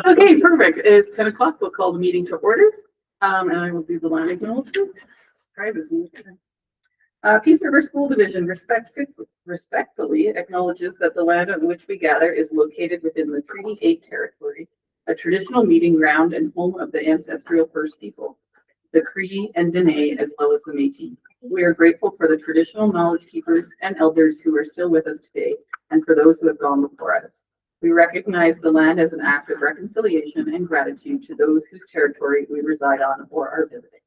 Okay, perfect. It's 10 o'clock. We'll call the meeting to order. And I will do the land acknowledgement. Surprises me. Peace River School Division respectfully acknowledges that the land on which we gather is located within the Treaty 8 territory, a traditional meeting ground and home of the ancestral First People, the Cree and Dene, as well as the Métis. We are grateful for the traditional knowledge keepers and elders who are still with us today, and for those who have gone before us. We recognize the land as an act of reconciliation and gratitude to those whose territory we reside on or are visiting.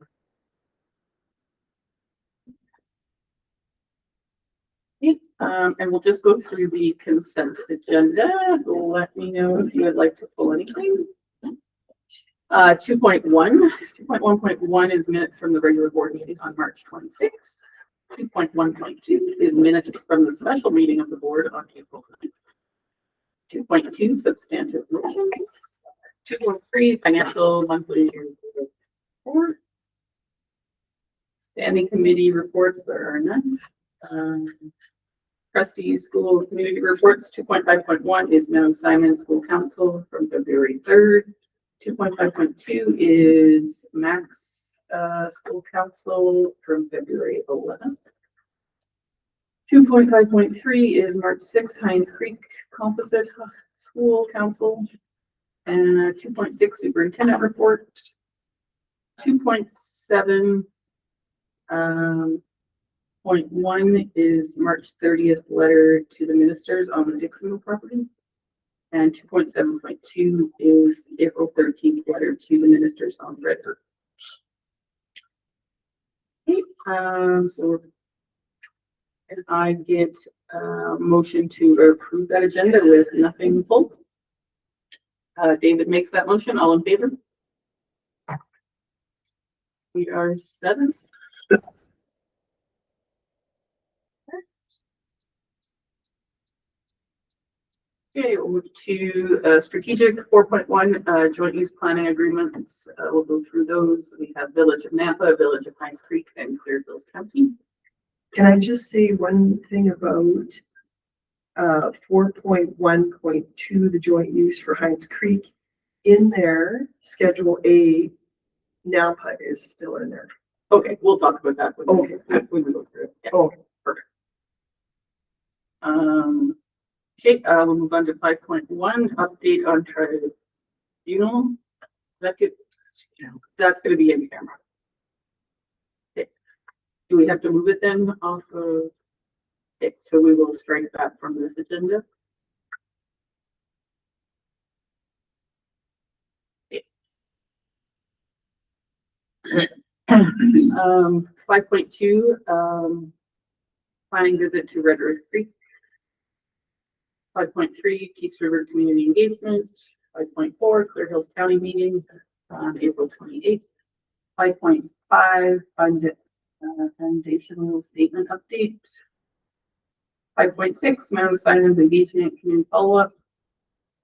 And we'll just go through the consent agenda. Let me know if you would like to pull anything. 2.1 is minutes from the regular board meeting on March 26th. 2.1.2 is minutes from the special meeting of the board on April 9th. 2.2 substantive motions. 2.3 financial monthly report. Standing committee reports, there are none. Trustees school community reports. 2.5.1 is Mount Simon School Council from February 3rd. 2.5.2 is Max School Council from February 11th. 2.5.3 is March 6th, Hines Creek Composite School Council. And 2.6 Superintendent Report. 2.7 .1 is March 30th letter to the ministers on the Dixonville property. And 2.7.2 is April 13th letter to the ministers on Red Earth. Okay, so and I get a motion to approve that agenda with nothing pulled. David makes that motion. All in favor? We are 7. Okay, we'll move to strategic 4.1 joint use planning agreements. We'll go through those. We have Village of Nampa, Village of Hines Creek, and Clear Hills County. Can I just say one thing about 4.1.2, the joint use for Hines Creek? In there, Schedule A, Nampa is still in there. Okay, we'll talk about that when, okay. When we go through it. Yeah. Oh, perfect. Okay, we'll move on to 5.1, update on tribunal. That's going to be in camera. Okay. Do we have to move it then off of? Okay, so we will strike that from this agenda. Okay. 5.2, planning visit to Red Earth Creek. 5.3, Peace River Community Engagement. 5.4, Clear Hills County meeting on April 28th. 5.5, foundational statement update. 5.6, Mount Simon's engagement community follow-up.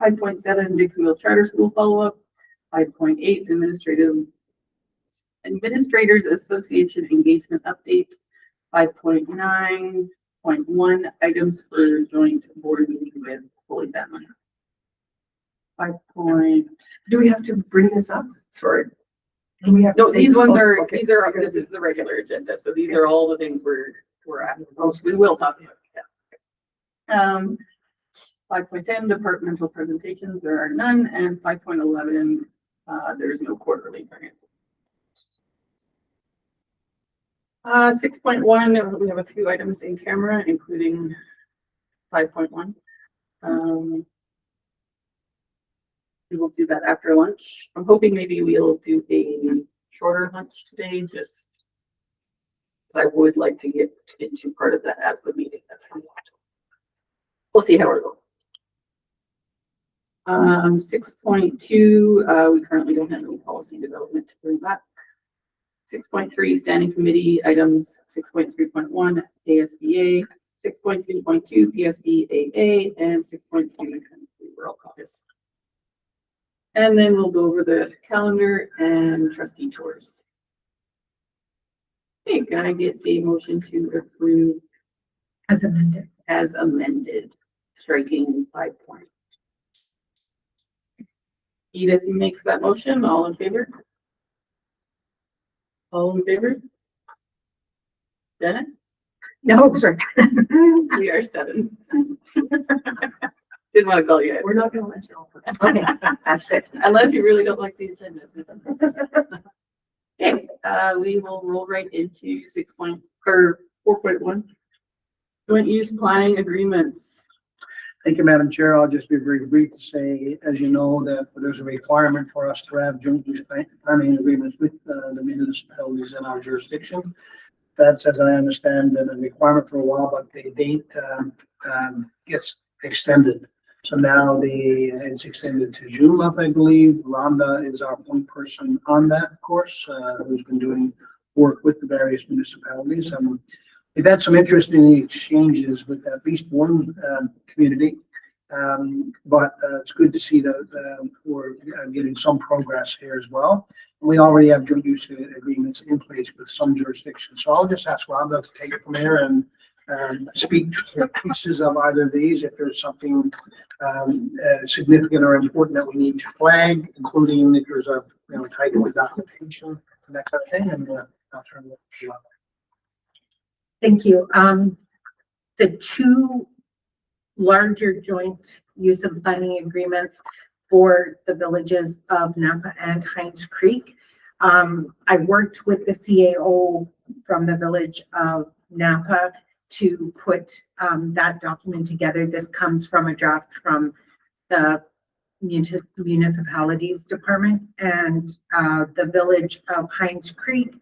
5.7, Dixonville Charter School follow-up. 5.8, Administrators Association engagement update. 5.9.1 items for joint board meeting with Holy Family. 5. Do we have to bring this up? Sorry. Do we have No, to these ones are okay. these are this is the regular agenda. So these are all the things we're at. We will talk about. Yeah. 5.10 departmental presentations, there are none, and 5.11 there's no quarterly grant. 6.1, we have a few items in camera, including 5.1. We will do that after lunch. I'm hoping maybe we'll do a shorter lunch today, just because I would like to get into part of that as the meeting. That's how we'll see how we're going. 6.2, we currently don't have any policy development to bring back. 6.3 standing committee items, 6.3.1 ASBA, 6.3.2 PSBAA, and 6.3 Rural Caucus. And then we'll go over the calendar and trustee tours. Okay, can I get a motion to approve As amended. As amended, striking 5 points. Edith makes that motion. All in favor? All in favor? Janet? No, sorry. We are 7. Didn't want to call you out. We're not gonna let you off. Okay, that's good. Unless you really don't like the agenda. Okay, we will roll right into 4.1. Joint use planning agreements. Thank you, Madam Chair. I'll just be very brief to say, as you know, that there's a requirement for us to have joint use planning agreements with the municipalities in our jurisdiction. That's, as I understand, been a requirement for a while, but the date gets extended. So now it's extended to June month, I believe. Rhonda is our point person on that course, who's been doing work with the various municipalities. We've had some interesting exchanges with at least one community, but it's good to see that we're getting some progress here as well. We already have joint use agreements in place with some jurisdictions. So I'll just ask Rhonda to take it from here and speak to pieces of either of these. If there's something significant or important that we need to flag, including if there's a type of documentation and that kind of thing, and I'll turn it to you. Thank you. The two larger joint use and planning agreements for the villages of Napa and Hines Creek. I worked with the CAO from the village of Napa to put that document together. This comes from a draft from the municipalities department and the village of Hines Creek.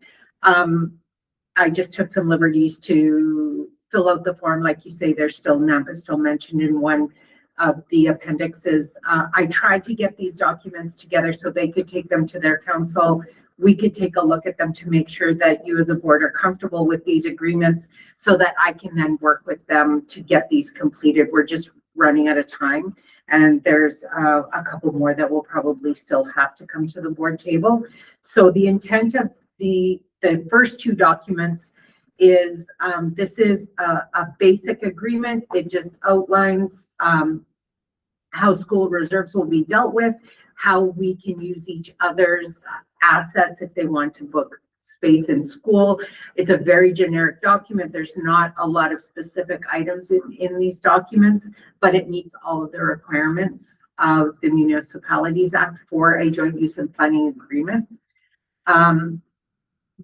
I just took some liberties to fill out the form. Like you say, there's still Napa still mentioned in one of the appendixes. I tried to get these documents together so they could take them to their council. We could take a look at them to make sure that you as a board are comfortable with these agreements so that I can then work with them to get these completed. We're just running out of time. And there's a couple more that will probably still have to come to the board table. So the intent of the first two documents is this is a basic agreement. It just outlines how school reserves will be dealt with, how we can use each other's assets if they want to book space in school. It's a very generic document. There's not a lot of specific items in these documents, but it meets all of the requirements of the Municipalities Act for a joint use and planning agreement.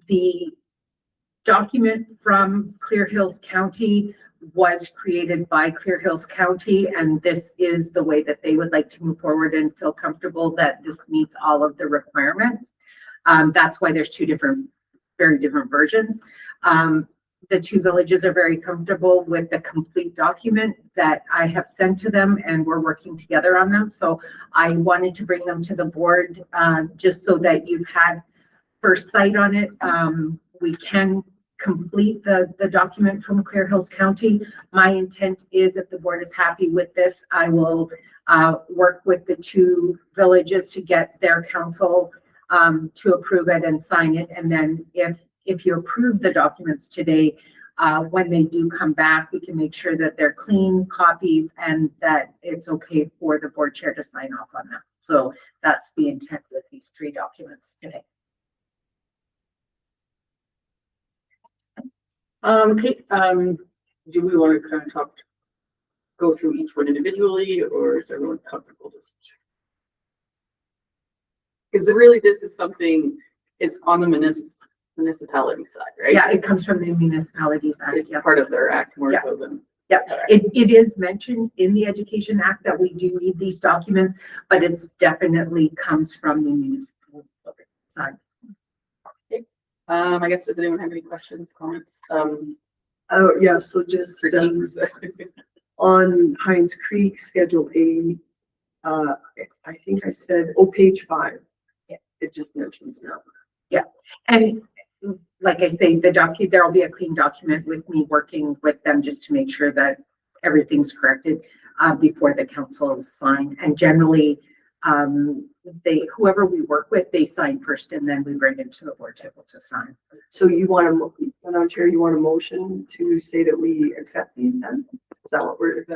The document from Clear Hills County was created by Clear Hills County, and this is the way that they would like to move forward and feel comfortable that this meets all of the requirements. That's why there's two very different versions. The two villages are very comfortable with the complete document that I have sent to them, and we're working together on them. So I wanted to bring them to the board just so that you've had first sight on it. We can complete the document from Clear Hills County. My intent is, if the board is happy with this, I will work with the two villages to get their council to approve it and sign it. And then if you approve the documents today, when they do come back, we can make sure that they're clean copies and that it's okay for the board chair to sign off on them. So that's the intent with these three documents today. Okay, do we want to kind of go through each one individually, or is everyone comfortable just? Because really this is something, it's on the municipality side, right? Yeah, it comes from the Municipalities Act. It's part of their act more Yeah. so than. Yeah, it is mentioned in the Education Act that we do need these documents, but it's definitely comes from the municipal side. I guess, does anyone have any questions, comments? Oh, yeah, so just Critiques? on Hines Creek, Schedule A, I think I said, page 5. Yeah. It just mentions now. And like I say, there'll be a clean document with me working with them just to make sure that everything's corrected before the council is signed. And generally, whoever we work with, they sign first, and then we bring it to the board table to sign. So you want to, Madam Chair, you want a motion to say that we accept these then? Is that what we're?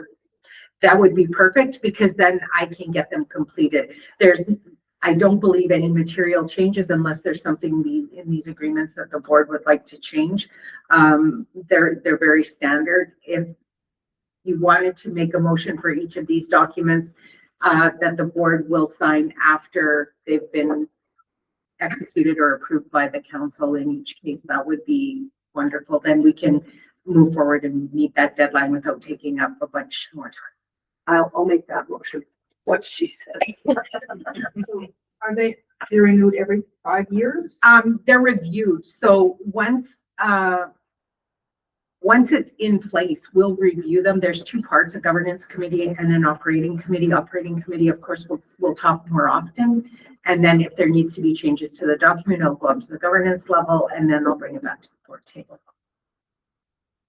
That would be perfect, because then I can get them completed. There's I don't believe any material changes unless there's something in these agreements that the board would like to change. They're very standard. If you wanted to make a motion for each of these documents that the board will sign after they've been executed or approved by the council in each case, that would be wonderful. Then we can move forward and meet that deadline without taking up a bunch more time. I'll make that motion. What she said. So are they're renewed every 5 years? They're reviewed. So once it's in place, we'll review them. There's two parts, a governance committee and an operating committee. Operating committee, of course, we'll talk more often. And then if there needs to be changes to the document, it'll go up to the governance level and then they'll bring it back to the board table.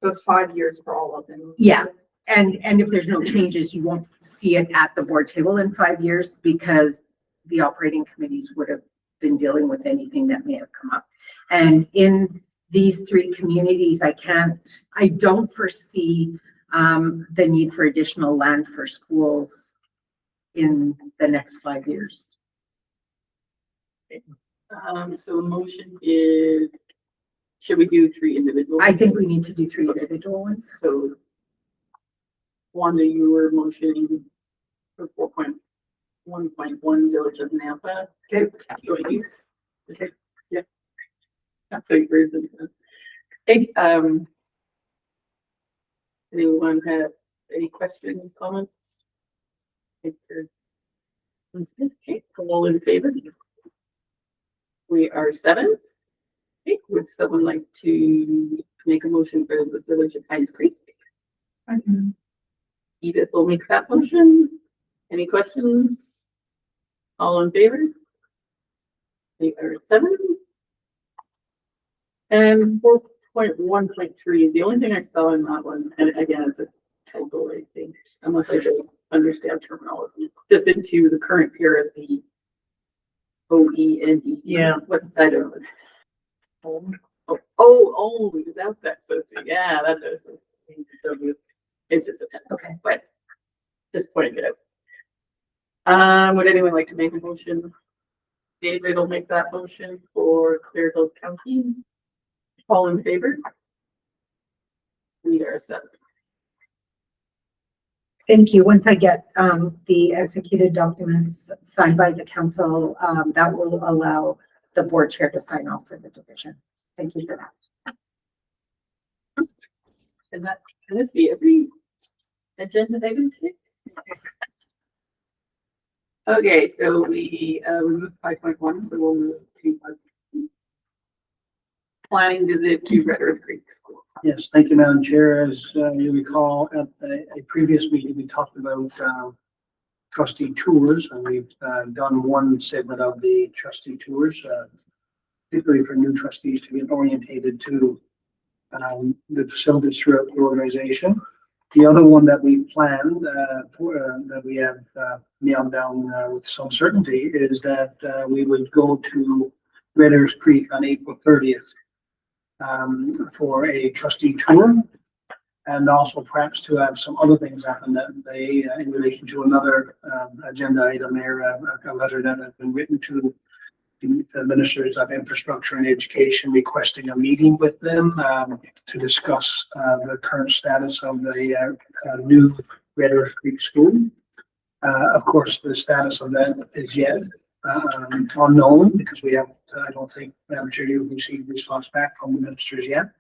So it's 5 years for all of them? Yeah. And if there's no changes, you won't see it at the board table in 5 years because the operating committees would have been dealing with anything that may have come up. And in these three communities, I don't foresee the need for additional land for schools in the next 5 years. So the motion is, should we do 3 individual? I think we need to do 3 individual ones. So Wanda, you were motioning for 4.1.1 Village of Nampa. Okay. Joint use. Okay. Yeah. Not big reason. Hey, anyone have any questions, comments? Okay, all in favor? We are 7. Okay, would someone like to make a motion for the Village of Pines Creek? Edith will make that motion. Any questions? All in favor? We are 7. And 4.1.3, the only thing I saw in that one, and again, it's a typo, I think, unless I don't understand terminology, just into the current PRSD OEND. Yeah. What's that? Oh, is that so? Yeah, that does. It's just a typo, Okay. but just pointing it out. Would anyone like to make a motion? David will make that motion for Clear Hills County. All in favor? We are 7. Thank you. Once I get the executed documents signed by the council, that will allow the board chair to sign off for the division. Thank you for that. And that, can this be every agenda item today? Okay, so we removed 5.1, so we'll move to planning visit to Red Earth Creek School. Yes, thank you, Madam Chair. As you recall, at a previous meeting, we talked about trustee tours, and we've done one segment of the trustee tours, particularly for new trustees to get orientated to the facilities throughout the organization. The other one that we planned that we have nailed down with some certainty is that we would go to Red Earth Creek on April 30th for a trustee tour, and also perhaps to have some other things happen that they, in relation to another agenda item here, a letter that has been written to the ministers of infrastructure and education requesting a meeting with them to discuss the current status of the new Red Earth Creek School. Of course, the status of that is yet unknown because we have, I don't think, Madam Chair, you've received response back from the ministers yet.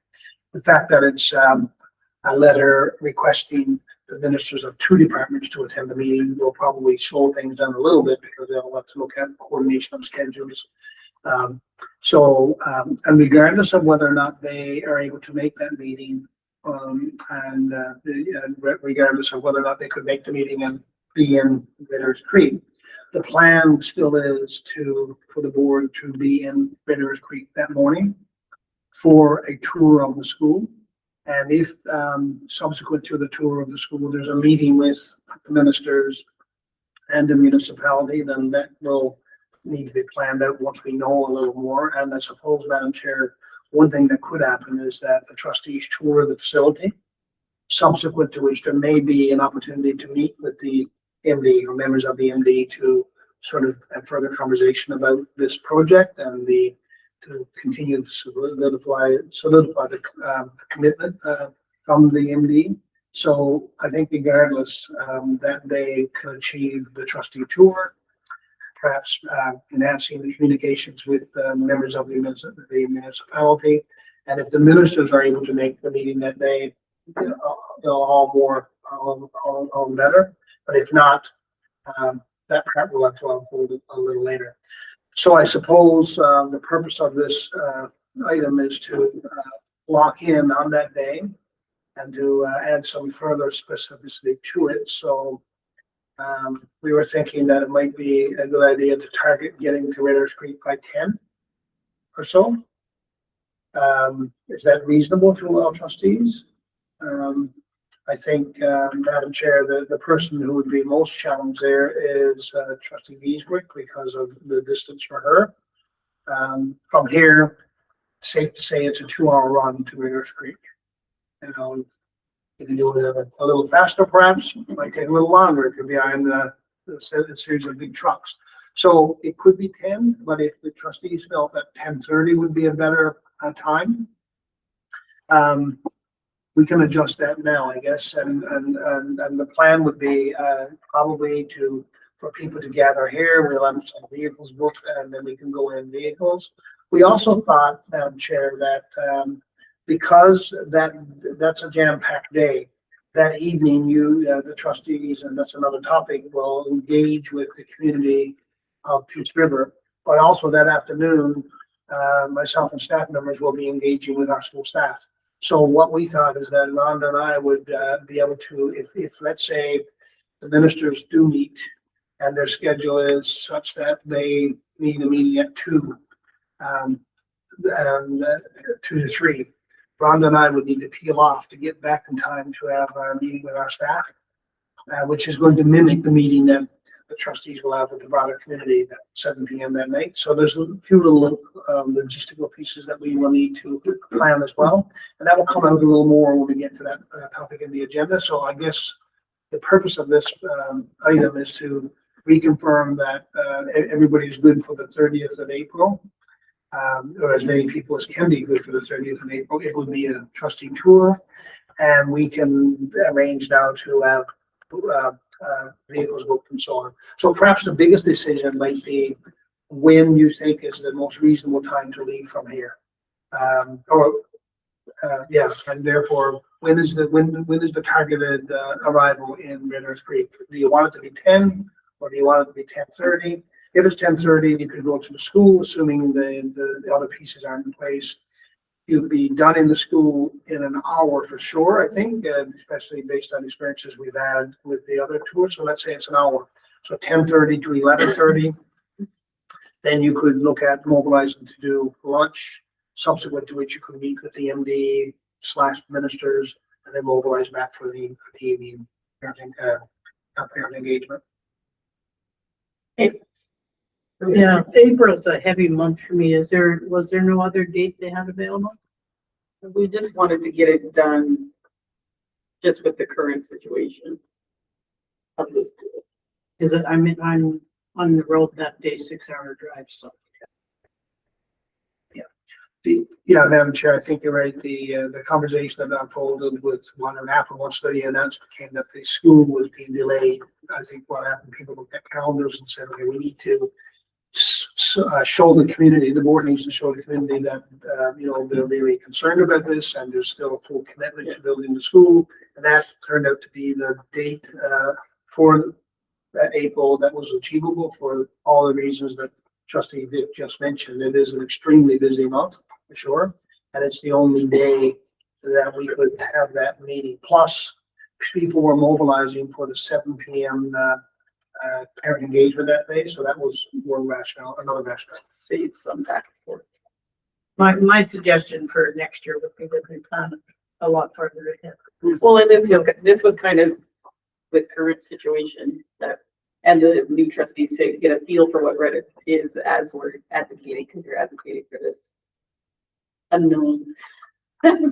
The fact that it's a letter requesting the ministers of 2 departments to attend the meeting will probably slow things down a little bit because they'll have to look at coordination of schedules. And regardless of whether or not they are able to make that meeting, and regardless of whether or not they could make the meeting and be in Red Earth Creek, the plan still is for the board to be in Red Earth Creek that morning for a tour of the school. And if subsequent to the tour of the school, there's a meeting with the ministers and the municipality, then that will need to be planned out once we know a little more. And I suppose, Madam Chair, one thing that could happen is that the trustees tour the facility, subsequent to which there may be an opportunity to meet with the MD or members of the MD to sort of have further conversation about this project and to continue to solidify the commitment from the MD. So I think regardless, that they can achieve the trustee tour, perhaps enhancing the communications with members of the municipality. And if the ministers are able to make the meeting that day, all better. But if not, that part will have to unfold a little later. So I suppose the purpose of this item is to lock in on that day and to add some further specificity to it. So we were thinking that it might be a good idea to target getting to Raiders Creek by 10 or so. Is that reasonable to all trustees? I think, Madam Chair, the person who would be most challenged there is Trustee Giesbrick because of the distance for her. From here, safe to say it's a 2-hour run to Raiders Creek. You know, you can do it a little faster, perhaps. It might take a little longer. It could be behind a series of big trucks. So it could be 10, but if the trustees felt that 10:30 would be a better time, we can adjust that now, I guess. And the plan would be probably for people to gather here. We'll have some vehicles booked, and then we can go in vehicles. We also thought, Madam Chair, that because that's a jam-packed day, that evening the trustees, and that's another topic, will engage with the community of Peace River. But also that afternoon, myself and staff members will be engaging with our school staff. So what we thought is that Rhonda and I would be able to, if let's say the ministers do meet and their schedule is such that they need a meeting at 2, and 2 to 3, Rhonda and I would need to peel off to get back in time to have our meeting with our staff, which is going to mimic the meeting that the trustees will have with the broader community at 7 p.m. that night. So there's a few little logistical pieces that we will need to plan as well. And that will come out a little more when we get to that topic in the agenda. So I guess the purpose of this item is to reconfirm that everybody's good for the 30th of April, or as many people as can be good for the 30th of April. It would be a trustee tour, and we can arrange now to have vehicles booked and so on. So perhaps the biggest decision might be when you think is the most reasonable time to leave from here. And therefore, when is the targeted arrival in Raiders Creek? Do you want it to be 10 or do you want it to be 10:30? If it's 10:30, you could go to the school, assuming the other pieces aren't in place. You'd be done in the school in an hour for sure, I think, especially based on experiences we've had with the other tours. So let's say it's an hour. So 10:30 to 11:30. Then you could look at mobilizing to do lunch, subsequent to which you could meet with the MD / ministers, and then mobilize back for the evening parent engagement. Yeah, April's a heavy month for me. Was there no other date they had available? We just wanted to get it done just with the current situation of this. Is it, I'm on the road that day, 6-hour drive, so. Yeah, Madam Chair, I think you're right. The conversation that unfolded with after one study announcement came that the school was being delayed. I think what happened, people looked at calendars and said, okay, we need to show the community, the board needs to show the community that, they're really concerned about this and there's still a full commitment to building the school. And that turned out to be the date for that April that was achievable for all the reasons that Trustee Vic just mentioned. It is an extremely busy month, for sure. And it's the only day that we could have that meeting. Plus, people were mobilizing for the 7 p.m. Parent engagement that day. So that was another rationale. Save some back and forth. My suggestion for next year would be that we plan a lot further ahead. Well, and this was kind of with current situation and the new trustees to get a feel for what Reddit is as we're advocating, because you're advocating for this unknown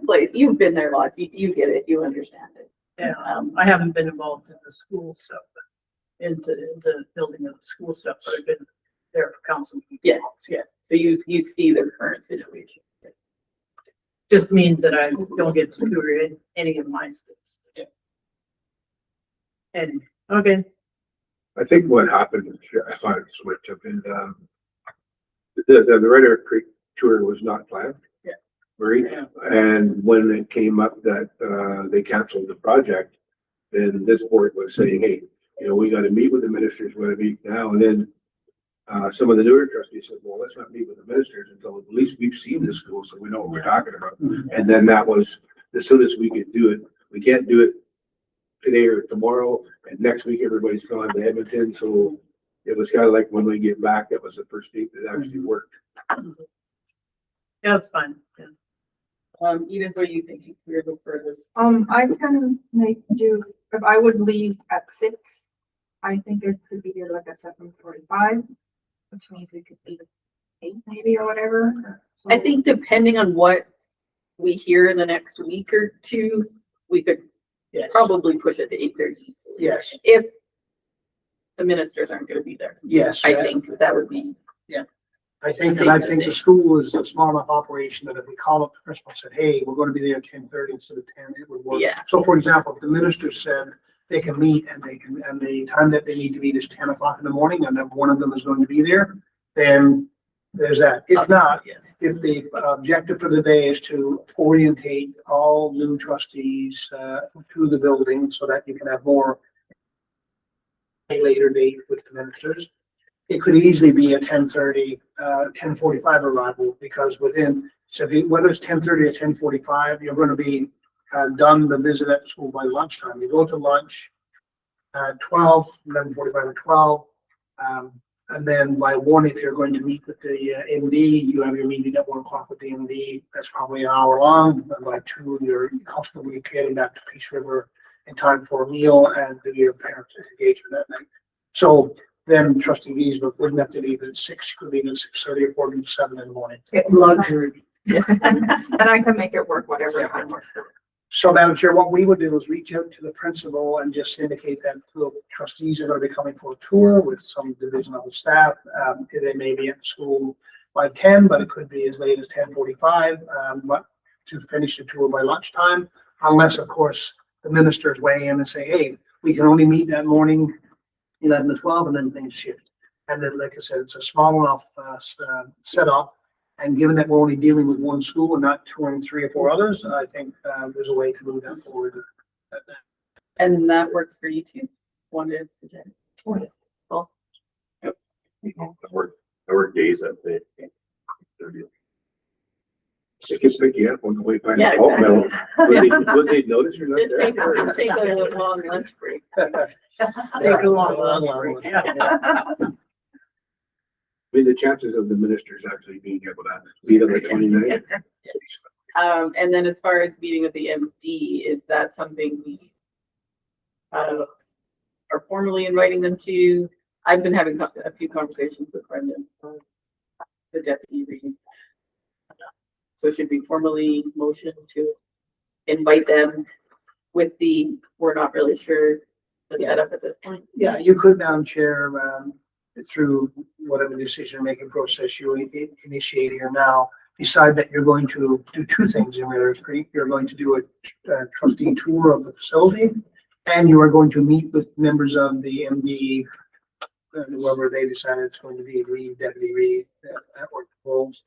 place. You've been there lots. You get it. You understand it. Yeah, I haven't been involved in the school stuff, but into the building of the school stuff, but I've been there for council. Yeah, yeah. So you see the current situation. Just means that I don't get to tour in any of my schools. And, okay, I think what happened, I thought it switched up and, the Red Earth Creek tour was not planned. Yeah. Right? Yeah. And when it came up that, they canceled the project, then this board was saying, hey, you know, we gotta meet with the ministers, we gotta meet now, and then some of the newer trustees said, well, let's not meet with the ministers until at least we've seen the school, so we know what we're talking about. And then that was, as soon as we could do it, we can't do it today or tomorrow, and next week everybody's gone to Edmonton, so it was kind of like when we get back, that was the first date that actually worked. yeah, it's fine. Yeah. Edith, what are you thinking? We're the furthest. I can make do, if I would leave at 6, I think it could be here like at 7:45, which means we could leave at 8 maybe or whatever. So- I think depending on what we hear in the next week or two, we could Yes. probably push it to 8:30. Yes, If the ministers aren't gonna be there, yes. I think that would be, I think, Safe and I to think say. the school is a small enough operation that if we call up the principal and said, hey, we're gonna be there at 10:30 instead of 10, it would work. yeah, So for example, if the minister said they can meet and and the time that they need to meet is 10 o'clock in the morning and that one of them is going to be there, then there's that. If not, yeah. if the objective for the day is to orientate all new trustees to the building so that you can have more a later date with the ministers, it could easily be a 10:30, 10:45 arrival, because within, so if you, whether it's 10:30 or 10:45, you're going to be done the visit at the school by lunchtime. You go to lunch at 12, 11:45 or 12. And then by 1, if you're going to meet with the MD, you have your meeting at 1 o'clock with the MD. That's probably an hour long. And by 2, you're comfortably getting back to Peace River in time for a meal and do your parent engagement that night. So then trustee Giesman wouldn't have to leave at 6, could leave at 6:30 or 4 to 7 in the morning. Luxury. And I can make it work, whatever time works. So Madam Chair, what we would do is reach out to the principal and just indicate that the trustees are going to be coming for a tour with some division of the staff. They may be at school by 10, but it could be as late as 10:45, but to finish the tour by lunchtime, unless of course the ministers weigh in and say, hey, we can only meet that morning 11 to 12, and then things shift. And then, like I said, it's a small enough setup. And given that we're only dealing with one school and not 2 and 3 or 4 others, I think there's a way to move that forward. And that works for you too? One to 10. Well, I work days up there. It gets picky up on the way back. Yeah, Oh, no. exactly. Would they notice you're not Just there? take a long lunch break. Take a long lunch break. I mean, the chances of the ministers actually being able to meet on the 29th. And then as far as meeting with the MD, is that something we are formally inviting them to? I've been having a few conversations with Brendan, the deputy regent. So should we formally motion to invite them with the, we're not really sure the setup at this point? Yeah, you could, Madam Chair, through whatever decision-making process you initiate here now, decide that you're going to do 2 things in Red Earth Creek. You're going to do a trustee tour of the facility, and you are going to meet with members of the MD, whoever they decide it's going to be, Reed, Deputy Reed, or Wolves.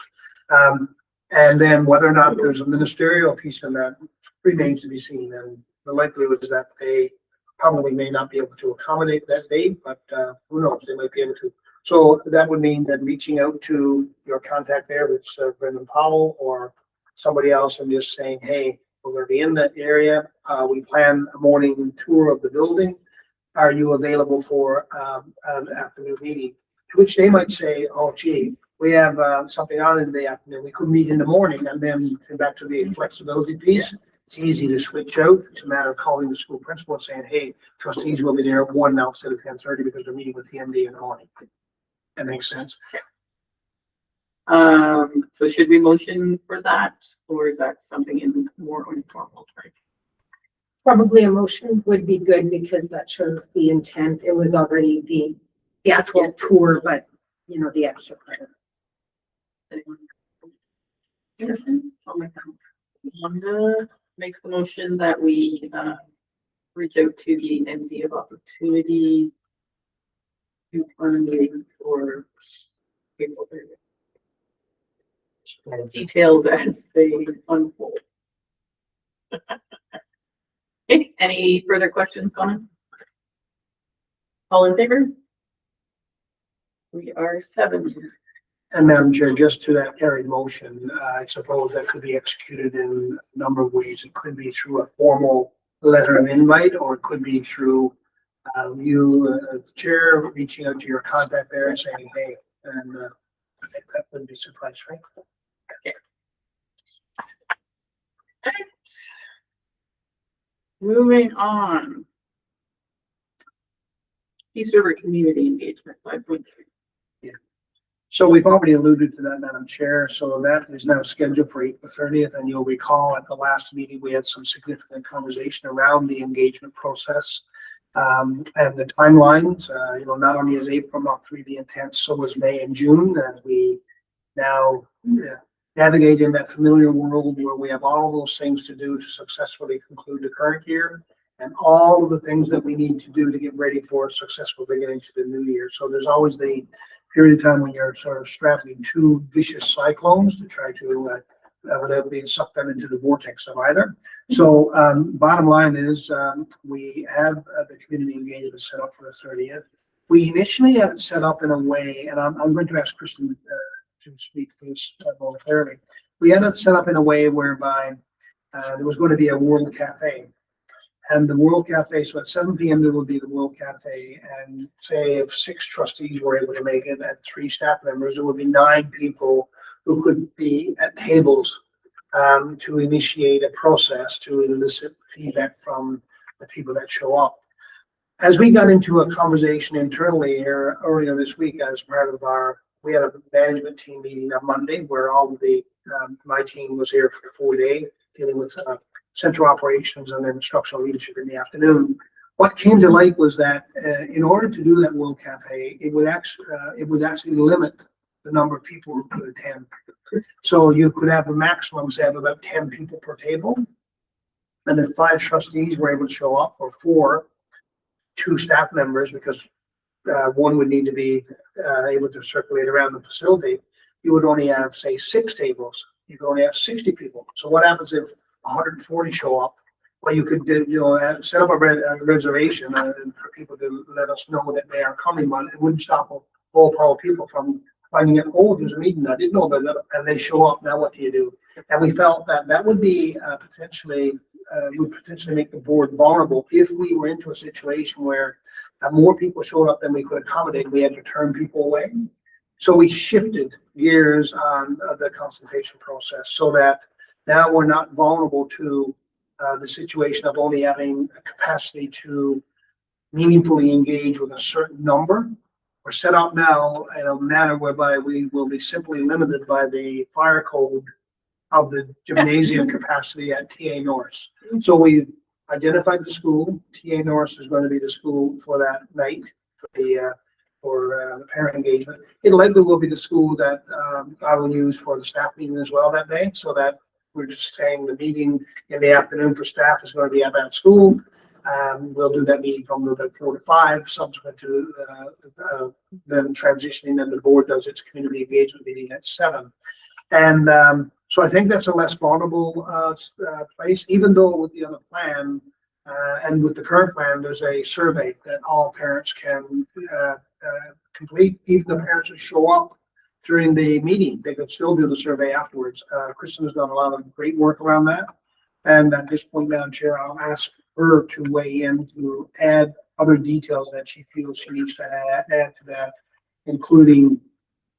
And then whether or not there's a ministerial piece in that remains to be seen. And the likelihood is that they probably may not be able to accommodate that date, but who knows, they might be able to. So that would mean that reaching out to your contact there, which is Brendan Powell or somebody else, and just saying, hey, we're going to be in that area. We plan a morning tour of the building. Are you available for an afternoon meeting? To which they might say, oh, gee, we have something on in the afternoon. We could meet in the morning, and then back to the flexibility piece. It's easy to switch out. It's a matter of calling the school principal and saying, hey, trustees will be there at 1 now instead of 10:30 because they're meeting with the MD in the morning. That makes sense. So should we motion for that, or is that something in more informal? Probably a motion would be good because that shows the intent. It was already the actual tour, but you know, the extra credit. Anyone? I'll make that. Wanda makes the motion that we, reach out to the MD of opportunity to plan a meeting for April 30th. Details as they unfold. Okay, any further questions, comments? All in favor? We are 7. And Madam Chair, just to that carried motion, I suppose that could be executed in a number of ways. It could be through a formal letter of invite, or it could be through you, the chair, reaching out to your contact there and saying, hey, and I think that would be suffice, right? Moving on. Peace River Community Engagement 5.3. So we've already alluded to that, Madam Chair. So that is now scheduled for April 30th. And you'll recall at the last meeting, we had some significant conversation around the engagement process and the timelines. You know, not only is April month 3 the intent, so was May and June, as we now navigate in that familiar world where we have all those things to do to successfully conclude the current year and all of the things that we need to do to get ready for a successful beginning to the new year. So there's always the period of time when you're sort of strapping 2 vicious cyclones to try to, without being sucked down into the vortex of either. So bottom line is we have the community engagement set up for the 30th. We initially had it set up in a way, and I'm going to ask Kristen to speak to this momentarily. We had it set up in a way whereby there was going to be a World Cafe. And the World Cafe, so at 7 p.m. there will be the World Cafe, and say if 6 trustees were able to make it and 3 staff members, there would be 9 people who could be at tables to initiate a process to elicit feedback from the people that show up. As we got into a conversation internally here earlier this week as part of we had a management team meeting on Monday where all of the, my team was here for the full day dealing with central operations and then instructional leadership in the afternoon. What came to light was that in order to do that World Cafe, it would actually limit the number of people who could attend. So you could have a maximum, say, of about 10 people per table. And if 5 trustees were able to show up, or 4, 2 staff members, because one would need to be able to circulate around the facility, you would only have, say, 6 tables. You could only have 60 people. So what happens if 140 show up? Well, you could set up a reservation for people to let us know that they are coming, but it wouldn't stop a whole pile of people from finding out, oh, there's a meeting, I didn't know about that, and they show up, now what do you do? And we felt that that would be potentially make the board vulnerable if we were into a situation where more people showed up than we could accommodate. We had to turn people away. So we shifted gears on the consultation process so that now we're not vulnerable to the situation of only having a capacity to meaningfully engage with a certain number. We're set up now in a manner whereby we will be simply limited by the fire code of the gymnasium capacity at TA Norris. So we've identified the school. TA Norris is going to be the school for that night for the parent engagement. It likely will be the school that I will use for the staff meeting as well that day, so that we're just saying the meeting in the afternoon for staff is going to be at that school. We'll do that meeting from about 4 to 5, subsequent to then transitioning, and the board does its community engagement meeting at 7. And so I think that's a less vulnerable place, even though with the other plan and with the current plan, there's a survey that all parents can complete. Even the parents who show up during the meeting, they could still do the survey afterwards. Kristen has done a lot of great work around that. And at this point, Madam Chair, I'll ask her to weigh in to add other details that she feels she needs to add to that, including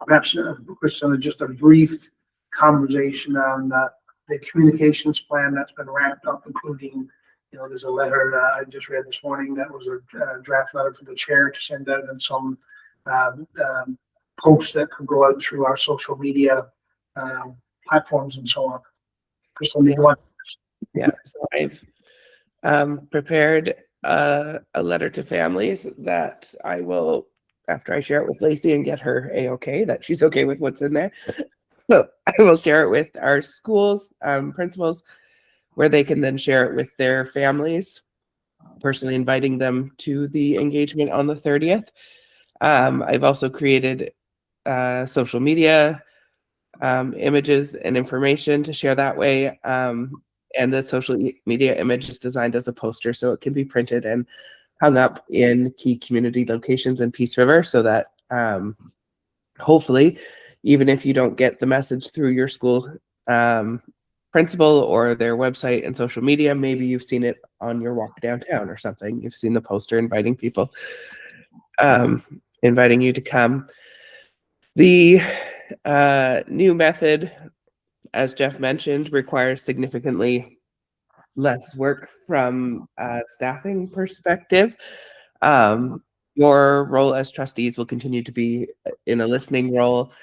perhaps, Kristen, just a brief conversation on the communications plan that's been wrapped up, including, there's a letter I just read this morning that was a draft letter for the chair to send out, and some posts that could go out through our social media platforms and so on. Kristen, do you want? Yeah, so prepared a letter to families that I will, after I share it with Lacey and get her A-okay, that she's okay with what's in there. So I will share it with our schools, principals, where they can then share it with their families, personally inviting them to the engagement on the 30th. I've also created social media images and information to share that way. And the social media image is designed as a poster, so it can be printed and hung up in key community locations in Peace River, so that hopefully, even if you don't get the message through your school principal or their website and social media, maybe you've seen it on your walk downtown or something. You've seen the poster inviting people, inviting you to come. The new method, as Jeff mentioned, requires significantly less work from a staffing perspective. Your role as trustees will continue to be in a listening role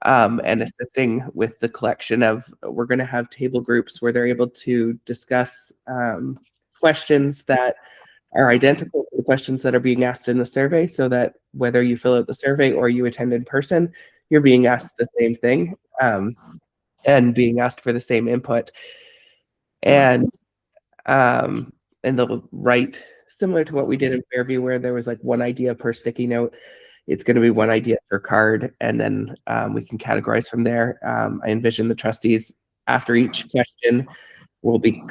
and assisting with the collection of, we're going to have table groups where they're able to discuss questions that are identical to the questions that are being asked in the survey, so that whether you fill out the survey or you attend in person, you're being asked the same thing and being asked for the same input. And they'll write similar to what we did in Fairview, where there was like one idea per sticky note. It's going to be one idea per card, and then we can categorize from there. I envision the trustees, after each question, there'll be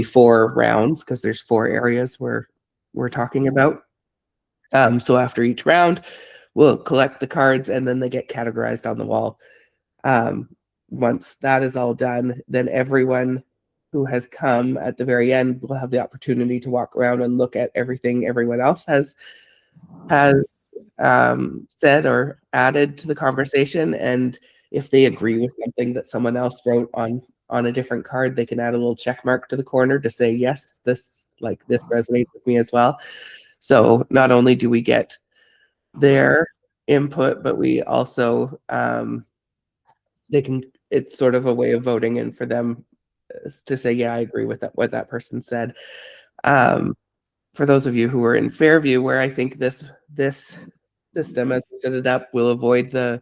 4 rounds, because there's 4 areas where we're talking about. So after each round, we'll collect the cards, and then they get categorized on the wall. Once that is all done, then everyone who has come at the very end will have the opportunity to walk around and look at everything everyone else has said or added to the conversation. And if they agree with something that someone else wrote on a different card, they can add a little check mark to the corner to say, yes, this resonates with me as well. So not only do we get their input, but we also it's sort of a way of voting in for them to say, yeah, I agree with what that person said. For those of you who are in Fairview, where I think this system, as we set it up, will avoid the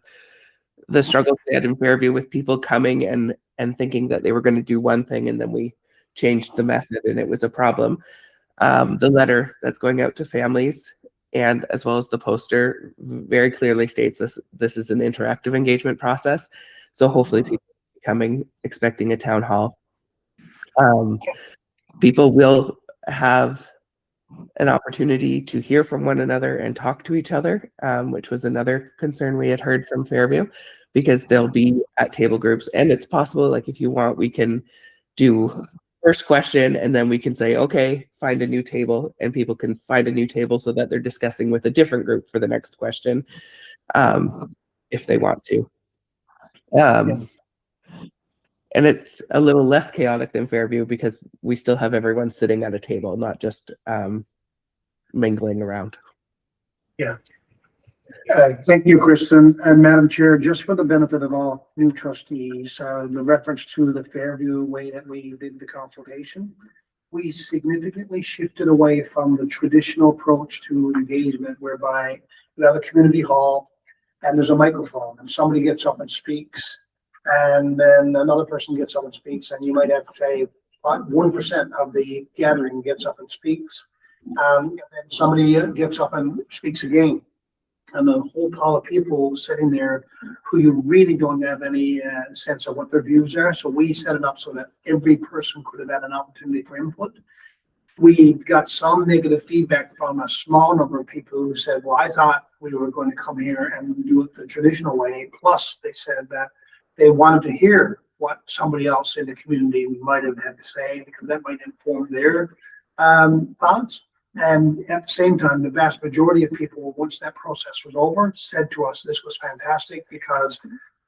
struggles they had in Fairview with people coming and thinking that they were going to do one thing, and then we changed the method and it was a problem. The letter that's going out to families, and as well as the poster, very clearly states this is an interactive engagement process. So hopefully people are coming expecting a town hall. People will have an opportunity to hear from one another and talk to each other, which was another concern we had heard from Fairview, because they'll be at table groups, and it's possible, like, if you want, we can do first question and then we can say, okay, find a new table, and people can find a new table so that they're discussing with a different group for the next question, if they want to. And it's a little less chaotic than Fairview, because we still have everyone sitting at a table, not just mingling around. Yeah. Thank you, Kristen. And Madam Chair, just for the benefit of all new trustees, the reference to the Fairview way that we did the consultation, we significantly shifted away from the traditional approach to engagement, whereby you have a community hall and there's a microphone and somebody gets up and speaks, and then another person gets up and speaks, and you might have, say, 1% of the gathering gets up and speaks, and then somebody gets up and speaks again. And a whole pile of people sitting there who you really don't have any sense of what their views are. So we set it up so that every person could have had an opportunity for input. We got some negative feedback from a small number of people who said, well, I thought we were going to come here and do it the traditional way. Plus, they said that they wanted to hear what somebody else in the community might have had to say, because that might inform their thoughts. And at the same time, the vast majority of people, once that process was over, said to us this was fantastic, because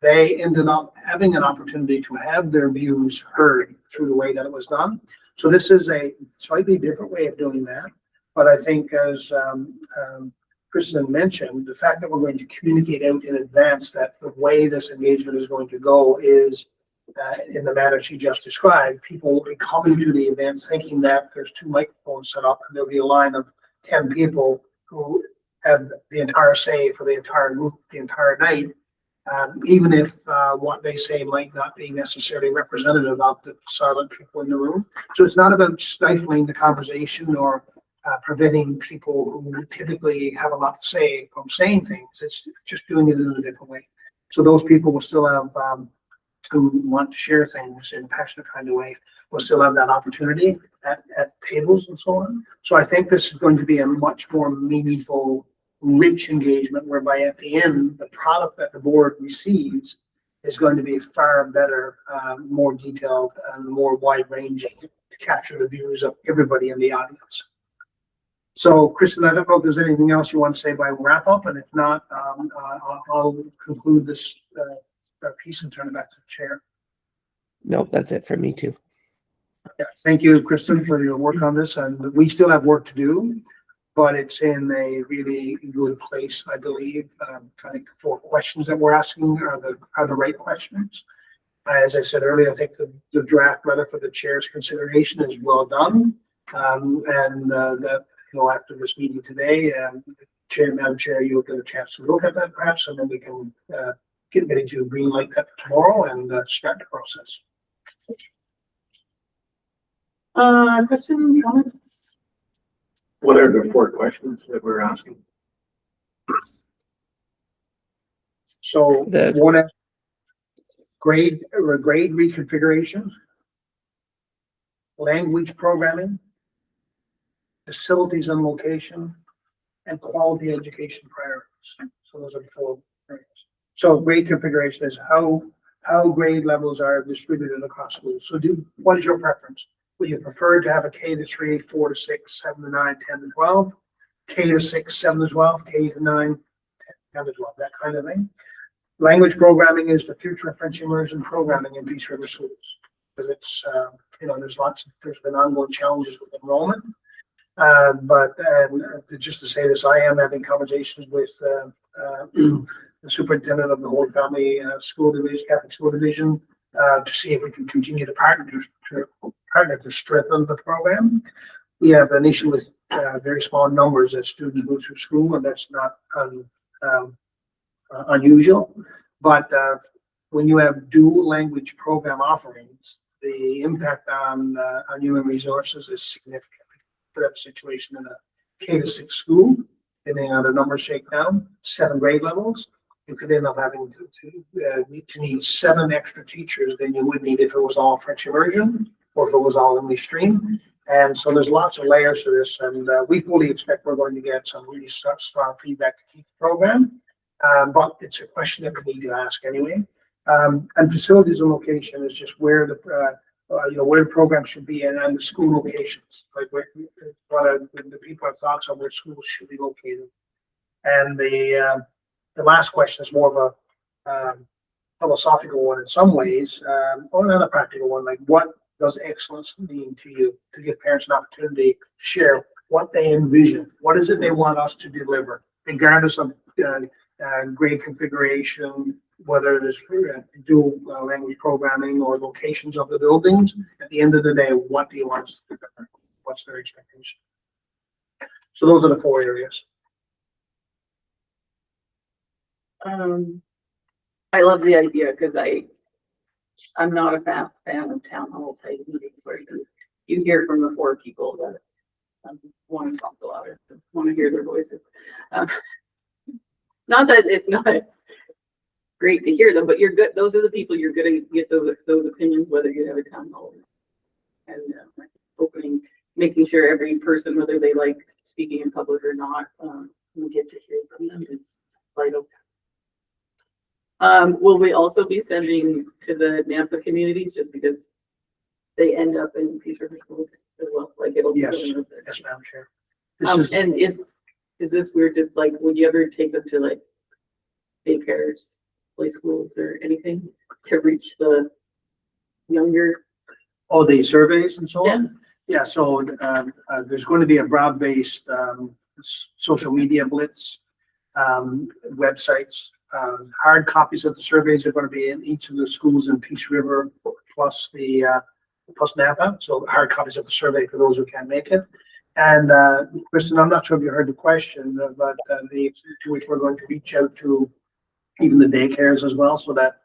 they ended up having an opportunity to have their views heard through the way that it was done. So this is a slightly different way of doing that. But I think, as Kristen mentioned, the fact that we're going to communicate out in advance that the way this engagement is going to go is in the manner she just described, people will be coming to the event thinking that there's 2 microphones set up and there'll be a line of 10 people who have the entire say for the entire group, the entire night. Even if what they say might not be necessarily representative of the silent people in the room. So it's not about stifling the conversation or preventing people who typically have a lot to say from saying things. It's just doing it in a different way. So those people will still have, who want to share things in a passionate kind of way, will still have that opportunity at tables and so on. So I think this is going to be a much more meaningful, rich engagement whereby at the end, the product that the board receives is going to be far better, more detailed and more wide ranging to capture the views of everybody in the audience. So Kristen, I don't know if there's anything else you want to say by wrap up, and if not, I'll conclude this piece and turn it back to the chair. Nope, that's it for me too. Yeah, thank you, Kristen, for your work on this, and we still have work to do, but it's in a really good place, I believe. I think the 4 questions that we're asking are the right questions. As I said earlier, I think the draft letter for the chair's consideration is well done, and that, you know, after this meeting today, Madam Chair, you'll get a chance to look at that perhaps, and then we can get ready to green light that tomorrow and start the process. Questions, comments? What are the 4 questions that we're asking? So The- one is grade reconfiguration, language programming, facilities and location, and quality education priorities. So those are the 4 areas. So grade configuration is how grade levels are distributed across schools. So what is your preference? Would you prefer to have a K to 3, 4 to 6, 7 to 9, 10 to 12, K to 6, 7 to 12, K to 9, 10 to 12, that kind of thing? Language programming is the future of French immersion programming in Peace River schools. Because it's, you know, there's been ongoing challenges with enrollment. But just to say this, I am having conversations with the superintendent of the Holy Family School Division, Catholic School Division, to see if we can continue to partner to strengthen the program. We have an issue with very small numbers that students move through school, and that's not unusual. But when you have dual language program offerings, the impact on human resources is significant. For that situation in a K to 6 school, depending on the numbers shake down, 7 grade levels, you could end up having to need 7 extra teachers than you would need if it was all French immersion or if it was all English stream. And so there's lots of layers to this, and we fully expect we're going to get some really strong feedback to keep the program. But it's a question that we need to ask anyway. And facilities and location is just where the where the program should be and the school locations, like where the people have thoughts on where schools should be located. And the last question is more of a philosophical one in some ways, or not a practical one. Like, what does excellence mean to you? To give parents an opportunity to share what they envision. What is it they want us to deliver, regardless of grade configuration, whether it is dual language programming or locations of the buildings. At the end of the day, what do you want us to deliver? What's their expectation? So those are the 4 areas. I love the idea because I'm not a fan of town hall type meetings where you hear from the 4 people that want to talk the loudest, want to hear their voices. Not that it's not great to hear them, but you're good. Those are the people you're going to get those opinions, whether you have a town hall and opening, making sure every person, whether they like speaking in public or not, we get to hear from them. It's vital. Will we also be sending to the Nampa communities just because they end up in Peace River schools as well? Like it'll Yes, be yes, Madam Chair. This and is this weird to, like, would you ever take them to like daycares, play schools, or anything to reach the younger? Oh, the surveys and so Yeah. on? Yeah, so there's going to be a broad-based social media blitz, websites, Hard copies of the surveys are going to be in each of the schools in Peace River plus plus Napa. So hard copies of the survey for those who can't make it. And Kristen, I'm not sure if you heard the question, but the extent to which we're going to reach out to even the daycares as well, so that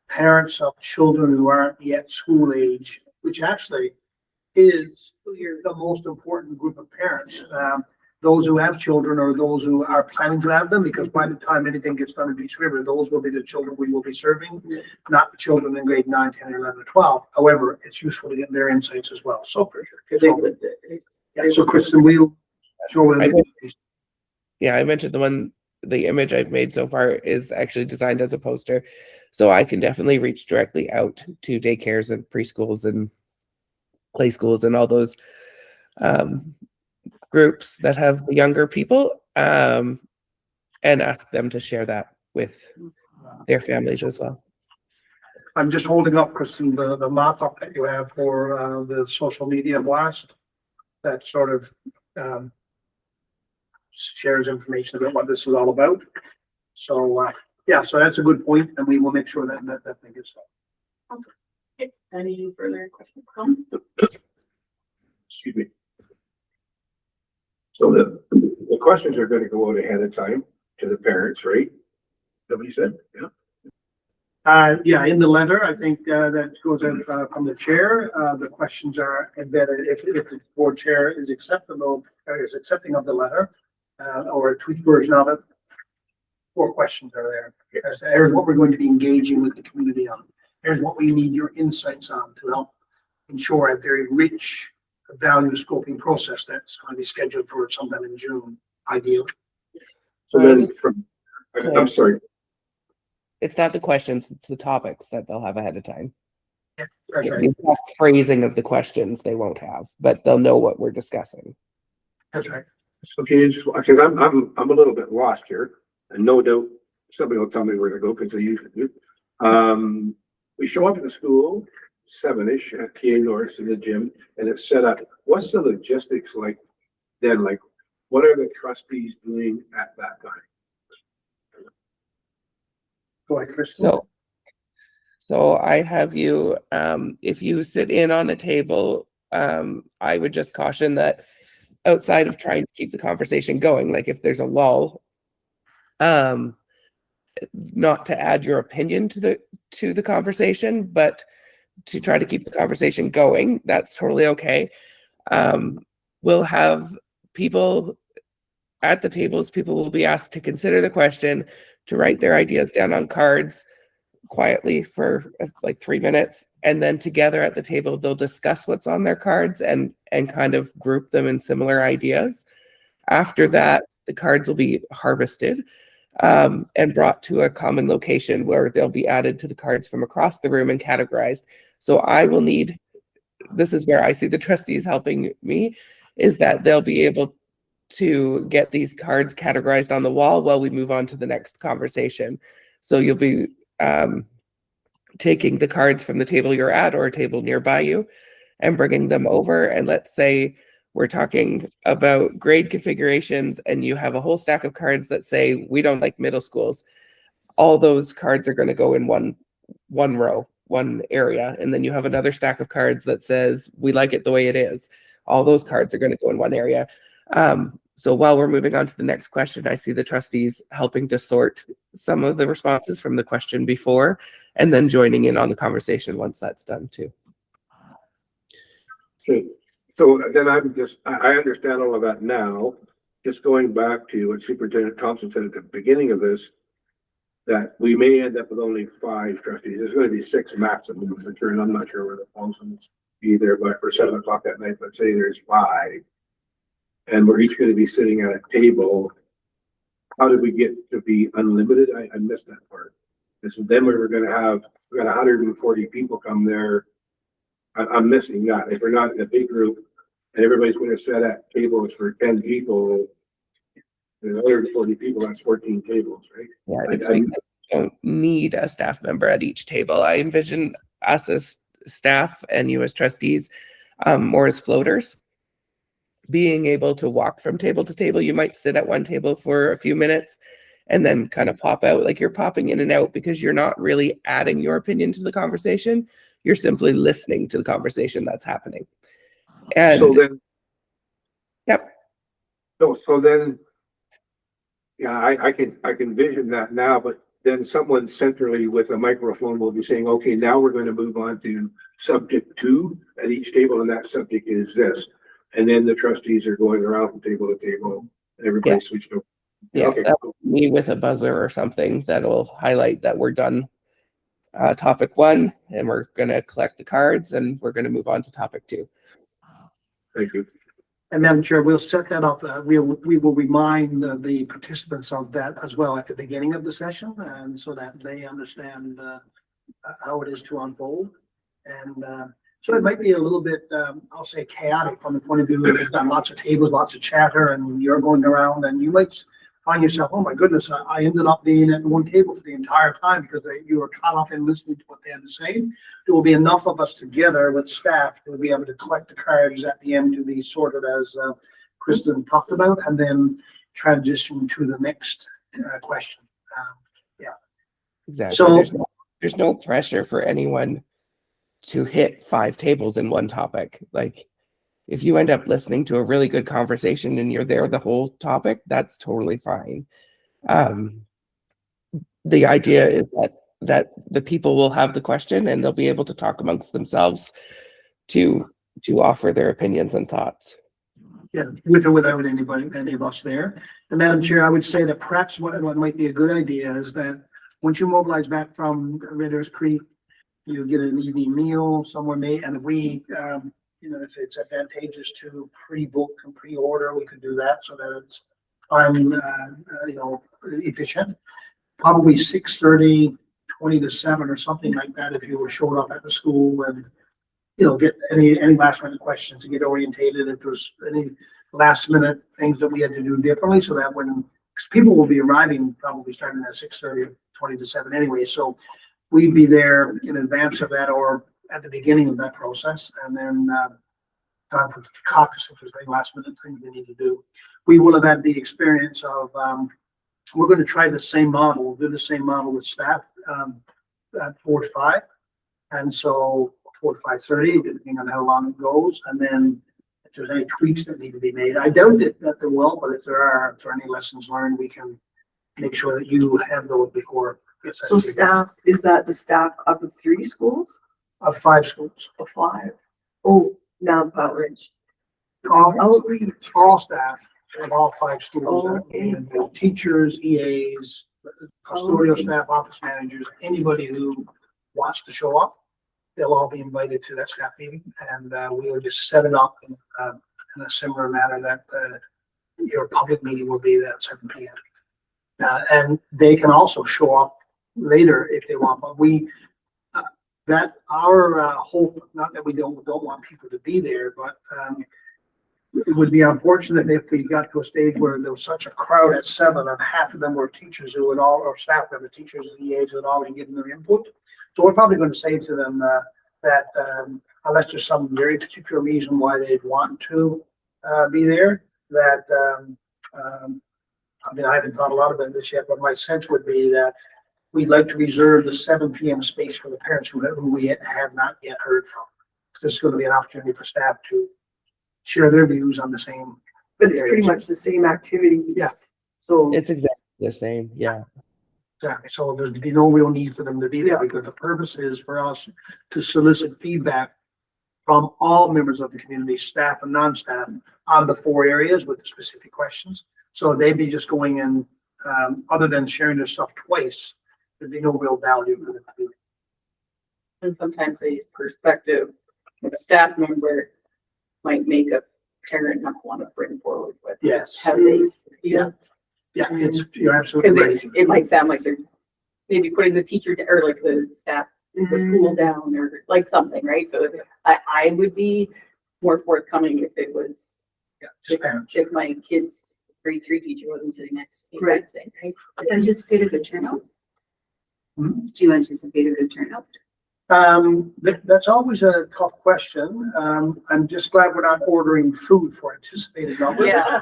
parents of children who aren't yet school age, which actually is the most important group of parents, those who have children or those who are planning to have them, because by the time anything gets done in Peace River, those will be the children we will be serving, not the children in grade 9, 10, 11, or 12. However, it's useful to get their insights as well. So for sure. Yeah, so Kristen, we'll show them. Yeah, I mentioned the image I've made so far is actually designed as a poster. So I can definitely reach directly out to daycares and preschools and play schools and all those groups that have the younger people and ask them to share that with their families as well. I'm just holding up, Kristen, the mock-up that you have for the social media blast that sort of shares information about what this is all about. So yeah, so that's a good point, and we will make sure that that thing gets done. Okay. Any further questions? Come. Excuse me. So the questions are going to go out ahead of time to the parents, right? That what you said? Yeah. Yeah, in the letter, I think that goes out from the chair. The questions are embedded if the board chair is accepting of the letter or a tweet version of it. 4 questions are there. Here's what we're going to be engaging with the community on. Here's what we need your insights on to help ensure a very rich value scoping process that's going to be scheduled for sometime in June, ideally. So then I'm sorry. It's not the questions, it's the topics that they'll have ahead of time. Yeah, that's right. The exact phrasing of the questions they won't have, but they'll know what we're discussing. That's right. So can you just, because I'm a little bit lost here, and no doubt somebody will tell me where to go because they usually do. We show up at the school 7-ish at TA North in the gym, and it's set up. What's the logistics like then? Like, what are the trustees doing at that time? Go ahead, Kristen. So I have you, if you sit in on a table, I would just caution that outside of trying to keep the conversation going, like if there's a lull, not to add your opinion to the conversation, but to try to keep the conversation going, that's totally okay. We'll have people at the tables, people will be asked to consider the question, to write their ideas down on cards quietly for like 3 minutes. And then together at the table, they'll discuss what's on their cards and kind of group them in similar ideas. After that, the cards will be harvested and brought to a common location where they'll be added to the cards from across the room and categorized. So I will need, this is where I see the trustees helping me, is that they'll be able to get these cards categorized on the wall while we move on to the next conversation. So you'll be taking the cards from the table you're at or a table nearby you and bringing them over. And let's say we're talking about grade configurations and you have a whole stack of cards that say, we don't like middle schools. All those cards are going to go in one row, one area. And then you have another stack of cards that says, we like it the way it is. All those cards are going to go in one area. So while we're moving on to the next question, I see the trustees helping to sort some of the responses from the question before, and then joining in on the conversation once that's done too. Okay. So then I understand all of that now. Just going back to what Superintendent Thompson said at the beginning of this, that we may end up with only 5 trustees. There's going to be 6 maximum for turn. I'm not sure where the functions be there, but for 7 o'clock at night, let's say there's 5. And we're each going to be sitting at a table. How did we get to be unlimited? I missed that part. And so then we got 140 people come there. I'm missing that. If we're not in a big group and everybody's going to sit at tables for 10 people, there's 140 people, that's 14 tables, right? Yeah, it's because you don't need a staff member at each table. I envision us as staff and you as trustees more as floaters, being able to walk from table to table. You might sit at one table for a few minutes and then kind of pop out. Like you're popping in and out because you're not really adding your opinion to the conversation. You're simply listening to the conversation that's happening. And So then, yep. so then, yeah, I can vision that now, but then someone centrally with a microphone will be saying, okay, now we're going to move on to subject 2 at each table, and that subject is this. And then the trustees are going around from table to table, and everybody switched over. Yeah, Okay, that'll be me with a buzzer or something that'll highlight that we're done topic 1, and we're going to collect the cards, and we're going to move on to topic 2. thank you. And Madam Chair, we'll set that up. We will remind the participants of that as well at the beginning of the session, and so that they understand how it is to unfold. And so it might be a little bit, I'll say, chaotic from the point of view that we've done lots of tables, lots of chatter, and you're going around, and you might find yourself, oh my goodness, I ended up being at one table for the entire time because you were caught up in listening to what they had to say. There will be enough of us together with staff to be able to collect the cards at the end to be sorted as Kristen talked about, and then transition to the next question. Exactly. So there's no pressure for anyone to hit 5 tables in one topic. Like if you end up listening to a really good conversation and you're there the whole topic, that's totally fine. The idea is that the people will have the question and they'll be able to talk amongst themselves to offer their opinions and thoughts. yeah, with or without any of us there. And Madam Chair, I would say that perhaps what might be a good idea is that once you mobilize back from Ridder's Creek, you get an evening meal somewhere made, and if we, if it's advantageous to pre-book and pre-order, we could do that so that it's time, efficient. Probably 6:30, 20 to 7 or something like that, if you were showed up at the school and, get any last minute questions to get orientated, if there's any last minute things that we had to do differently, so that when, because people will be arriving probably starting at 6:30, 20 to 7 anyway, so we'd be there in advance of that or at the beginning of that process, and then time for caucus if there's any last minute things we need to do. We will have had the experience of, we're going to try the same model, do the same model with staff at 4 to 5, and so 4 to 5:30, depending on how long it goes, and then if there's any tweaks that need to be made. I doubt that there will, but if there are any lessons learned, we can make sure that you have those before. So staff, is that the staff of the 3 schools? Of 5 schools. Of 5? Oh, now outreach. All Outreach. staff of all 5 schools, Okay. and teachers, EAs, custodial staff, office managers, anybody who wants to show up, they'll all be invited to that staff meeting, and we will just set it up in a similar manner that your public meeting will be at 7 p.m. And they can also show up later if they want, but our hope, not that we don't want people to be there, but it would be unfortunate if we got to a stage where there was such a crowd at 7 and half of them were teachers or staff members, teachers and EAs that had already given their input. So we're probably going to say to them that unless there's some very particular reason why they'd want to be there, that I haven't thought a lot about this yet, but my sense would be that we'd like to reserve the 7 p.m. space for the parents who we have not yet heard from. This is going to be an opportunity for staff to share their views on the same. But it's pretty much the same activity. Yes. So It's exactly the same. Yeah. Exactly. So there's be no real need for them to be there because the purpose is for us to solicit feedback from all members of the community, staff and non-staff, on the 4 areas with the specific questions. So they'd be just going in, other than sharing their stuff twice, there'd be no real value for them to be. And sometimes a perspective of a staff member might make a parent not want to bring forward what Yes. how they Yeah. feel. Yeah, you're absolutely Because right. it might sound like they're maybe putting the teacher or like the staff, the school down or like something, right? So I would be more forthcoming if it was, Yeah, just parents. if my kid's grade 3 teacher wasn't sitting next to me. Right. Kind of thing, right? Anticipate a good turnout? Hmm? Do you anticipate a good turnout? That's always a tough question. I'm just glad we're not ordering food for anticipated numbers. Yeah.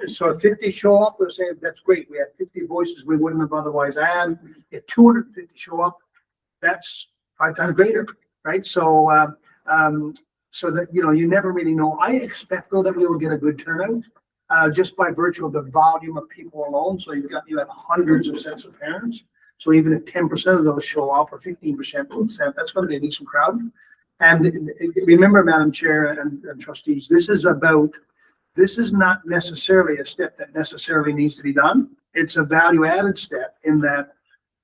So if 50 show up, we'll say that's great. We have 50 voices we wouldn't have otherwise had. If 250 show up, that's 5 times greater, right? So, so that, you know, you never really know. I expect though that we will get a good turnout, just by virtue of the volume of people alone. So you have hundreds of sets of parents. So even if 10% of those show up or 15%, that's going to be a decent crowd. And remember, Madam Chair and trustees, this is not necessarily a step that necessarily needs to be done. It's a value added step in that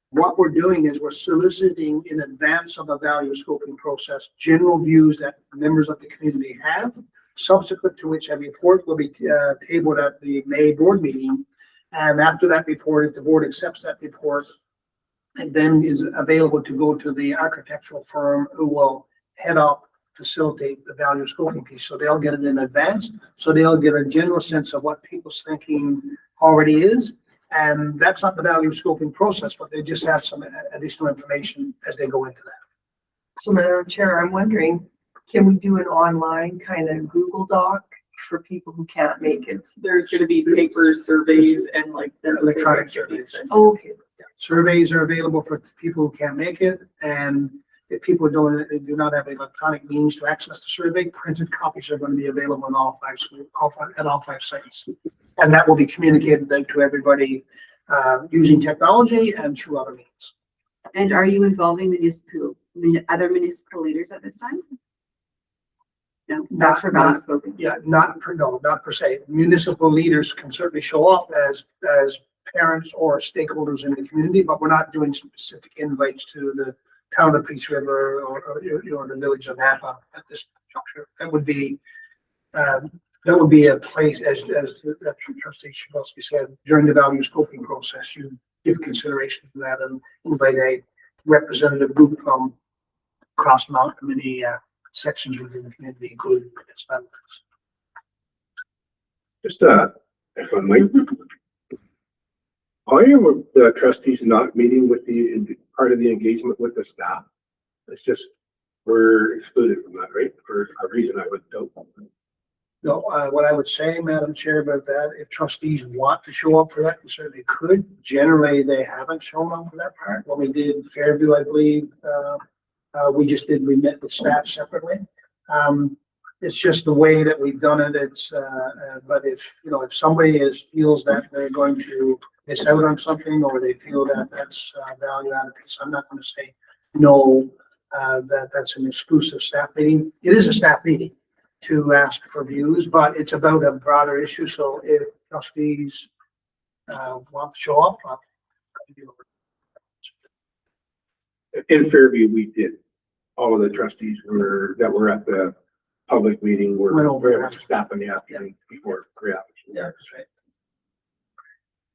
what we're doing is we're soliciting in advance of the value scoping process, general views that members of the community have, subsequent to which a report will be tabled at the May board meeting. And after that report, if the board accepts that report, and then is available to go to the architectural firm who will head up, facilitate the value scoping piece. So they'll get it in advance. So they'll get a general sense of what people's thinking already is. And that's not the value scoping process, but they just have some additional information as they go into that. So Madam Chair, I'm wondering, can we do an online kind of Google Doc for people who can't make it? There's gonna be paper surveys and like. Electronic surveys. Okay. Surveys are available for people who can't make it, and if people do not have electronic means to access the survey, printed copies are going to be available in all five sites, and that will be communicated then to everybody using technology and through other means. And are you involving other municipal leaders at this time? No, that's for value scoping. Yeah, not per se. Municipal leaders can certainly show up as parents or stakeholders in the community, but we're not doing specific invites to the town of Peace River or the village of Napa at this juncture. That would be a place, as the trustee Shabelsky said, during the value scoping process, you give consideration to that and invite a representative group from across many sections within the community, including municipalities. Just, if I might. Why are the trustees not meeting with the part of the engagement with the staff? It's just, we're excluded from that, right? For a reason I would doubt. No, what I would say, Madam Chair, about that, if trustees want to show up for that, they certainly could. Generally, they haven't shown up for that part. When we did Fairview, I believe, we met with staff separately. It's just the way that we've done it. It's, but if somebody feels that they're going to miss out on something, or they feel that that's value added piece, I'm not going to say no, that's an exclusive staff meeting. It is a staff meeting to ask for views, but it's about a broader issue. So if trustees want to show up, In Fairview, we did. All of the trustees that were at the public meeting were very much staff in the afternoon before. Yeah, that's right.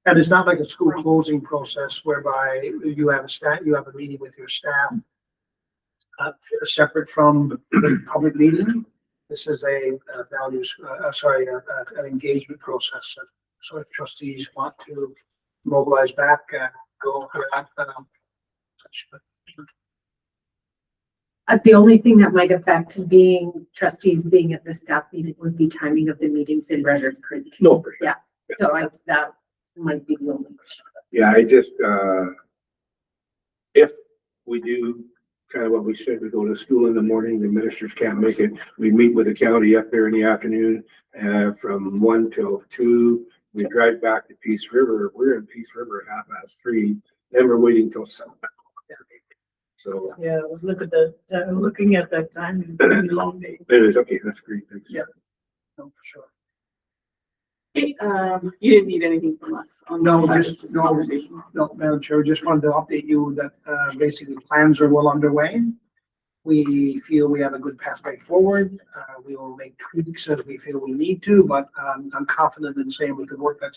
And it's not like a school closing process whereby you have a meeting with your staff separate from the public meeting. This is an engagement process. So if trustees want to mobilize back and go for that, The only thing that might affect trustees being at the staff meeting would be timing of the meetings in Redder Creek. no, for sure. Yeah. So that might be the only question. Yeah, I just, if we do kind of what we said, we go to school in the morning, the ministers can't make it. We meet with the county up there in the afternoon, from 1 till 2. We drive back to Peace River. We're in Peace River at 3:30. Then we're waiting till 7. So Yeah, looking at that time, it's a pretty long day. it is okay. That's great. Thanks. Yeah. No, for sure. Hey, you didn't need anything from us on No, that, just conversation. No, Madam Chair, just wanted to update you that basically plans are well underway. We feel we have a good pathway forward. We will make tweaks as we feel we need to, but I'm confident in saying with the work that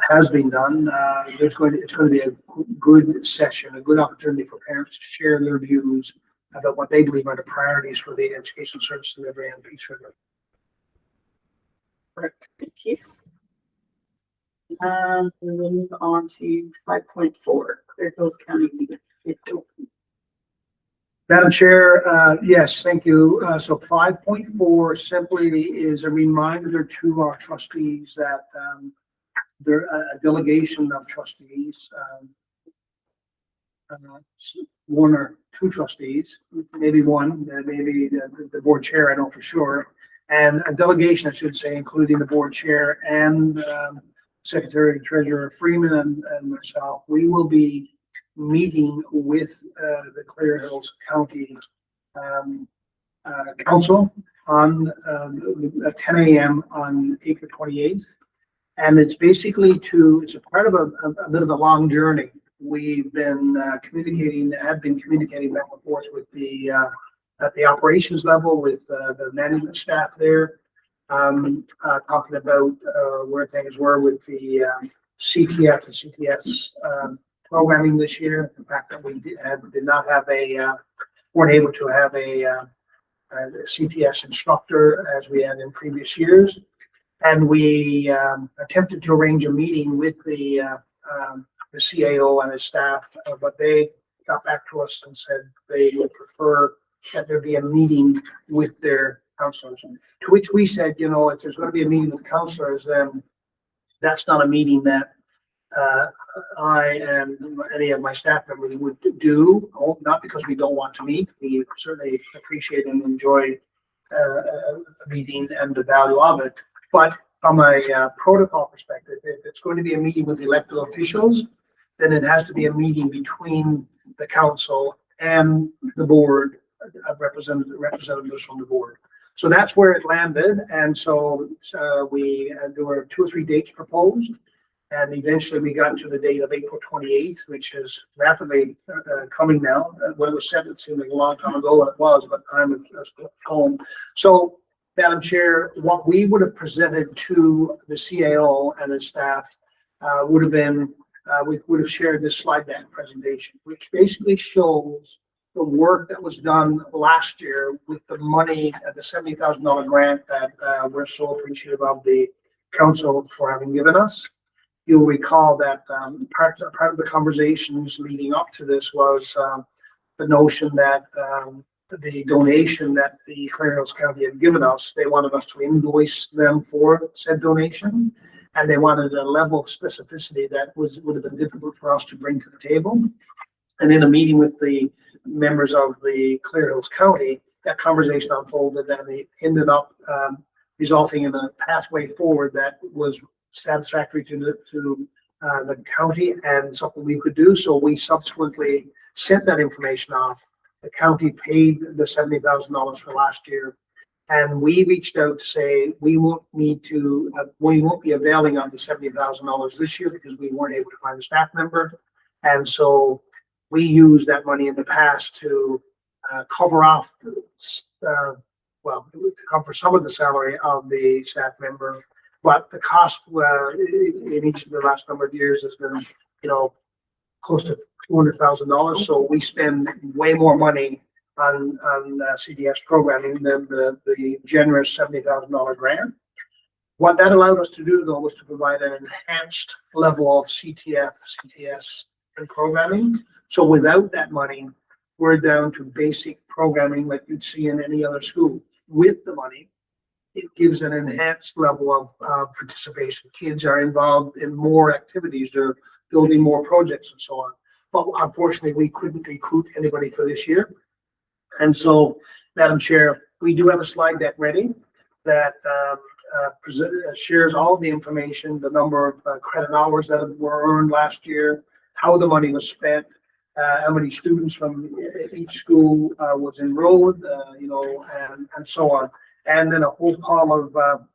has been done, it's going to be a good session, a good opportunity for parents to share their views about what they believe are the priorities for the education service delivery in Peace River. Correct. Thank you. We'll move on to 5.4, Clear Hills County. Madam Chair, yes, thank you. So 5.4 simply is a reminder to our trustees that there a delegation of trustees, one or two trustees, maybe one, maybe the board chair, I know for sure, and a delegation, I should say, including the board chair and Secretary Treasurer Freeman and myself. We will be meeting with the Clear Hills County Council on at 10 a.m. on April 28th. And it's basically it's a part of a bit of a long journey. We've been have been communicating back and forth with at the operations level with the management staff there, talking about where things were with the CTF and CTS programming this year. The fact that we did not have weren't able to have a CTS instructor as we had in previous years. And we attempted to arrange a meeting with the CAO and his staff, but they got back to us and said they would prefer that there be a meeting with their counselors. To which we said, you know, if there's going to be a meeting with counselors, then that's not a meeting that I and any of my staff members would do, not because we don't want to meet. We certainly appreciate and enjoy a meeting and the value of it. But from a protocol perspective, if it's going to be a meeting with elected officials, then it has to be a meeting between the council and the board, representatives from the board. So that's where it landed. And so there were 2 or 3 dates proposed. And eventually we got to the date of April 28th, which is rapidly coming now. When it was set, it seemed like a long time ago, and it was, but time is home. So, Madam Chair, what we would have presented to the CAO and his staff would have been, we would have shared this slide deck presentation, which basically shows the work that was done last year with the money, the $70,000 grant that we're so appreciative of the council for having given us. You'll recall that part of the conversations leading up to this was the notion that the donation that the Clear Hills County had given us, they wanted us to invoice them for said donation, and they wanted a level of specificity that would have been difficult for us to bring to the table. And in a meeting with the members of the Clear Hills County, that conversation unfolded, and they ended up resulting in a pathway forward that was satisfactory to the county and something we could do. So we subsequently sent that information off. The county paid the $70,000 for last year, and we reached out to say we won't need to, we won't be availing of the $70,000 this year because we weren't able to find a staff member, and so we used that money in the past to cover off, well, to cover some of the salary of the staff member. But the cost in each of the last number of years has been, you know, close to $200,000. So we spend way more money on CDS programming than the generous $70,000 grant. What that allowed us to do, though, was to provide an enhanced level of CTF, CTS, and programming. So without that money, we're down to basic programming like you'd see in any other school. With the money, it gives an enhanced level of participation. Kids are involved in more activities. They're building more projects and so on. But unfortunately, we couldn't recruit anybody for this year. And so, Madam Chair, we do have a slide deck ready that shares all of the information, the number of credit hours that were earned last year, how the money was spent, how many students from each school was enrolled, you know, and so on. And then a whole pile of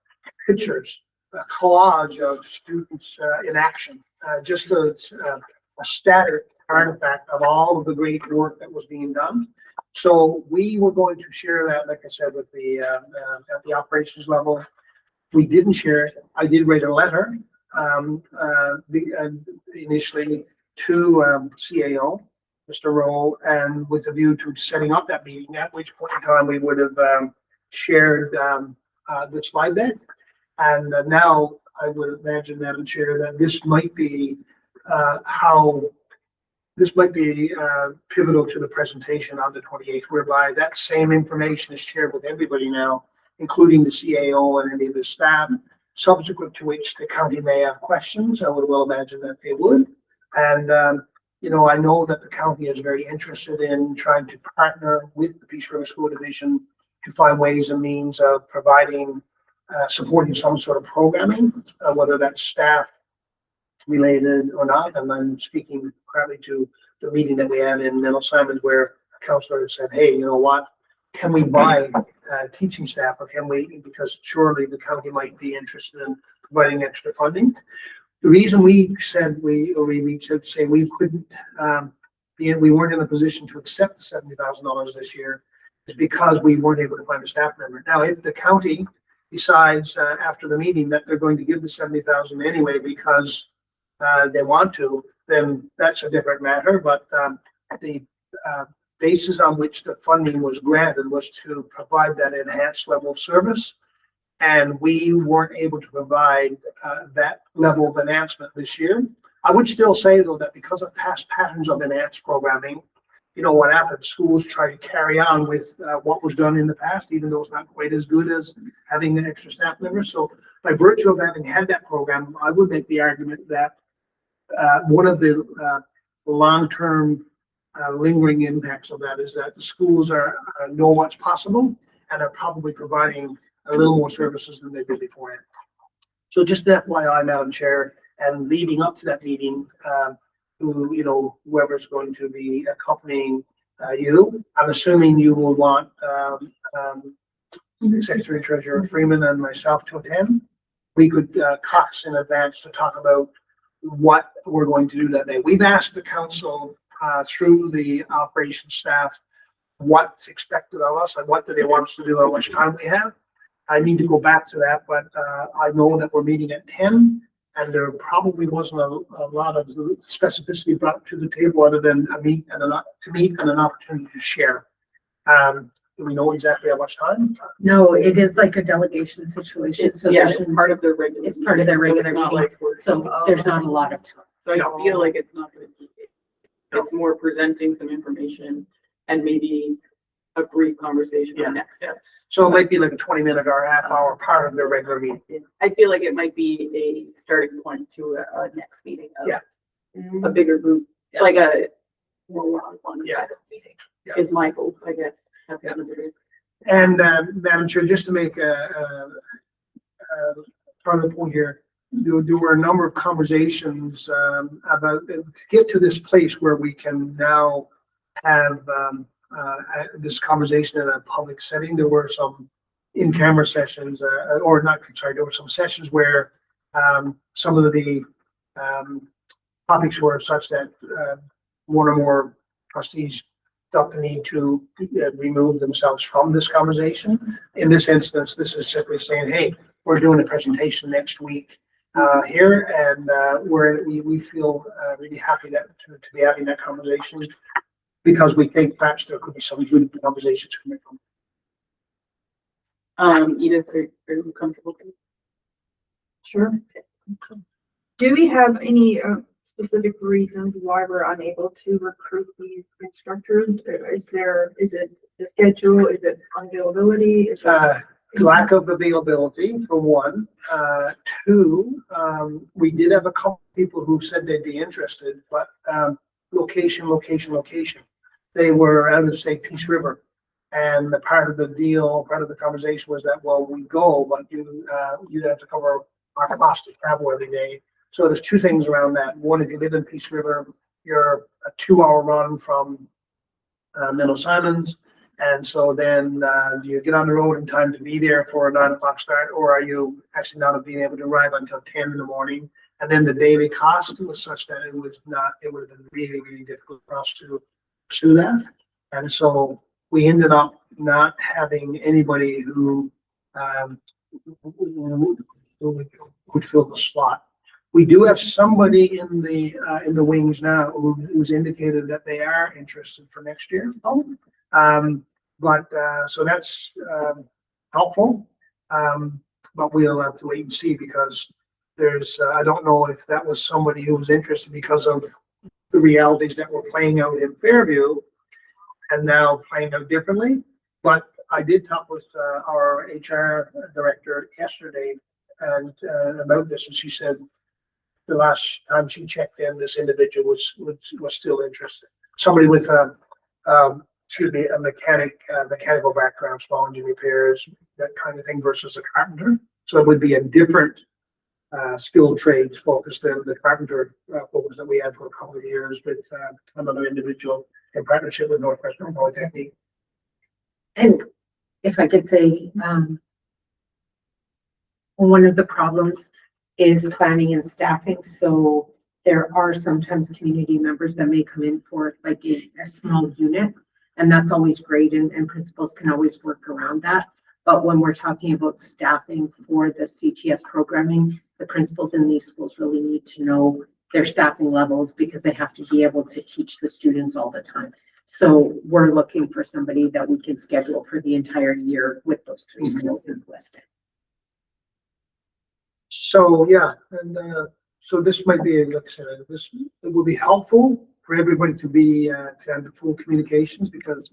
pictures, a collage of students in action, just a static artifact of all of the great work that was being done. So we were going to share that, like I said, with the at the operations level. We didn't share it. I did write a letter initially to CAO, Mr. Rowe, and with a view to setting up that meeting, at which point in time we would have shared the slide deck. And now I would imagine, Madam Chair, that this might be how this might be pivotal to the presentation on the 28th, whereby that same information is shared with everybody now, including the CAO and any of the staff, subsequent to which the county may have questions. I would well imagine that they would. And, you know, I know that the county is very interested in trying to partner with the Peace River School Division to find ways and means of providing, supporting some sort of programming, whether that's staff related or not. And I'm speaking partly to the meeting that we had in Middle Simons where a counselor said, hey, you know what, can we buy teaching staff, or can we, because surely the county might be interested in providing extra funding. The reason we said we reached out to say we couldn't we weren't in a position to accept the $70,000 this year is because we weren't able to find a staff member. Now, if the county decides after the meeting that they're going to give the 70,000 anyway because they want to, then that's a different matter. But the basis on which the funding was granted was to provide that enhanced level of service. And we weren't able to provide that level of enhancement this year. I would still say, though, that because of past patterns of enhanced programming, you know what happens, schools try to carry on with what was done in the past, even though it's not quite as good as having an extra staff member. So by virtue of having had that program, I would make the argument that one of the long-term lingering impacts of that is that the schools know what's possible and are probably providing a little more services than they did beforehand. So just FYI, Madam Chair, and leading up to that meeting, whoever's going to be accompanying you, I'm assuming you will want Secretary Treasurer Freeman and myself to attend. We could caucus in advance to talk about what we're going to do that day. We've asked the council through the operations staff what's expected of us and what do they want us to do, how much time we have. I need to go back to that, but I know that we're meeting at 10, and there probably wasn't a lot of specificity brought to the table other than to meet and an opportunity to share. Do we know exactly how much time? No, it is like a delegation situation. So Yeah, there's, it's part of their regular. it's part of their meeting, so regular it's not meeting. like we're- so there's not a lot of time. So I No. feel like it's not gonna be, No. it's more presenting some information and maybe a brief conversation Yeah. on next steps. So it might be like a 20-minute or a half-hour part of their regular meeting. I feel like it might be a starting point to a next meeting of Yeah. a bigger group, Yeah. like a more one-on-one Yeah. kind of meeting. Yeah. Is my hope, I guess. That's Yeah. what it is. And Madam Chair, just to make a further point here, there were a number of conversations about to get to this place where we can now have this conversation in a public setting. There were some in-camera sessions, there were some sessions where some of the topics were such that one or more trustees felt the need to remove themselves from this conversation. In this instance, this is simply saying, hey, we're doing a presentation next week here, and we feel really happy to be having that conversation because we think perhaps there could be some good conversations coming from. Edith, are you comfortable? Sure. Do we have any specific reasons why we're unable to recruit these instructors? Is it the schedule? Is it unavailability? Is it Lack of availability for one. Two, we did have a couple people who said they'd be interested, but location. They were out of, say, Peace River. And the part of the conversation was that, well, we go, but you have to cover our cost of travel every day. So there's two things around that. One, if you live in Peace River, you're a 2-hour run from Middle Simons. And so then do you get on the road in time to be there for a 9 o'clock start, or are you actually not being able to arrive until 10 in the morning? And then the daily cost was such that it would have been really, really difficult for us to pursue that. And so we ended up not having anybody who would fill the slot. We do have somebody in the wings now who's indicated that they are interested for next year. So that's helpful. But we'll have to wait and see because there's I don't know if that was somebody who was interested because of the the realities that were playing out in Fairview and now playing out differently. But I did talk with our HR director yesterday and about this, and she said the last time she checked in, this individual was still interested. Somebody with a mechanical background, small engine repairs, that kind of thing, versus a carpenter. So it would be a different skilled trades focus than the carpenter focus that we had for a couple of years with another individual in partnership with Northwestern Polytechnic. And if I could say, one of the problems is planning and staffing. So there are sometimes community members that may come in for like a small unit, and that's always great, and principals can always work around that. But when we're talking about staffing for the CTS programming, the principals in these schools really need to know their staffing levels because they have to be able to teach the students all the time. So we're looking for somebody that we can schedule for the entire year with those three schools in Weston. So, yeah, and so this might be, like I said, it will be helpful for everybody to be, to have the full communications, because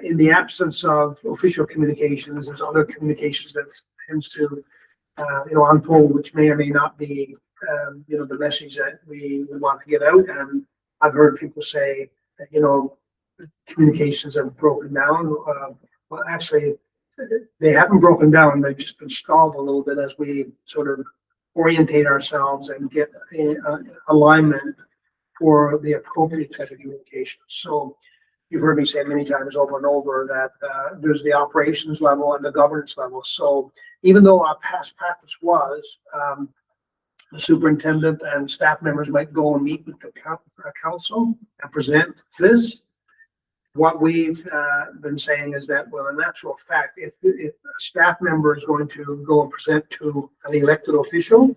in the absence of official communications, there's other communications that tends to, unfold, which may or may not be, the message that we want to get out. And I've heard people say, communications have broken down. Well, actually, they haven't broken down. They've just been stalled a little bit as we sort of orientate ourselves and get alignment for the appropriate type of communication. So you've heard me say many times over and over that there's the operations level and the governance level. So even though our past practice was the superintendent and staff members might go and meet with the council and present this, what we've been saying is that, well, in actual fact, if a staff member is going to go and present to an elected official,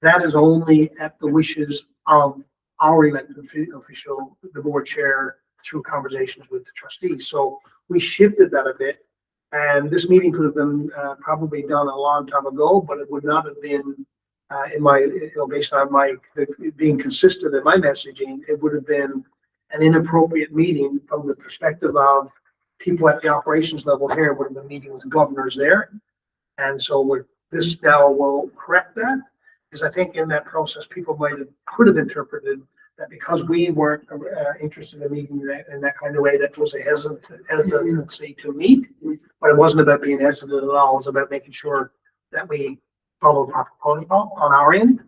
that is only at the wishes of our elected official, the board chair, through conversations with the trustees. So we shifted that a bit, and this meeting could have been probably done a long time ago, but it would not have been in my, based on my being consistent in my messaging, it would have been an inappropriate meeting from the perspective of people at the operations level here would have been meeting with governors there. And so this now will correct that, because I think in that process, people could have interpreted that because we weren't interested in meeting in that kind of way, that was a hesitancy to meet. But it wasn't about being hesitant at all. It was about making sure that we follow proper protocol on our end.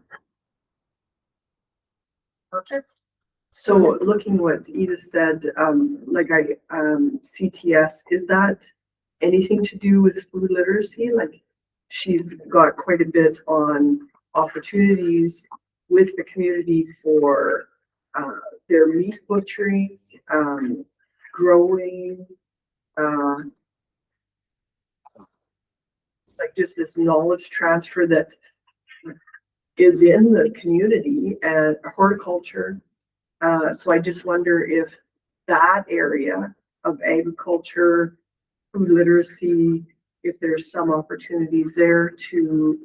Perfect. So looking what Edith said, CTS, is that anything to do with food literacy? Like, she's got quite a bit on opportunities with the community for their meat butchering, growing, like just this knowledge transfer that is in the community and horticulture. So I just wonder if that area of agriculture, food literacy, if there's some opportunities there to,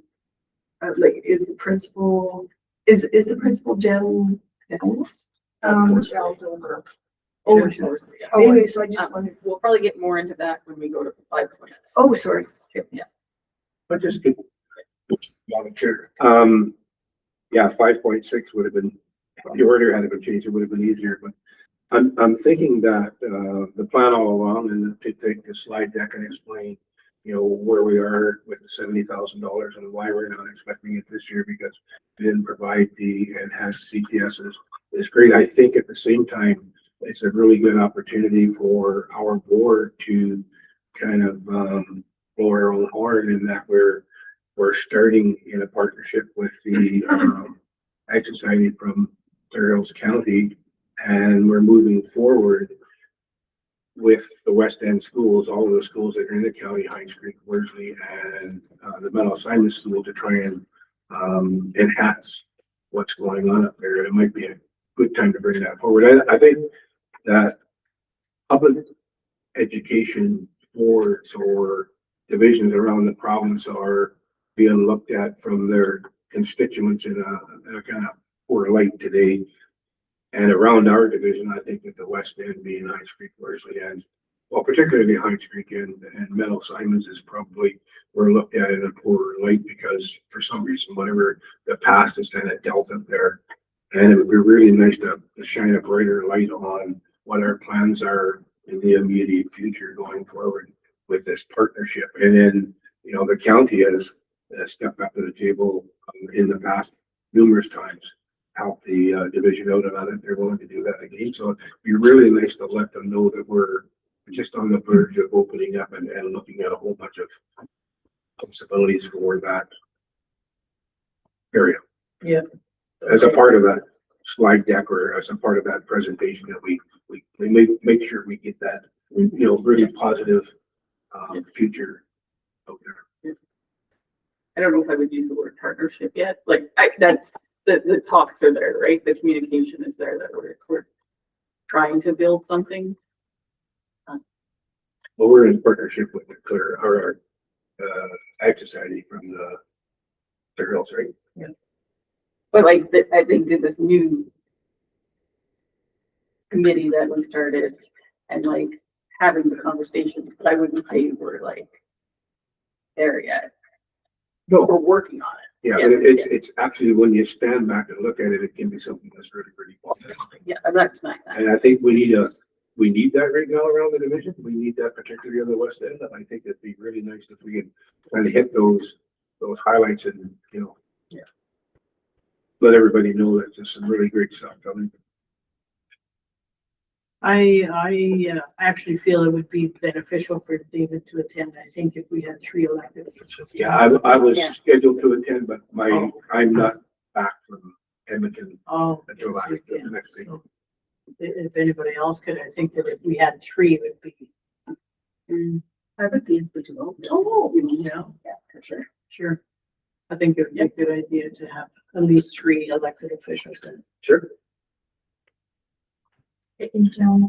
is the principal Jen? Michelle Dover. Oh, Michelle. Anyway, so I just wondered. We'll probably get more into that when we go to 5 points. Oh, sorry. Yeah. But just volunteer. 5.6 would have been, the order had been changed, it would have been easier, but I'm thinking that the plan all along, and to take the slide deck and explain, where we are with the $70,000 and why we're not expecting it this year because we didn't provide the enhanced CTSs is great. I think at the same time, it's a really good opportunity for our board to kind of blow our own horn in that we're starting in a partnership with the Ag Society from Clare Hills County, and we're moving forward with the West End schools, all of the schools that are in the county, Hines Creek, Worsley, and the Metal Assignment School, to try and enhance what's going on up there. It might be a good time to bring that forward. I think that public education boards or divisions around the province are being looked at from their constituents in a kind of poor light today. And around our division, I think that the west end being Hines Creek largely, and well, particularly Hines Creek and Meadow Simons is probably, we're looked at in a poorer light because for some reason, whatever the past has kind of dealt up there. And it would be really nice to shine a brighter light on what our plans are in the immediate future going forward with this partnership. And then, you know, the county has stepped up to the table in the past numerous times, help the division out, and I think they're willing to do that again. So it'd be really nice to let them know that we're just on the verge of opening up and looking at a whole bunch of possibilities for that area. Yeah. As a part of that slide deck or as a part of that presentation that we make sure we get that, you know, really positive future out there. I don't know if I would use the word partnership yet. Like that's the talks are there, right? The communication is there that we're trying to build something. Well, we're in partnership with the Clear or Ag Society from the Clear Hills, right? Yeah. But like I think this new committee that we started and like having the conversations, but I wouldn't say we're like there yet. No, We're working on it. yeah, Yeah. but it's actually when you stand back and look at it, it can be something that's really pretty positive. Yeah, I'm not denying that. And I think we need that right now around the division. We need that particularly on the west end. And I think it'd be really nice if we could kind of hit those highlights and, you know, let everybody know that there's some really great stuff coming. I actually feel it would be beneficial for David to attend. I think if we had 3 elected officials. Yeah, I was Yeah. scheduled to attend, but Oh. I'm not back from Edmonton Oh. until after the yeah. next week. So, if anybody else could, I think that if we had 3, it would be. I would be eligible. Oh, yeah, For sure. sure. I think it would be a good idea to have at least 3 elected officials then. Sure. Hey, anything else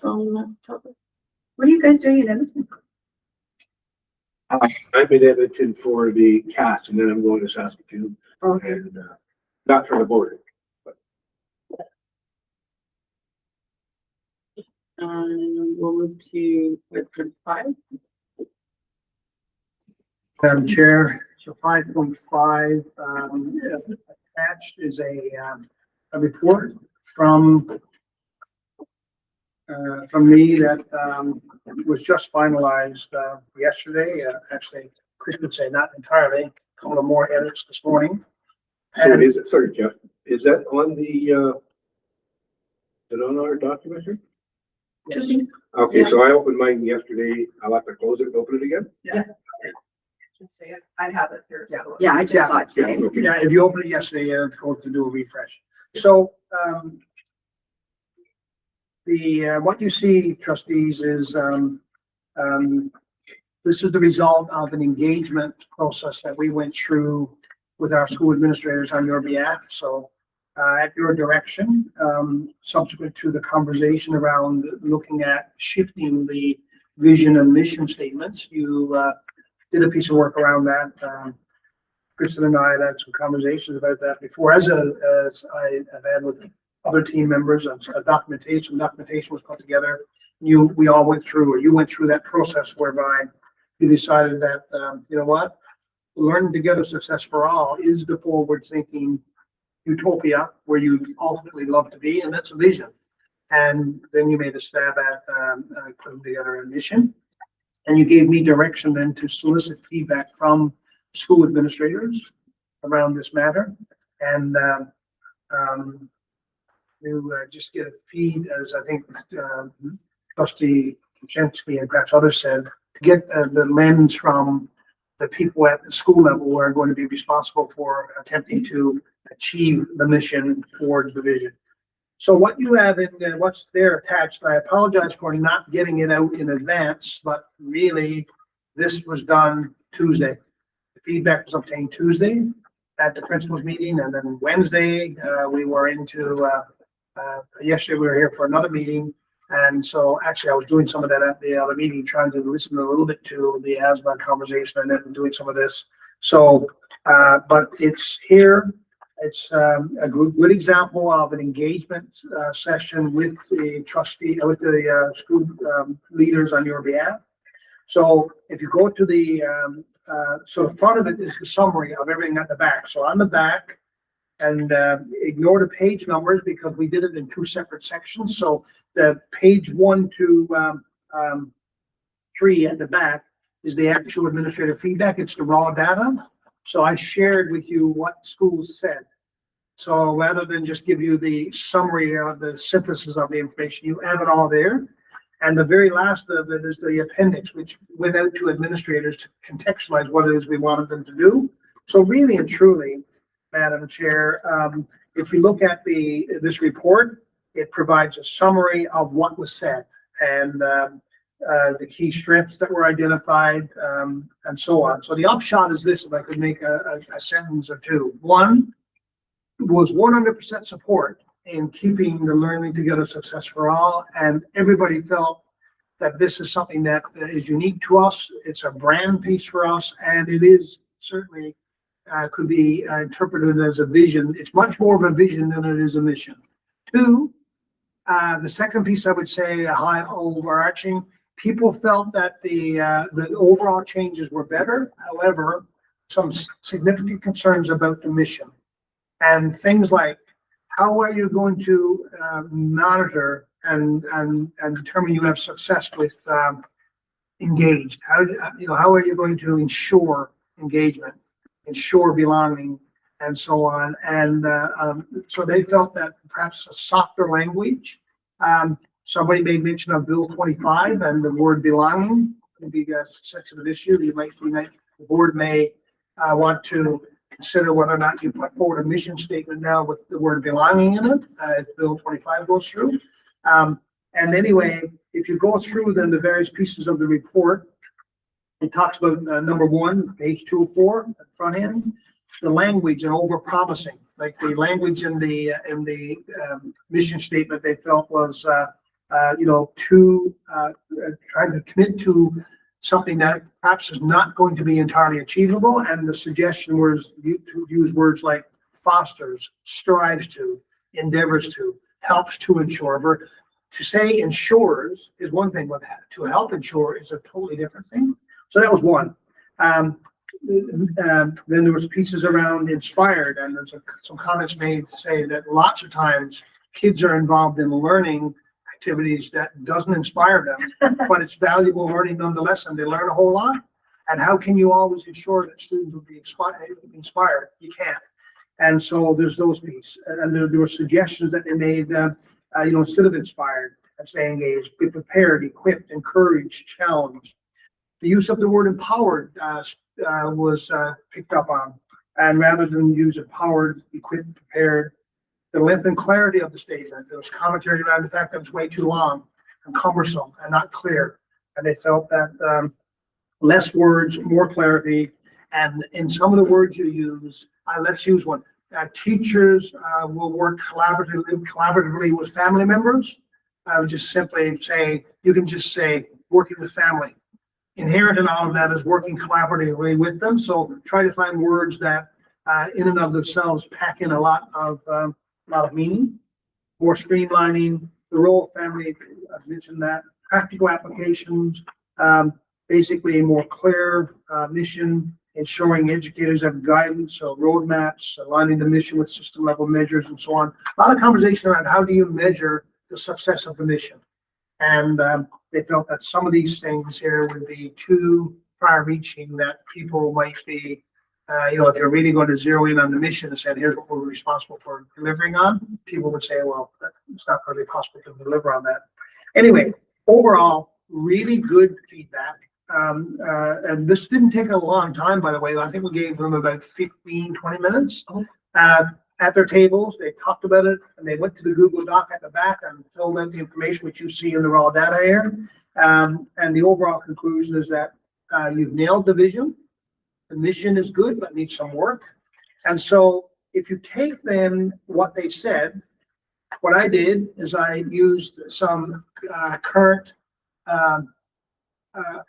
on that topic? What are you guys doing in Edmonton? I'm in Edmonton for the cast and then I'm going to Saskatoon Okay. and not for the border. We'll move to item 5. Madam Chair, so 5.5, attached is a report from me that was just finalized yesterday. Actually, Chris would say not entirely, a couple of more edits this morning. So And is it, sorry, Jeff, is that on the, is it on our document here? Okay, so I opened mine yesterday. I'll have to close it and open it again? I have it here. So. Yeah, I just saw it today. Okay. yeah, if you opened it yesterday, it's going to do a refresh. So, what you see, trustees, is this is the result of an engagement process that we went through with our school administrators on your behalf. So, at your direction, subsequent to the conversation around looking at shifting the vision and mission statements, you did a piece of work around that. Kristen and I had some conversations about that before, as I have had with other team members, and documentation was put together. We all went through, or you went through that process whereby you decided that, you know what, learning together success for all is the forward thinking utopia where you ultimately love to be, and that's a vision. And then you made a stab at putting together a mission. And you gave me direction then to solicit feedback from school administrators around this matter. And to just get a feed, as I think Trustee Kuczynski and perhaps others said, to get the lens from the people at the school level who are going to be responsible for attempting to achieve the mission towards the vision. So what you have in what's there attached, I apologize for not getting it out in advance, but really this was done Tuesday. The feedback was obtained Tuesday at the principal's meeting, and then Wednesday we were into, yesterday we were here for another meeting, And so actually I was doing some of that at the other meeting, trying to listen a little bit to the asthma conversation and then doing some of this. So, but it's here. It's a good example of an engagement session with the trustee, with the school leaders on your behalf. So if you go to the, so the front of it is a summary of everything at the back. So on the back, and ignore the page numbers because we did it in two separate sections. So the page 1 to 3 at the back is the actual administrative feedback. It's the raw data. So I shared with you what schools said. So rather than just give you the summary or the synthesis of the information, you have it all there. And the very last of it is the appendix, which went out to administrators to contextualize what it is we wanted them to do. So really and truly, Madam Chair, if you look at this report, it provides a summary of what was said and the key strengths that were identified, and so on. So the upshot is this, if I could make a sentence or two. One was 100% support in keeping the learning together success for all, and everybody felt that this is something that is unique to us. It's a brand piece for us, and it is certainly could be interpreted as a vision. It's much more of a vision than it is a mission. Two, the second piece I would say, high overarching, people felt that the overall changes were better. However, some significant concerns about the mission and things like how are you going to monitor and determine you have success with engaged? How are you going to ensure engagement, ensure belonging, and so on? And so they felt that perhaps a softer language. Somebody made mention of Bill 25 and the word belonging. Could be a sensitive issue. The board may want to consider whether or not you put forward a mission statement now with the word belonging in it, as Bill 25 goes through. And anyway, if you go through then the various pieces of the report, it talks about number 1, page 204 at the front end, the language and over-promising. Like the language in the mission statement they felt was too trying to commit to something that perhaps is not going to be entirely achievable. And the suggestion was to use words like fosters, strives to, endeavors to, helps to ensure. To say ensures is one thing, but to help ensure is a totally different thing. So that was one. Then there was pieces around inspired, and there's some comments made to say that lots of times kids are involved in learning activities that doesn't inspire them, but it's valuable learning nonetheless, and they learn a whole lot. And how can you always ensure that students will be inspired? You can't. And so there's those pieces. And there were suggestions that they made, instead of inspired, let's say engaged, be prepared, equipped, encouraged, challenged. The use of the word empowered was picked up on. And rather than use empowered, equipped, prepared, the length and clarity of the statement, there was commentary around the fact that it was way too long and cumbersome and not clear. And they felt that less words, more clarity. And in some of the words you use, let's use one. Teachers will work collaboratively with family members. I would just simply say, you can just say working with family. Inherent in all of that is working collaboratively with them. So try to find words that in and of themselves pack in a lot of meaning. More streamlining, the role of family, I've mentioned that. Practical applications, basically a more clear mission, ensuring educators have guidance, so roadmaps, aligning the mission with system level measures and so on. A lot of conversation around how do you measure the success of the mission. And they felt that some of these things here would be too far reaching, that people might be, if you're really going to zero in on the mission and say, here's what we're responsible for delivering on, people would say, well, it's not going to be possible to deliver on that. Anyway, overall, really good feedback. And this didn't take a long time, by the way. I think we gave them about 15, 20 minutes. At their tables, they talked about it, and they went to the Google Doc at the back and filled out the information which you see in the raw data here. And the overall conclusion is that you've nailed the vision. The mission is good, but needs some work. And so if you take then what they said what I did is I used some current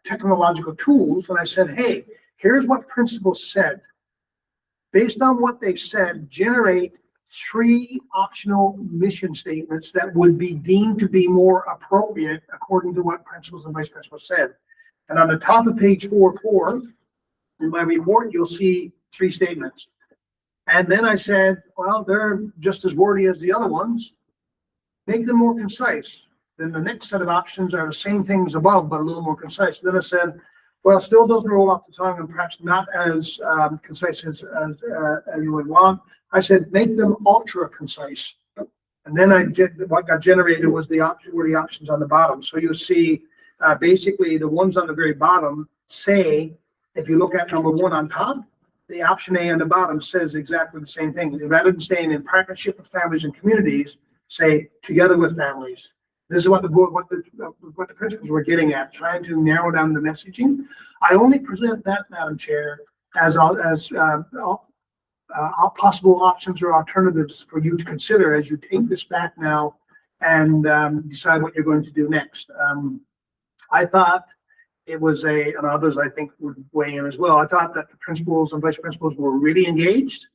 technological tools, and I said, hey, here's what principals said. Based on what they've said, generate 3 optional mission statements that would be deemed to be more appropriate according to what principals and vice principals said. And on the top of page 4.4 in my report, you'll see 3 statements. And then I said, well, they're just as wordy as the other ones. Make them more concise. Then the next set of options are the same things above, but a little more concise. Then I said, well, still doesn't roll off the tongue and perhaps not as concise as you would want. I said, make them ultra concise. And then what got generated was the options on the bottom. So you'll see basically the ones on the very bottom say, if you look at number 1 on top, the option A on the bottom says exactly the same thing. Rather than saying in partnership with families and communities, say together with families. This is what the principals were getting at, trying to narrow down the messaging. I only present that, Madam Chair, as possible options or alternatives for you to consider as you take this back now and decide what you're going to do next. I thought it was and others I think would weigh in as well. I thought that the principals and vice principals were really engaged.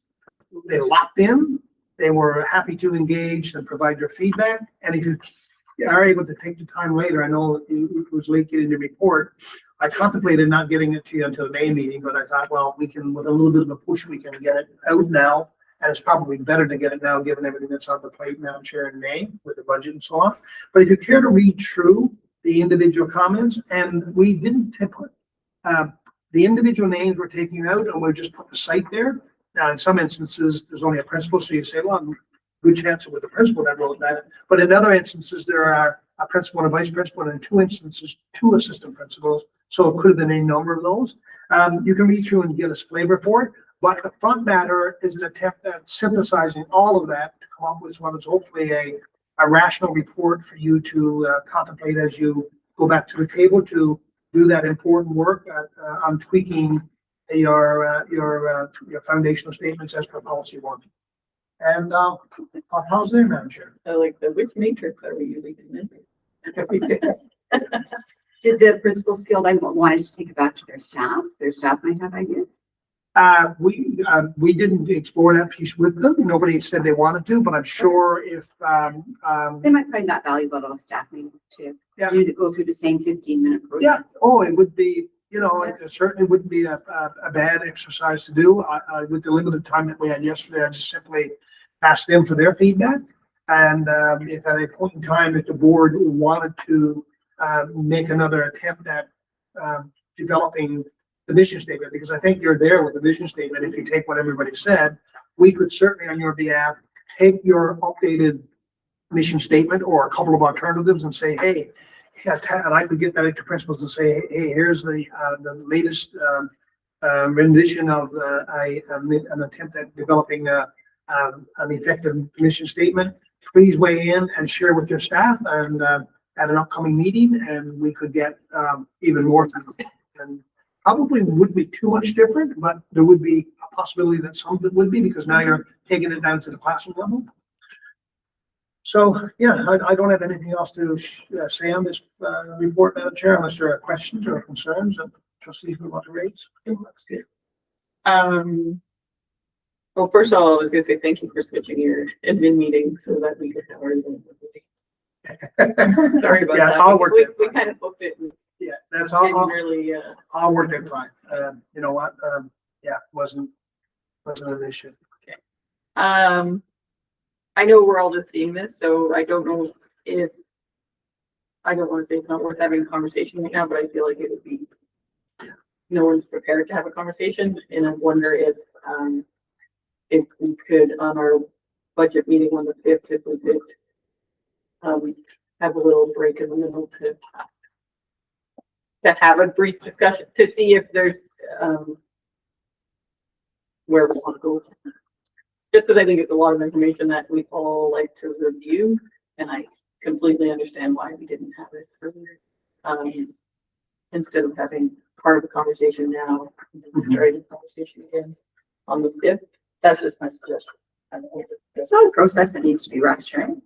They locked in. They were happy to engage and provide their feedback. And if you are able to take the time later, I know it was late getting the report. I contemplated not getting it to you until the May meeting, but I thought, well, we can, with a little bit of a push, we can get it out now. And it's probably better to get it now, given everything that's on the plate, Madam Chair, in May with the budget and so on. But if you care to read through the individual comments, and we didn't put the individual names were taken out, and we just put the site there. Now, in some instances, there's only a principal, so you say, well, good chance it was the principal that wrote that. But in other instances, there are a principal and a vice principal, and in 2 instances, 2 assistant principals. So it could have been a number of those. You can read through and get a flavor for it. But the front matter is an attempt at synthesizing all of that to come up with what is hopefully a rational report for you to contemplate as you go back to the table to do that important work on tweaking your foundational statements as per policy 1. And how's there, Madam Chair? I like which matrix are we using to Did the principals feel like wanted to take it back to their staff? Their staff might have ideas. We didn't explore that piece with them. Nobody said they wanted to, but I'm sure if They might find that valuable to a staff meeting too. Yeah. You to go through the same 15-minute process. yeah, oh, it would be, it certainly wouldn't be a bad exercise to do. With the limited time that we had yesterday, I just simply asked them for their feedback. And if at a point in time, if the board wanted to make another attempt at developing the mission statement, because I think you're there with the vision statement. If you take what everybody said, we could certainly on your behalf take your updated mission statement or a couple of alternatives and say, hey, and I could get that into principals and say, hey, here's the latest rendition of an attempt at developing an effective mission statement. Please weigh in and share with your staff and at an upcoming meeting, and we could get even more. And probably would be too much different, but there would be a possibility that some of it would be, because now you're taking it down to the classroom level. So, yeah, I don't have anything else to say on this report, Madam Chair, unless there are questions or concerns that trustees would want to raise. Okay, that's good. Well, first of all, I was going to say thank you for switching your admin meeting so that we could have our admin meeting. Sorry about Yeah, that. I'll work it. We kind of booked it and Yeah, that's didn't all. really. I'll work it fine. You know what? Yeah, wasn't an issue. I know we're all just seeing this, so I don't know if, I don't want to say it's not worth having a conversation right now, but I feel like it would be, no one's prepared to have a conversation, and I wonder if we could, on our budget meeting on the 5th, if we could have a little break in the middle to have a brief discussion to see if there's where we want to go. Just because I think it's a lot of information that we all like to review, and I completely understand why we didn't have it earlier. Instead of having part of the conversation now, starting the conversation again on the 5th. That's just my suggestion. It's not a process that needs to be rushed, right?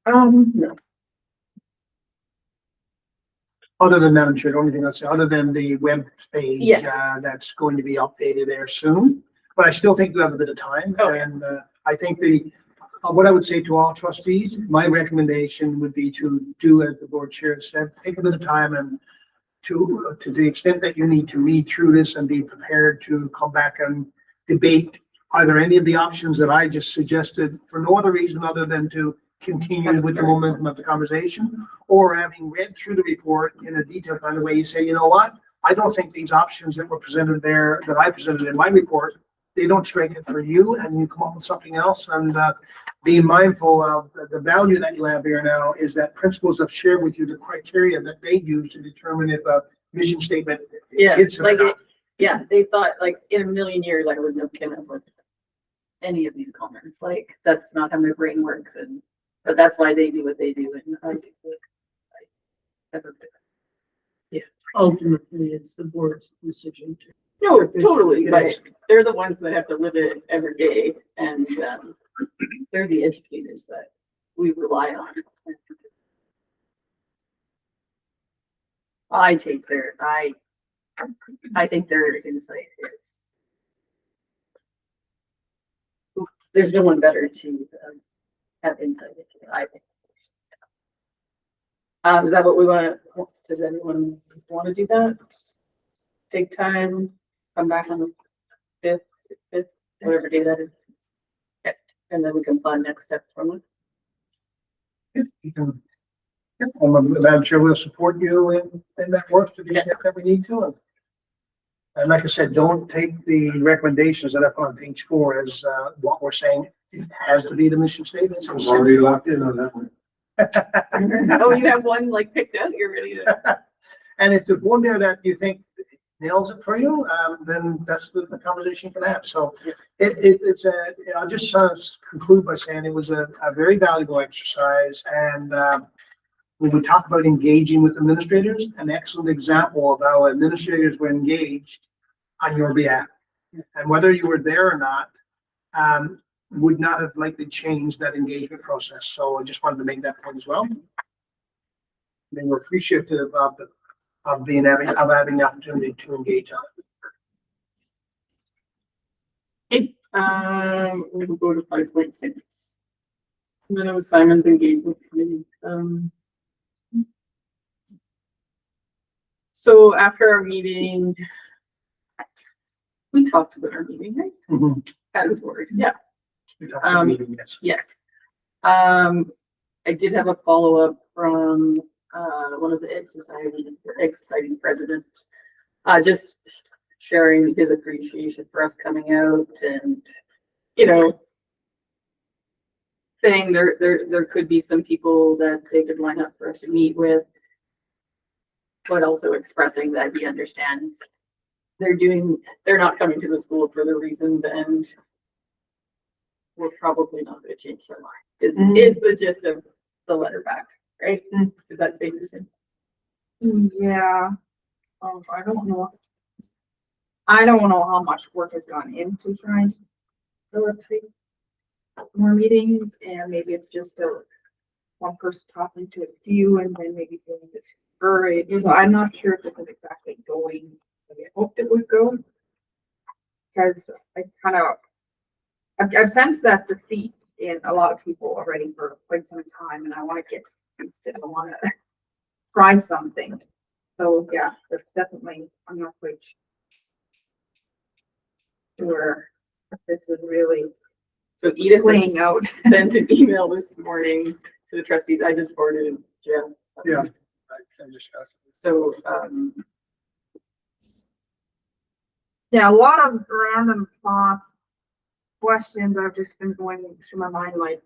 No. Other than Madam Chair, the only thing I'd say, other than the web page, Yeah. that's going to be updated there soon. But I still think you have a bit of time, Oh, yeah. and, I think what I would say to all trustees, my recommendation would be to do as the board chair said, take a bit of time and to the extent that you need to read through this and be prepared to come back and debate either any of the options that I just suggested for no other reason other than to continue with the momentum of the conversation, or having read through the report in a detailed kind of way, you say, you know what? I don't think these options that were presented there, that I presented in my report, they don't strike it for you, and you come up with something else. And being mindful of the value that you have here now is that principals have shared with you the criteria that they use to determine if a mission statement Yeah, hits or like, not. yeah, they thought like in a million years, I wouldn't have come up with any of these comments. Like, that's not how my brain works. But that's why they do what they do. And I do what I never do. Ultimately, it's the board's decision to. No, totally, It but is. they're the ones that have to live it every day, and they're the educators that we rely on. I think their insight is. There's no one better to have insight into it, I think. Is that what we want to, does anyone want to do that? Take time, come back on the fifth, whatever day that is. Okay. And then we can plan next steps from it. You can, Madam Chair, we'll support you in that work to the extent that we need to. And like I said, don't take the recommendations that are on page 4 as what we're saying. It has to be the mission statement. So I'm already locked in on that one. Oh, you have one like picked out, you're ready to. And if there's one there that you think nails it for you, then that's the conversation you can have. So I'll just conclude by saying it was a very valuable exercise. And when we talk about engaging with administrators, an excellent example of how administrators were engaged on your behalf. And whether you were there or not, would not have likely changed that engagement process. So I just wanted to make that point as well. They were appreciative of having the opportunity to engage on it. Okay, we'll go to 5.6. Minimum assignments engagement committee. So after our meeting, we talked about our meeting, right? Mhm. At the board, yeah. We talked about the meeting, yes. Yes. I did have a follow-up from one of the Egg Society presidents, just sharing his appreciation for us coming out and, you know, saying there could be some people that they could line up for us to meet with, but also expressing that he understands they're not coming to the school for the reasons, and we're probably not going to change their mind. Is the gist of the letter back, right? Is that safe to say? Yeah. I don't know. I don't know how much work has gone into trying to facilitate more meetings, and maybe it's just one person talking to a few and then maybe doing this discouraged. So I'm not sure if it's exactly going the way I hoped it would go. Because I've sensed that defeat in a lot of people already for quite some time, and I want to get instead. I want to try something. So yeah, that's definitely, I'm not quite sure if this is really So Edith playing out. sent an email this morning to the trustees. I just forwarded it to Jeff. Yeah. I just got it. So, Yeah, a lot of random thoughts, questions I've just been going through my mind, like,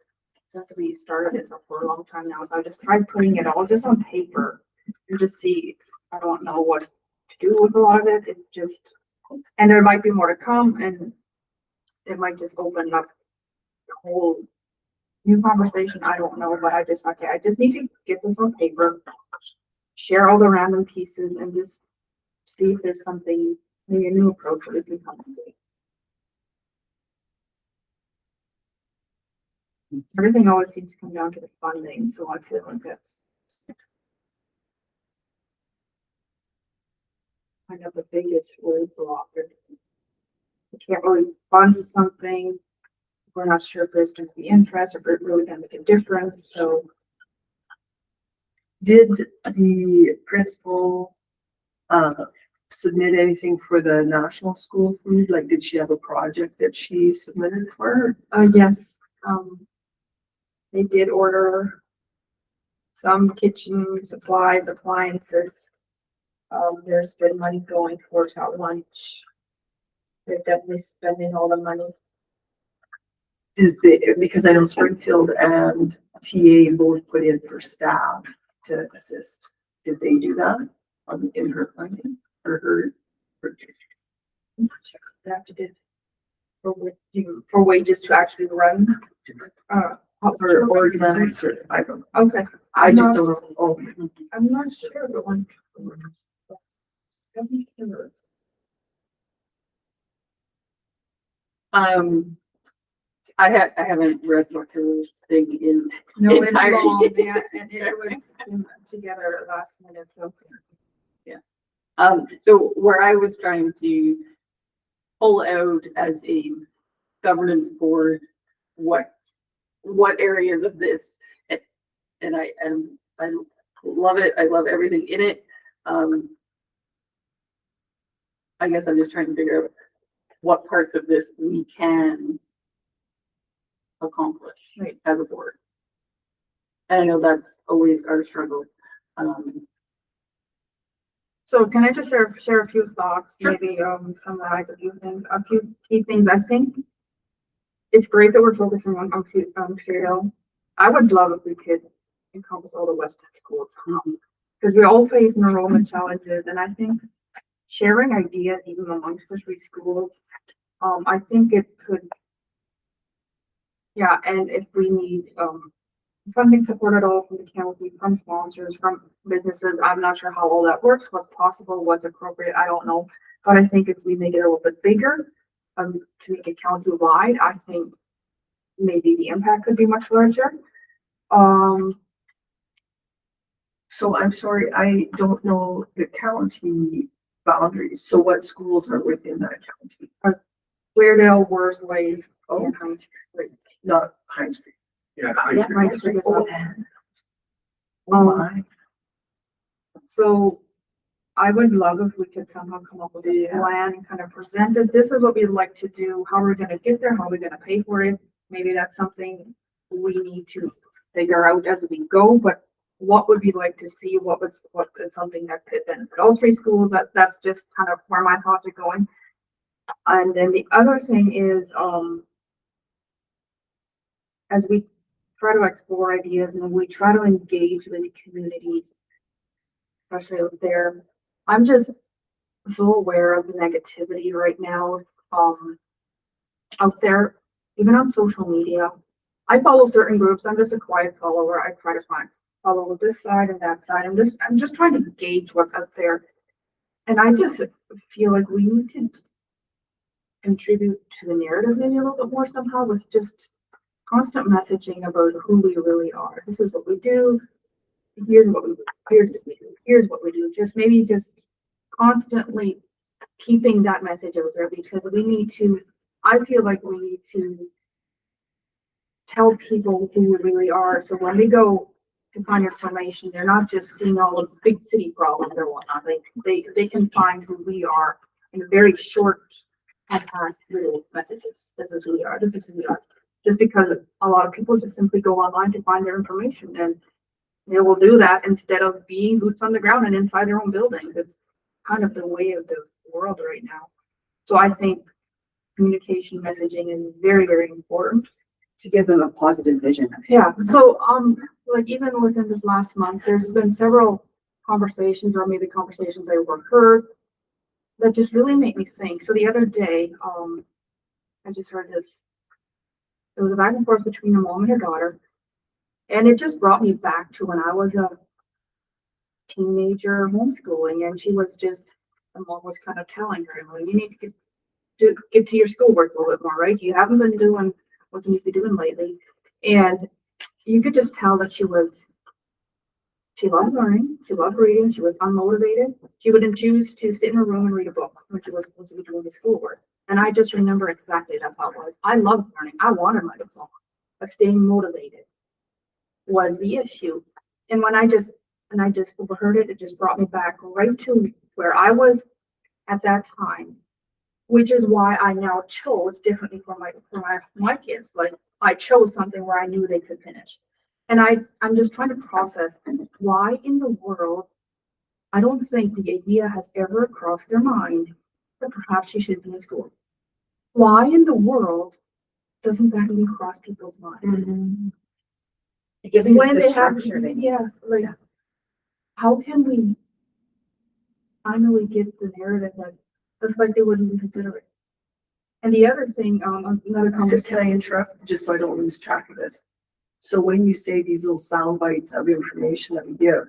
after we started this for a long time now, so I just tried putting it all just on paper and just see. I don't know what to do with a lot of it. It's just, and there might be more to come, and it might just open up a whole new conversation. I don't know, but I just need to get this on paper, share all the random pieces, and just see if there's something, maybe a new approach that we can come to. everything always seems to come down to the funding, so I feel like that's kind of the biggest roadblock. We can't really fund something. We're not sure if there's going to be interest or if it's really going to make a difference, so. Did the principal, submit anything for the national school food? Like, did she have a project that she submitted for? Yes, they did order some kitchen supplies, appliances. There's been money going towards our lunch. They're definitely spending all the money. Did they, because I know Springfield and TA both put in for staff to assist. Did they do that in her funding or her? They have to do for wages to actually run. Or organize, or I don't know. Okay, I just don't know. Oh, I'm not sure, but one. I haven't read Dr. thing in No, it's entirety. long, yeah, and it was together at last minute, so. So where I was trying to pull out as a governance board, what areas of this, and I love it. I love everything in it. I guess I'm just trying to figure out what parts of this we can accomplish as a board. And I know that's always our struggle. So can I just share a few thoughts, Sure. maybe summarize a few things, a few key things. I think it's great that we're focusing on Trail. I would love if we could encompass all the West End schools, because we all face enrollment challenges, and I think sharing ideas even amongst the three schools, I think it could. Yeah, and if we need funding support at all from the county, from sponsors, from businesses, I'm not sure how all that works, what's possible, what's appropriate, I don't know. But I think if we make it a little bit bigger, to make it county-wide, I think maybe the impact could be much larger. so I'm sorry, I don't know the county boundaries. So what schools are within that county? Weardale, Worsley, Oh, and Hines Creek. not Hines Creek. Yeah. Yeah, Hines Creek is up. Oh my. So I would love if we could somehow come up with a Yeah. plan and kind of present it. This is what we'd like to do, how we're gonna get there, how we're gonna pay for it. Maybe that's something we need to figure out as we go, but what would we like to see? What is something that could benefit all three schools? That's just kind of where my thoughts are going. And then the other thing is, as we try to explore ideas and we try to engage with the community, especially out there, I'm just so aware of the negativity right now, out there, even on social media. I follow certain groups. I'm just a quiet follower. I try to follow this side and that side. I'm just trying to gauge what's out there. And I just feel like we need to contribute to the narrative maybe a little bit more somehow, with just constant messaging about who we really are. This is what we do. Here's what we do. Here's what we do. Here's what we do. Just constantly keeping that message out there, because I feel like we need to tell people who we really are. So when they go to find information, they're not just seeing all the big city problems or whatnot. They can find who we are in a very short little messages. This is who we are. This is who we are. Just because a lot of people just simply go online to find their information, and they will do that instead of being boots on the ground and inside their own buildings. It's kind of the way of the world right now. So I think communication messaging is very, very important. To give them a positive vision. Yeah, so, like even within this last month, there's been several conversations, or maybe conversations I overheard, that just really make me think. So the other day, I just heard this. It was a back and forth between a mom and her daughter, and it just brought me back to when I was a teenager homeschooling, and the mom was kind of telling her, well, you need to get to your schoolwork a little bit more, right? You haven't been doing what you need to be doing lately. And you could just tell that she loved learning, she loved reading, she was unmotivated. She wouldn't choose to sit in her room and read a book when she was supposed to be doing the schoolwork. And I just remember exactly that's how it was. I loved learning. I wanted my diploma, but staying motivated was the issue. And when I just overheard it, it just brought me back right to where I was at that time, which is why I now chose differently for my kids. Like I chose something where I knew they could finish. And I'm just trying to process why in the world, I don't think the idea has ever crossed their mind that perhaps she should be in school. Why in the world doesn't that even cross people's minds? It gives you When the they have, structure they need. yeah, like, how can we finally get the narrative that it's like they wouldn't even consider it? And the other thing, another So conversation. can I interrupt, just so I don't lose track of this? So when you say these little sound bites of information that we give,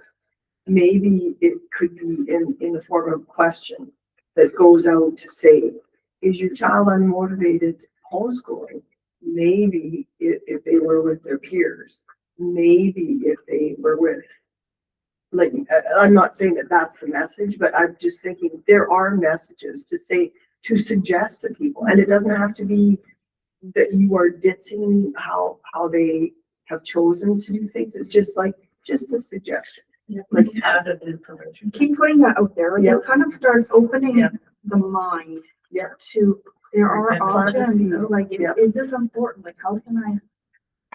maybe it could be in the form of a question that goes out to say, is your child unmotivated homeschooling? Maybe if they were with their peers, maybe if they were with, like, I'm not saying that that's the message, but I'm just thinking there are messages to say, to suggest to people, and it doesn't have to be that you are ditzing how they have chosen to do things. It's just a suggestion. Like added information. Keep putting that out there. Yeah. It kind of starts opening Yeah. the mind Yeah. to, there are And options, plant a seed. like, Yeah. is this important? Like, how can I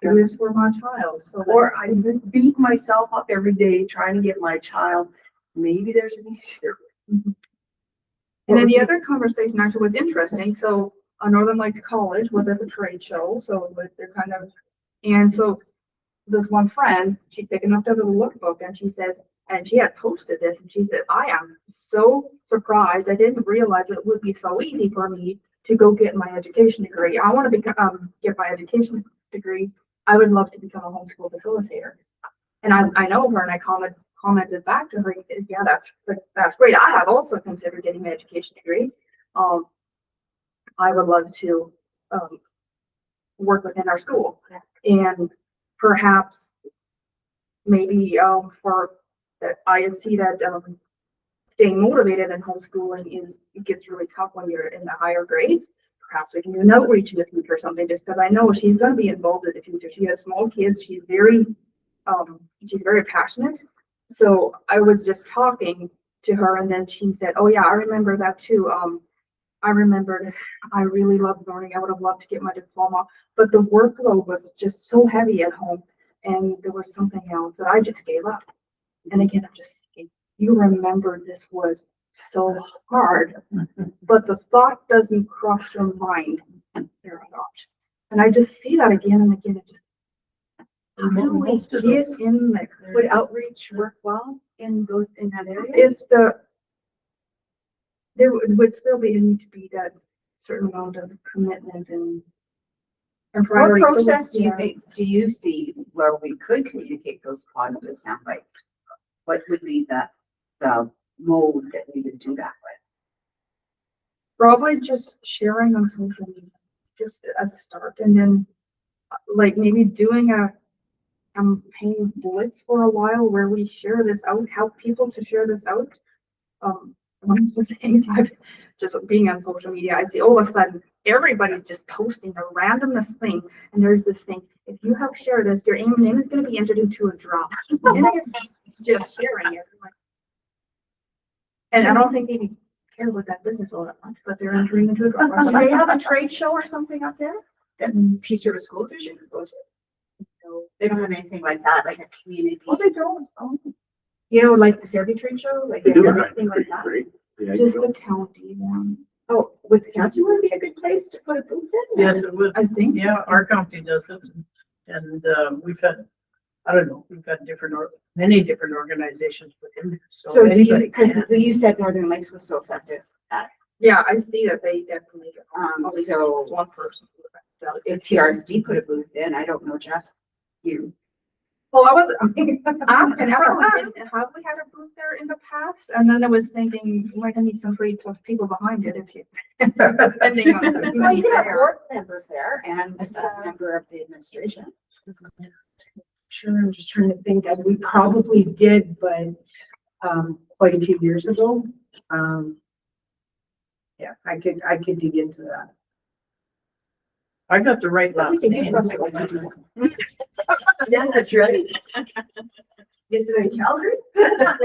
do this for my child? So that- Or I beat myself up every day trying to get my child, maybe there's an easier. And then the other conversation actually was interesting. So Northern Lights College was at the trade show, so they're kind of, and so this one friend, she picked up the lookbook and she says, and she had posted this and she said, I am so surprised. I didn't realize it would be so easy for me to go get my education degree. I want to get my education degree. I would love to become a homeschool facilitator. And I know her, and I commented back to her, yeah, that's great. I have also considered getting an education degree. I would love to work within our school, and perhaps maybe for that, I see that staying motivated in homeschooling it gets really tough when you're in the higher grades. Perhaps we can do an outreach in the future or something, just because I know she's going to be involved in the future. She has small kids. She's very passionate. So I was just talking to her, and then she said, oh yeah, I remember that too. I remembered I really loved learning. I would have loved to get my diploma, but the workload was just so heavy at home, and there was something else that I just gave up. And again, I'm just thinking, you remember this was so hard, but the thought doesn't cross your mind. There are options. And I just see that again and again. It just, how do we Most of get those- in there? Would outreach work well in that area? If there would still be need to be that certain amount of commitment and What priority. So, process do you yeah. think, do you see where we could communicate those positive sound bites? What would be the mode that we would do that with? Probably just sharing on social media, just as a start, and then like maybe doing a campaign blitz for a while where we share this out, help people to share this out. One of the things I've just being on social media, I see all of a sudden everybody's just posting the randomest thing, and there's this thing: if you have shared this, your name is going to be entered into a draw. And it's just sharing it. And I don't think they even care about that business all that much, but they're entering into a draw. Do they have a trade show or something up there that Peace River School Division could go to? No, they don't have anything like that, like a community. Oh, they don't. Oh, You know, like the Fairview Trade Show, like They do have anything like that. great. Yeah, just you the county one. Oh, would the county would be a good place to put a booth in? Yes, it would. I think. Yeah, our company does it. And we've had, I don't know, we've had many different organizations within. So do you, anybody because can. you said Northern Lakes was so effective at Yeah, I see that they definitely. it. At least So one person. if PRSD put a booth in, I don't know, Jeff, you. Well, I was asking everyone, have we had a booth there in the past? And then I was thinking, we might need some pretty tough people behind it if you, depending on. Well, you who's can have there. board members there and a member of the administration. Sure, I'm just trying to think that we probably did, but, quite a few years ago. Yeah, I could dig into that. I got the right last name. Yeah, that's right. Is it in Calgary?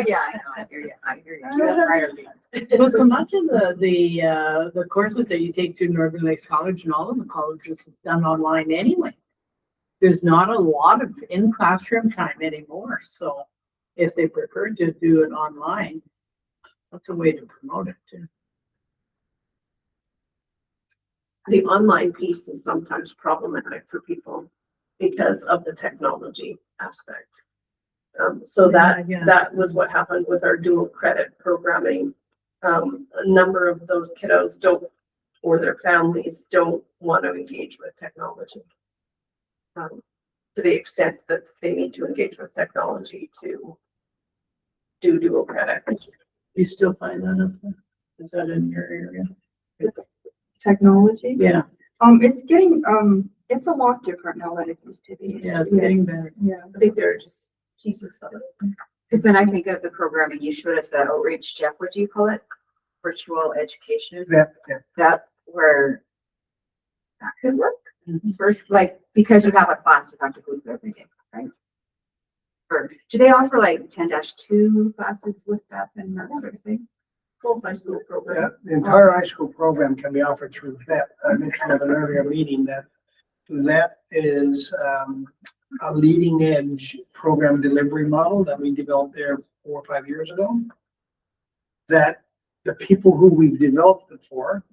Yeah, I know, I hear you. Priorities. But so much of the courses that you take through Northern Lakes College and all of the colleges is done online anyway. There's not a lot of in-classroom time anymore, so if they prefer to do it online, that's a way to promote it too. The online piece is sometimes problematic for people because of the technology aspect. So Yeah. that was what happened with our dual credit programming. A number of those kiddos don't, or their families don't want to engage with technology. To the extent that they need to engage with technology to do dual credit. You still find that up there? Is that in your area? Technology. Yeah, It's getting, it's a lot different now than it used to be. yeah, it's getting better. Yeah. I think there are just pieces of it. Because then I think of the programming you showed us, that outreach, Jeff, what do you call it? Virtual education, is Yeah, that where that could work? Mhm. First, like, because you have a class you have to go through every day, right? Or do they offer like 10-2 classes with that and that sort of thing? Full high school Yeah, program. the entire high school program can be offered through VET. I mentioned at an earlier meeting that VET is a leading edge program delivery model that we developed there 4 or 5 years ago. That the people who we've developed it for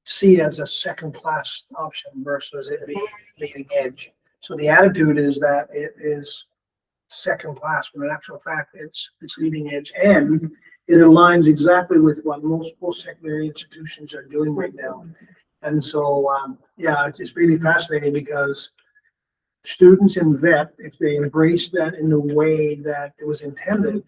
see as a second class option versus it being leading edge. So the attitude is that it is second class, when in actual fact it's leading edge, and it aligns exactly with what most post-secondary institutions are doing right now. And so, yeah, it's really fascinating because students in VET, if they embrace that in the way that it was intended,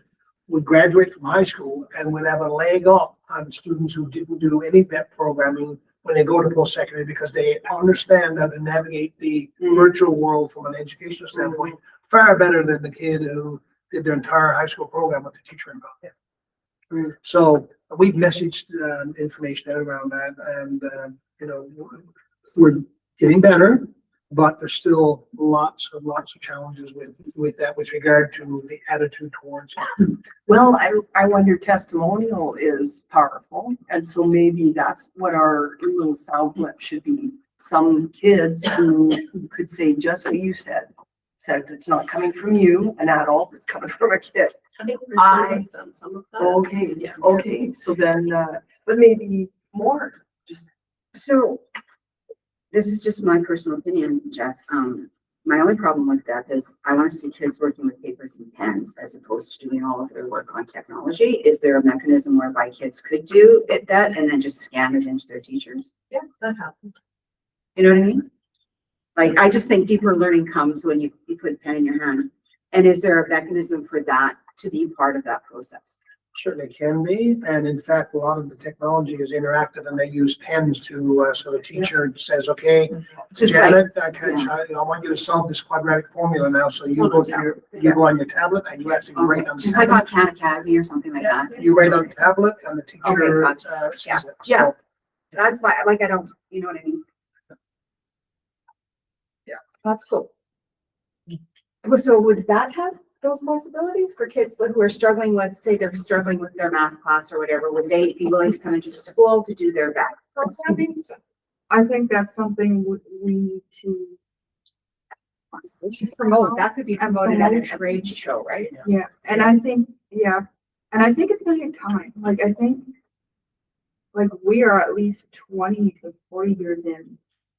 would graduate from high school and would have a leg up on students who didn't do any VET programming when they go to post-secondary, because they understand how to navigate the virtual world from an educational standpoint far better than the kid who did their entire high school program with the teacher involved. So we've messaged information out around that, and you know, we're getting better, but there's still lots of challenges with that with regard to the attitude towards it. Well, I wonder, testimonial is powerful, and so maybe that's what our little sound clip should be. Some kids who could say just what you said it's not coming from you, an adult, it's coming from a kid. I think I- done some of that. Okay, Yeah. okay, so then, but maybe more, just, So this is just my personal opinion, Jeff. My only problem with that is I want to see kids working with papers and pens as opposed to doing all of their work on technology. Is there a mechanism whereby kids could do that and then just scan it into their teachers? Yeah, that happens. You know what I mean? Like, I just think deeper learning comes when you put a pen in your hand. And is there a mechanism for that to be part of that process? Certainly can be, and in fact, a lot of the technology is interactive, and they use pens to, so the teacher says, okay, Just Janet, yeah. I want you to solve this quadratic formula now, so you go to you go on your tablet and you actually write on. the Just like on tablet. Khan Academy or something like Yeah, that. you write on the tablet and the teacher, Okay, gotcha. sees it. Yeah. So, That's why, like, I don't, you know what I mean? Yeah. That's cool. So would that have those possibilities for kids who are struggling with, say they're struggling with their math class or whatever? Would they be willing to come into the school to do their back programming? I think that's something we need to. Promote, that could be promoted at a trade show, right? Yeah, and I think, yeah, and I think it's gonna take time. Like, I think, like, we are at least 20 to 40 years in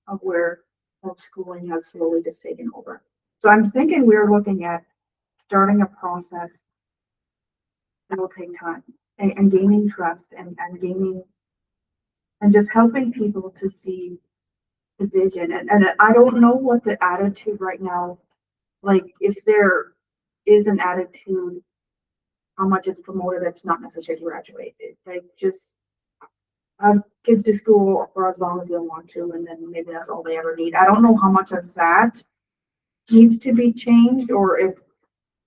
of where homeschooling has slowly just taken over. So I'm thinking we're looking at starting a process that will take time and gaining trust and gaining and just helping people to see the vision. And I don't know what the attitude right now, like, if there is an attitude, how much it's promoted that's not necessarily graduated. Like, just have kids to school for as long as they want to, and then maybe that's all they ever need. I don't know how much of that needs to be changed, or if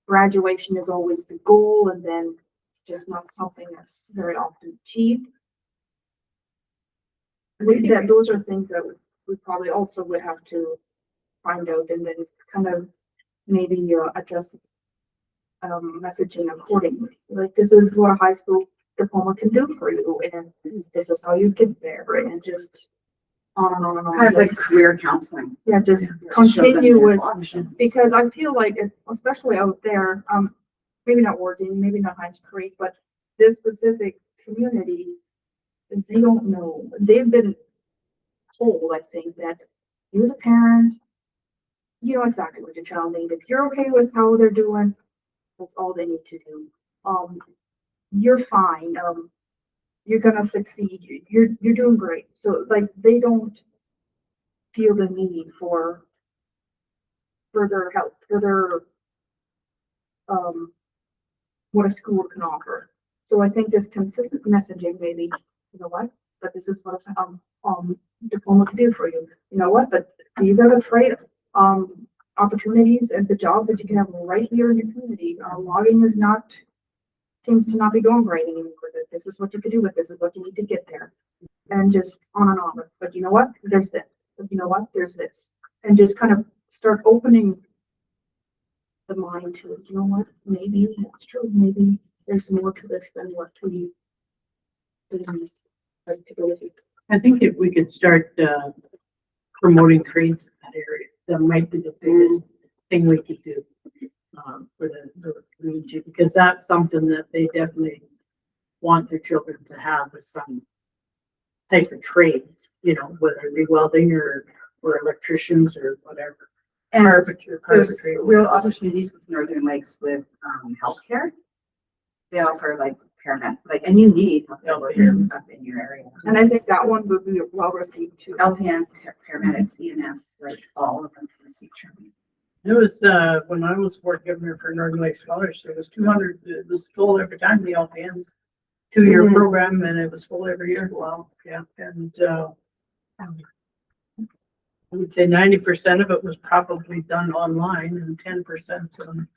graduation is always the goal and then it's just not something that's very often achieved. That those are things that we probably also would have to find out and then kind of maybe adjust messaging accordingly. Like, this is what a high school diploma can do for you, and this is how you get there, and just on and on and on. Kind of like Just- career counseling. Yeah, just To show them continue their with, options. because I feel like, especially out there, maybe not Worthing, maybe not Heinz Creek, but this specific community, they don't know. They've been told, I think, that you as a parent, you know exactly what your child needs. If you're okay with how they're doing, that's all they need to do. You're fine. You're gonna succeed. You're doing great. So like, they don't feel the need for further help, further what a school can offer. So I think this consistent messaging, maybe, you know what, but this is what diploma can do for you. You know what, but these are the trade opportunities and the jobs that you can have right here in your community. Logging is not, seems to not be going great anymore. That this is what you can do with this, is what you need to get there, and just on and on. But you know what, there's this. But you know what, there's this, and just kind of start opening the mind to it. You know what, maybe that's true. Maybe there's more to this than what we like to go with. I think if we could start promoting trades in that area, that might be the biggest thing we could do for the community, because that's something that they definitely want their children to have, with some type of trades, you know, whether it be welding or electricians or whatever. And Carpentry, there's carpentry. real opportunities with Northern Lakes with healthcare. They offer like paramedic, and you need healthcare workers up in your area. And I think that one would be well received too. LPNs, paramedics, EMS, like all of them receive training. It was, when I was working here for Northern Lake Scholars, there was 200, it was full every time, the LPNs. 2-year program, and it was full every year. Wow, yeah, and I would say 90% of it was probably done online and 10% In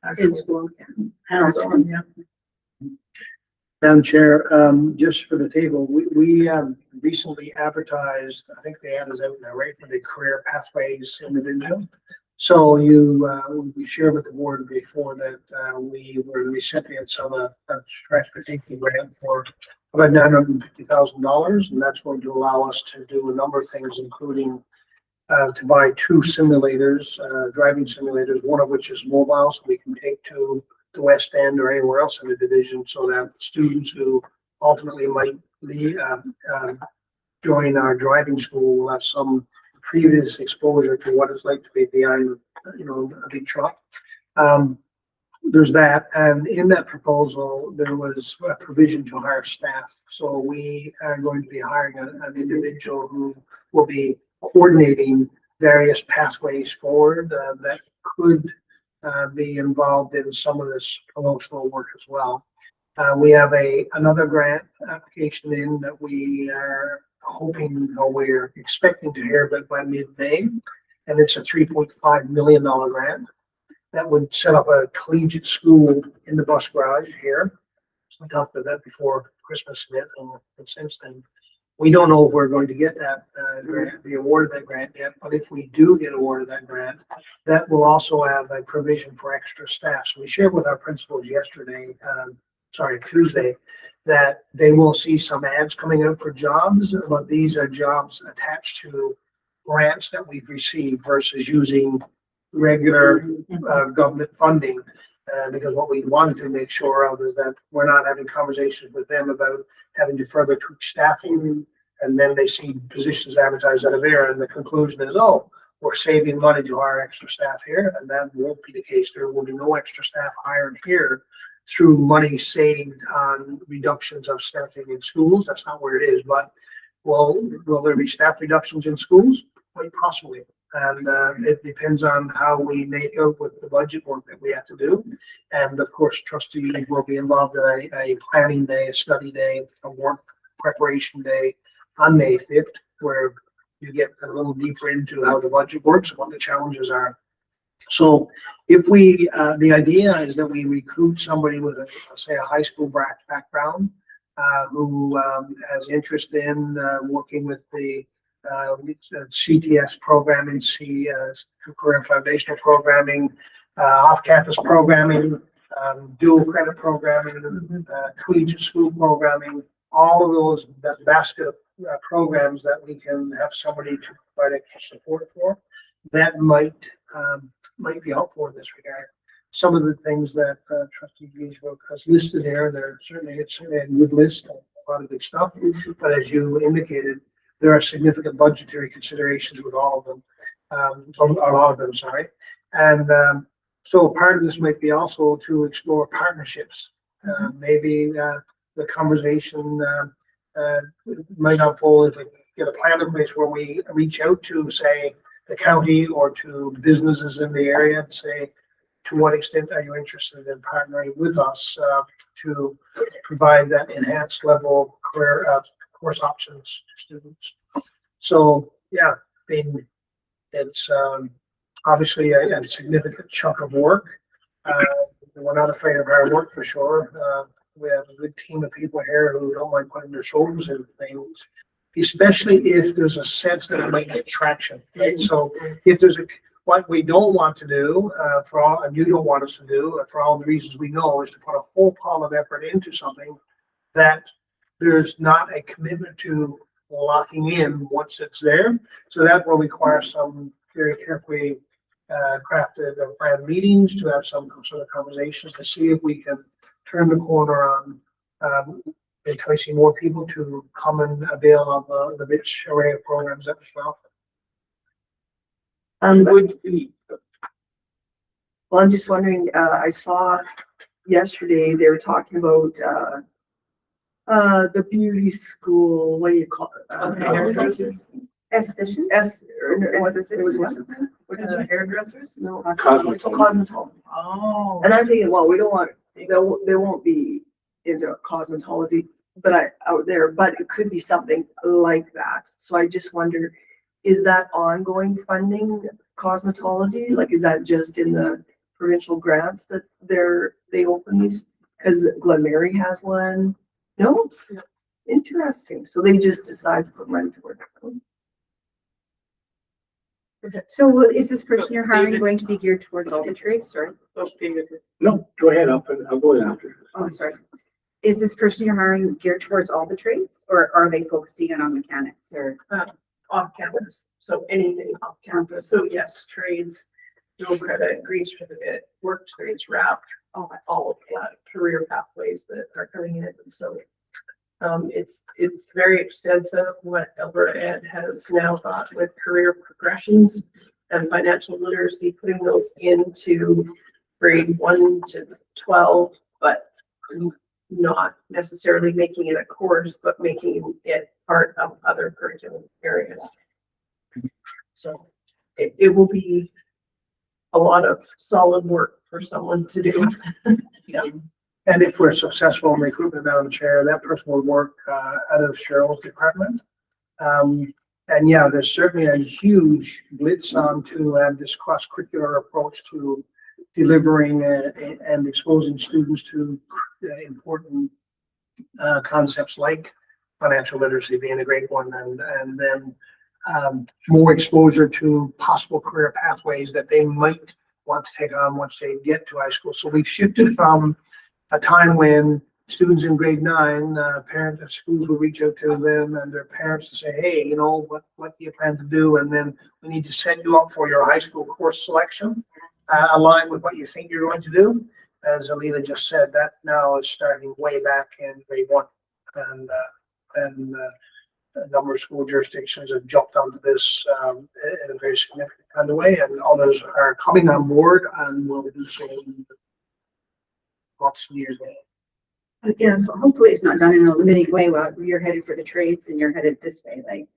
actual school. hands-on, yeah. Madam Chair, just for the table, we recently advertised, I think the ad is out now, right, for the Career Pathways individual. So we shared with the board before that we were the recipients of a transportation grant for about $950,000, and that's going to allow us to do a number of things, including to buy 2 simulators, driving simulators, one of which is mobile, so we can take to the West End or anywhere else in the division, so that students who ultimately might join our driving school will have some previous exposure to what it's like to be behind, a big truck. There's that, and in that proposal, there was a provision to hire staff. So we are going to be hiring an individual who will be coordinating various pathways forward that could be involved in some of this promotional work as well. We have another grant application in that we are hoping, or we're expecting to hear about by mid-May, and it's a $3.5 million grant that would set up a collegiate school in the bus garage here. So I talked about that before Christmas hit, and since then, we don't know if we're going to get that grant, be awarded that grant yet, but if we do get awarded that grant, that will also have a provision for extra staff. So we shared with our principals Tuesday, that they will see some ads coming out for jobs, but these are jobs attached to grants that we've received versus using regular government funding. Because what we wanted to make sure of is that we're not having conversations with them about having to further tweak staffing, and then they see positions advertised out of there, and the conclusion is, oh, we're saving money to hire extra staff here, and that won't be the case. There will be no extra staff hired here through money saved on reductions of staffing in schools. That's not where it is, but will there be staff reductions in schools? Quite possibly. And it depends on how we make out with the budget work that we have to do. And of course, trustees will be involved in a planning day, a study day, a work preparation day on May 5th, where you get a little deeper into how the budget works, what the challenges are. So if we, the idea is that we recruit somebody with a, say, a high school background, who, has interest in, working with the, CTS programming, career foundational programming, off-campus programming, dual credit programming, collegiate school programming, all of those, that basket of programs that we can have somebody to provide extra support for, that might be helpful in this regard. Some of the things that Trustee Giesbrook has listed there, it's a good list, a lot of good stuff. But as you indicated, there are significant budgetary considerations with all of them, a lot of them, sorry. And so part of this might be also to explore partnerships. Maybe the conversation might unfold if we get a plan in place where we reach out to, say, the county or to businesses in the area and say, to what extent are you interested in partnering with us to provide that enhanced level of career course options to students? So yeah, it's obviously a significant chunk of work. We're not afraid of hard work for sure. We have a good team of people here who don't mind putting their shoulders into things, especially if there's a sense that it might get traction, right? So if there's what we don't want to do, and you don't want us to do, for all the reasons we know, is to put a whole pile of effort into something that there's not a commitment to locking in once it's there. So that will require some very carefully crafted and planned meetings to have some sort of conversations to see if we can turn the corner on enticing more people to come and avail of the rich array of programs that we offer. Well, I'm just wondering, I saw yesterday they were talking about the beauty school, what do you call it? Hairdressers? Esthetician? It was what? What is it, hairdressers? No. Cosmetology. Cosmetology. Oh. And I'm thinking, well, we don't want, they won't be into cosmetology, but out there, but it could be something like that. So I just wonder, is that ongoing funding cosmetology? Like, is that just in the provincial grants that they open these? Because Glen Mary has one. No? Interesting. So they just decide to put money toward it. So is this person you're hiring going to be geared towards all the trades, sorry? No, go ahead, I'll go in after. Oh, I'm sorry. Is this person you're hiring geared towards all the trades, or are they focusing in on mechanics or? Off campus. So anything off campus. So yes, trades, dual credit, grease certificate, work trades, wrap, all of that career pathways that are coming in. And so it's very extensive what Alberta Ed has now got with career progressions and financial literacy, putting those into grade 1 to 12, but not necessarily making it a course, but making it part of other curriculum areas. So it will be a lot of solid work for someone to do. Yeah. And if we're successful in recruitment, Madam Chair, that person will work out of Cheryl's department. And yeah, there's certainly a huge blitz on to have this cross-curricular approach to delivering and exposing students to important concepts like financial literacy being a great one, and then more exposure to possible career pathways that they might want to take on once they get to high school. So we've shifted from a time when students in grade 9, parents at schools will reach out to them and their parents to say, hey, you know, what do you plan to do? And then we need to set you up for your high school course selection, aligned with what you think you're going to do. As Alina just said, that now is starting way back in grade 1. And a number of school jurisdictions have jumped onto this in a very significant kind of way, and others are coming on board and will do so in lots of years ahead. Yeah, so hopefully it's not done in a limiting way while you're headed for the trades and you're headed this way, like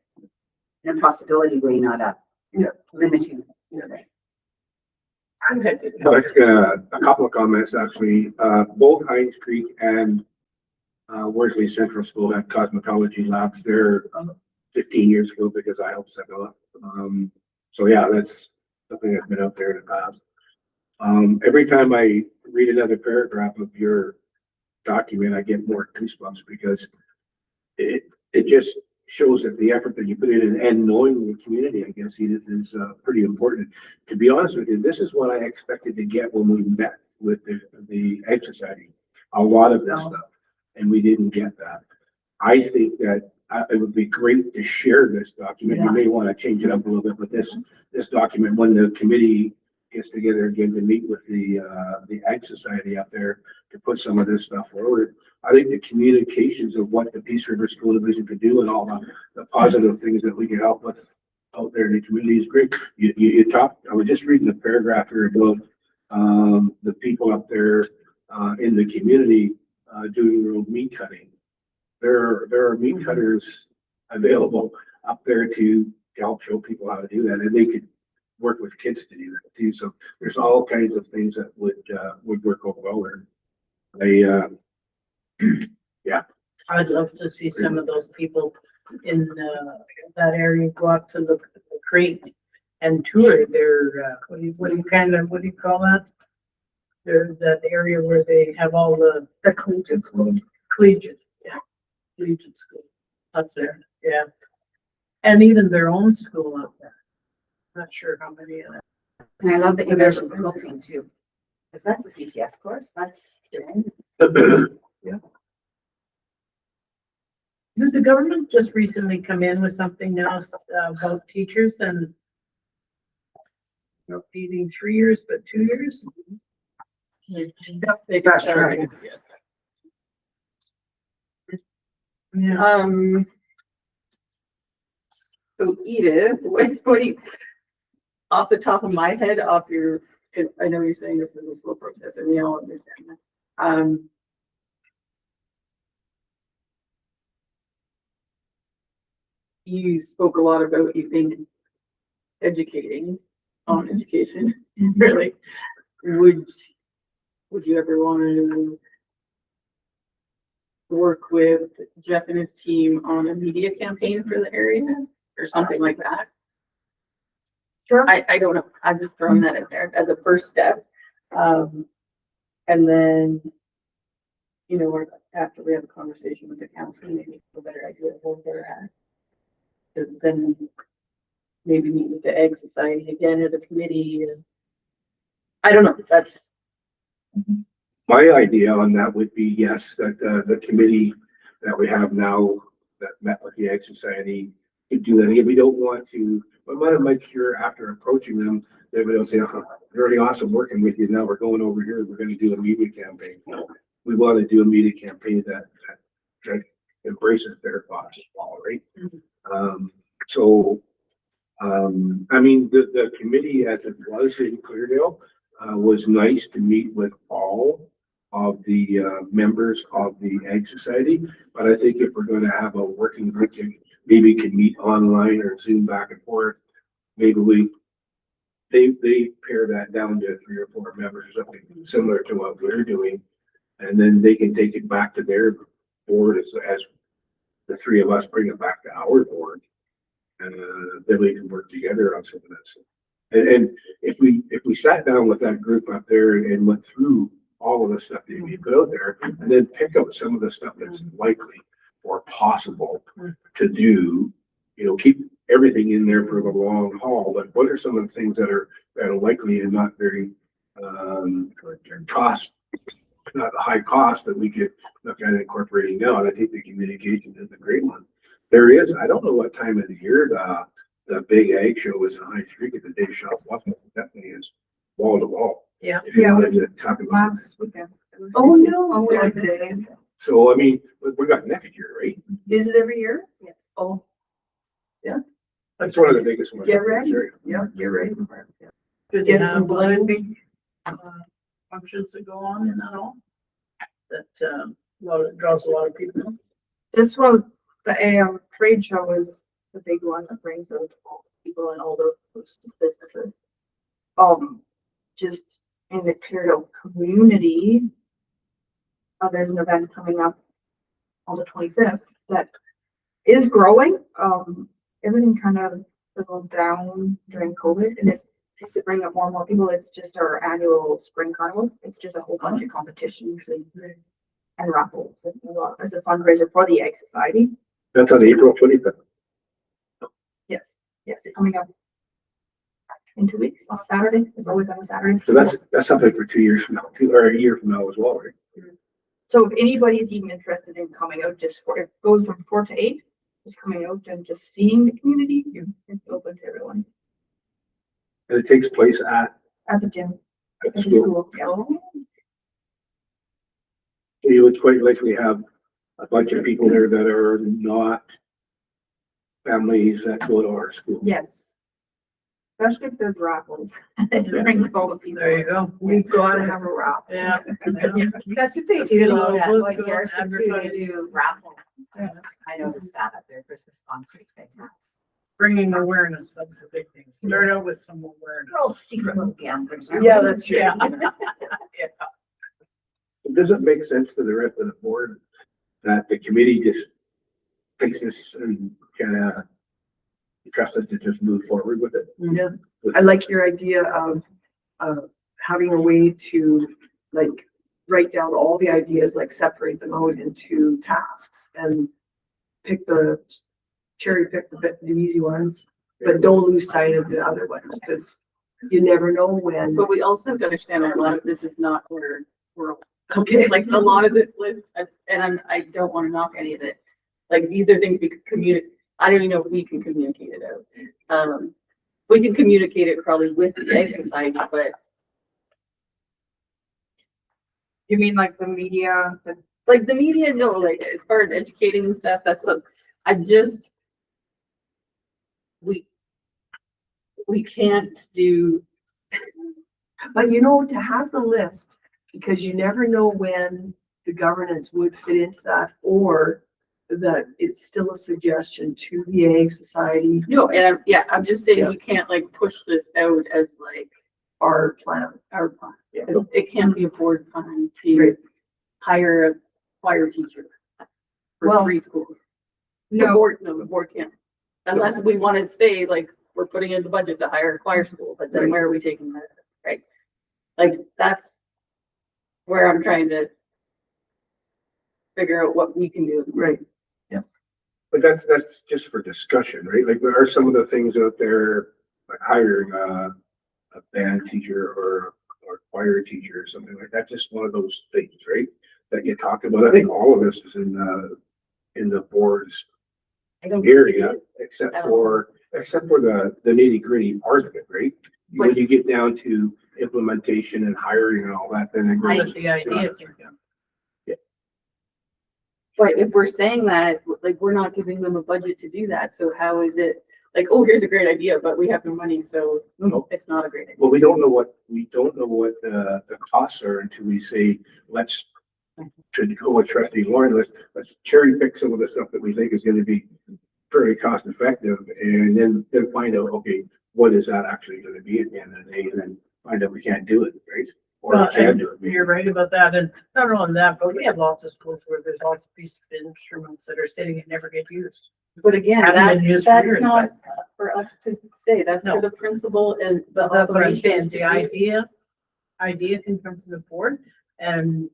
in a possibility way, not a limiting. A couple of comments actually. Both Hines Creek and Worsley Central School had cosmetology labs there 15 years ago because I helped set them up. So yeah, that's something that's been out there in the past. Every time I read another paragraph of your document, I get more goosebumps because it just shows that the effort that you put in and knowing the community, I guess, is pretty important. To be honest with you, this is what I expected to get when we met with the Egg Society. A lot of this stuff, and we didn't get that. I think that it would be great to share this document. You may want to change it up a little bit, but this document, when the committee gets together again to meet with the Ag Society up there to put some of this stuff forward. I think the communications of what the Peace River School Division could do and all the positive things that we can help with out there in the community is great. You talked, I was just reading a paragraph here about the people up there in the community doing their own meat cutting. There are meat cutters available up there to help show people how to do that, and they could work with kids to do that too. So there's all kinds of things that would work out well there. I'd love to see some of those people in that area go out to the creek and tour their, what do you call that? That area where they have all the collegiate school. Collegiate school up there, yeah. And even their own school up there. Not sure how many of them. And I love that you mentioned quilting too. Because that's a CTS course, that's. Did the government just recently come in with something else about teachers and not needing 3 years, but 2 years? They got started. Yeah. So Edith, what do you, off the top of my head, I know you're saying this is a slow process and we all understand that. You spoke a lot about, you think, educating on education, really. Would you ever want to work with Jeff and his team on a media campaign for the area or something like that? Sure. I don't know. I'm just throwing that in there as a first step. And then, after we have a conversation with the council, maybe a better idea of where they're at. Then maybe meet with the Egg Society again as a committee. I don't know. That's My idea on that would be, yes, that the committee that we have now that met with the Egg Society could do that. Again, we don't want to, we want to make sure after approaching them, they would say, oh, really awesome working with you. Now we're going over here. We're going to do a media campaign. No, we want to do a media campaign that embraces their thoughts as well, right? I mean, the committee as it was in Cleardale was nice to meet with all of the members of the Ag Society. But I think if we're going to have a working group, maybe we can meet online or Zoom back and forth. Maybe they pare that down to 3 or 4 members or something similar to what we're doing. And then they can take it back to their board as the 3 of us bring it back to our board. And then we can work together on some of this. And if we sat down with that group up there and went through all of the stuff that we put out there, and then pick up some of the stuff that's likely or possible to do, keep everything in there for the long haul. But what are some of the things that are likely and not very not high cost that we could look at incorporating now? And I think the communication is a great one. There is, I don't know what time of the year the big egg show is in High Street at the day shop. Definitely is wall to wall. Yeah. If you wanted to talk about Last weekend. Oh, no. Oh, Yeah. yeah. So, I mean, we got next year, right? Is it every year? Yes. Oh, That's one of the biggest ones. get ready. Sure. Yeah, get ready. Do they Get have some blood. big functions that go on and that all? That draws a lot of people. This one, the AM trade show is the big one that brings in people in all those businesses. Just in the Cleardale community, there's an event coming up on the 25th that is growing. Everything kind of fizzled down during COVID, and to bring up more and more people, it's just our annual spring carnival. It's just a whole bunch of competitions and raffles as a fundraiser for the Egg Society. That's on April 25th. Yes, yes, coming up in 2 weeks on a Saturday. It's always on a Saturday. So that's something for 2 years from now, or a year from now as well, right? So if anybody's even interested in coming out, it goes from 4 to 8, just coming out and just seeing the community, it's open to everyone And it takes place at at the gym. the At the school. school. Yeah. You would quite likely have a bunch of people there that are not families that go to our school. Yes. Especially if there's raffles. It brings all the people. There you go. We've got to have a wrap. Yeah. That's what they do, Well, though, at those like go Garrison too, they advertise. do raffles. Yeah. I noticed that at their Christmas concert. They have. Bringing awareness, that's the big thing. Start out with some awareness. Oh, secret little gamblers. Yeah, that's right. Yeah. Does it make sense to the rest of the board that the committee just takes this and kind of trust us to just move forward with it? Yeah. I like your idea of having a way to like write down all the ideas, like separate them out into tasks and cherry pick the easy ones, but don't lose sight of the other ones because you never know when. But we also have to understand that a lot of this is not our world. Okay. Like a lot of this list, and I don't want to knock any of it. Like these are things we could communicate. I don't even know if we can communicate it out. We can communicate it probably with the Egg Society, but You mean like the media, like the media, no, like as far as educating and stuff, we can't do. But you know, to have the list, because you never know when the governance would fit into that, or that it's still a suggestion to the Egg Society, No, and I'm just saying we can't like push this out as like our plan. our plan. Yeah. It can't be a board plan to Right. hire a choir teacher for Well, 3 schools. no, The board can't. Unless we want to say like, we're putting in the budget to hire a choir school, but then Right. where are we taking that, right? Like, that's where I'm trying to figure out what we can do. Right. But that's just for discussion, right? Like there are some of the things out there, like hiring a band teacher or choir teacher or something like that. Just one of those things, right? That you talk about. I think all of this is in the board's I don't. area, except for the nitty gritty part of it, right? When you get down to implementation and hiring and all that, then it That's goes. the idea. But if we're saying that, like, we're not giving them a budget to do that, so how is it, like, oh, here's a great idea, but we have no money, so No. it's not a great idea. Well, we don't know what the costs are until we say, let's, to go with trustee Lauren, let's cherry pick some of the stuff that we think is gonna be very cost effective and then find out, okay, what is that actually gonna be at the end of the day, and then find out we can't do it, right? Or Well, we can do it. You're right about that, and not only that, but we have lots of schools where there's lots of pieces of instruments that are sitting and never get used. But again, Haven't been used for that's years, not for us to say, that's No. for the principal and the But that's what I'm saying, operations the to do. idea can come to the board, and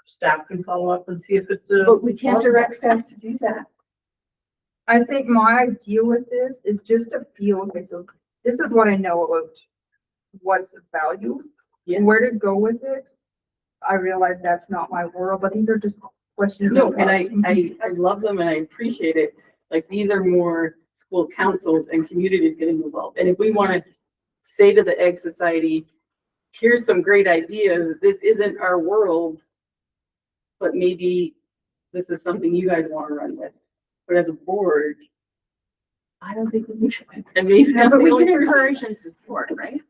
staff can follow up and see if it's But we can't possible. direct staff to do that. I think my idea with this is just to feel, okay, so this is what I know about what's of value. Yeah. Where to go with it. I realize that's not my world, but these are just questions. No, and I love them and I appreciate it. Like, these are more school councils and communities getting involved. And if we want to say to the Egg Society, here's some great ideas, this isn't our world, but maybe this is something you guys want to run with. But as a board, I don't think we should. And maybe No, I'm but the we only can person. encourage and support, right?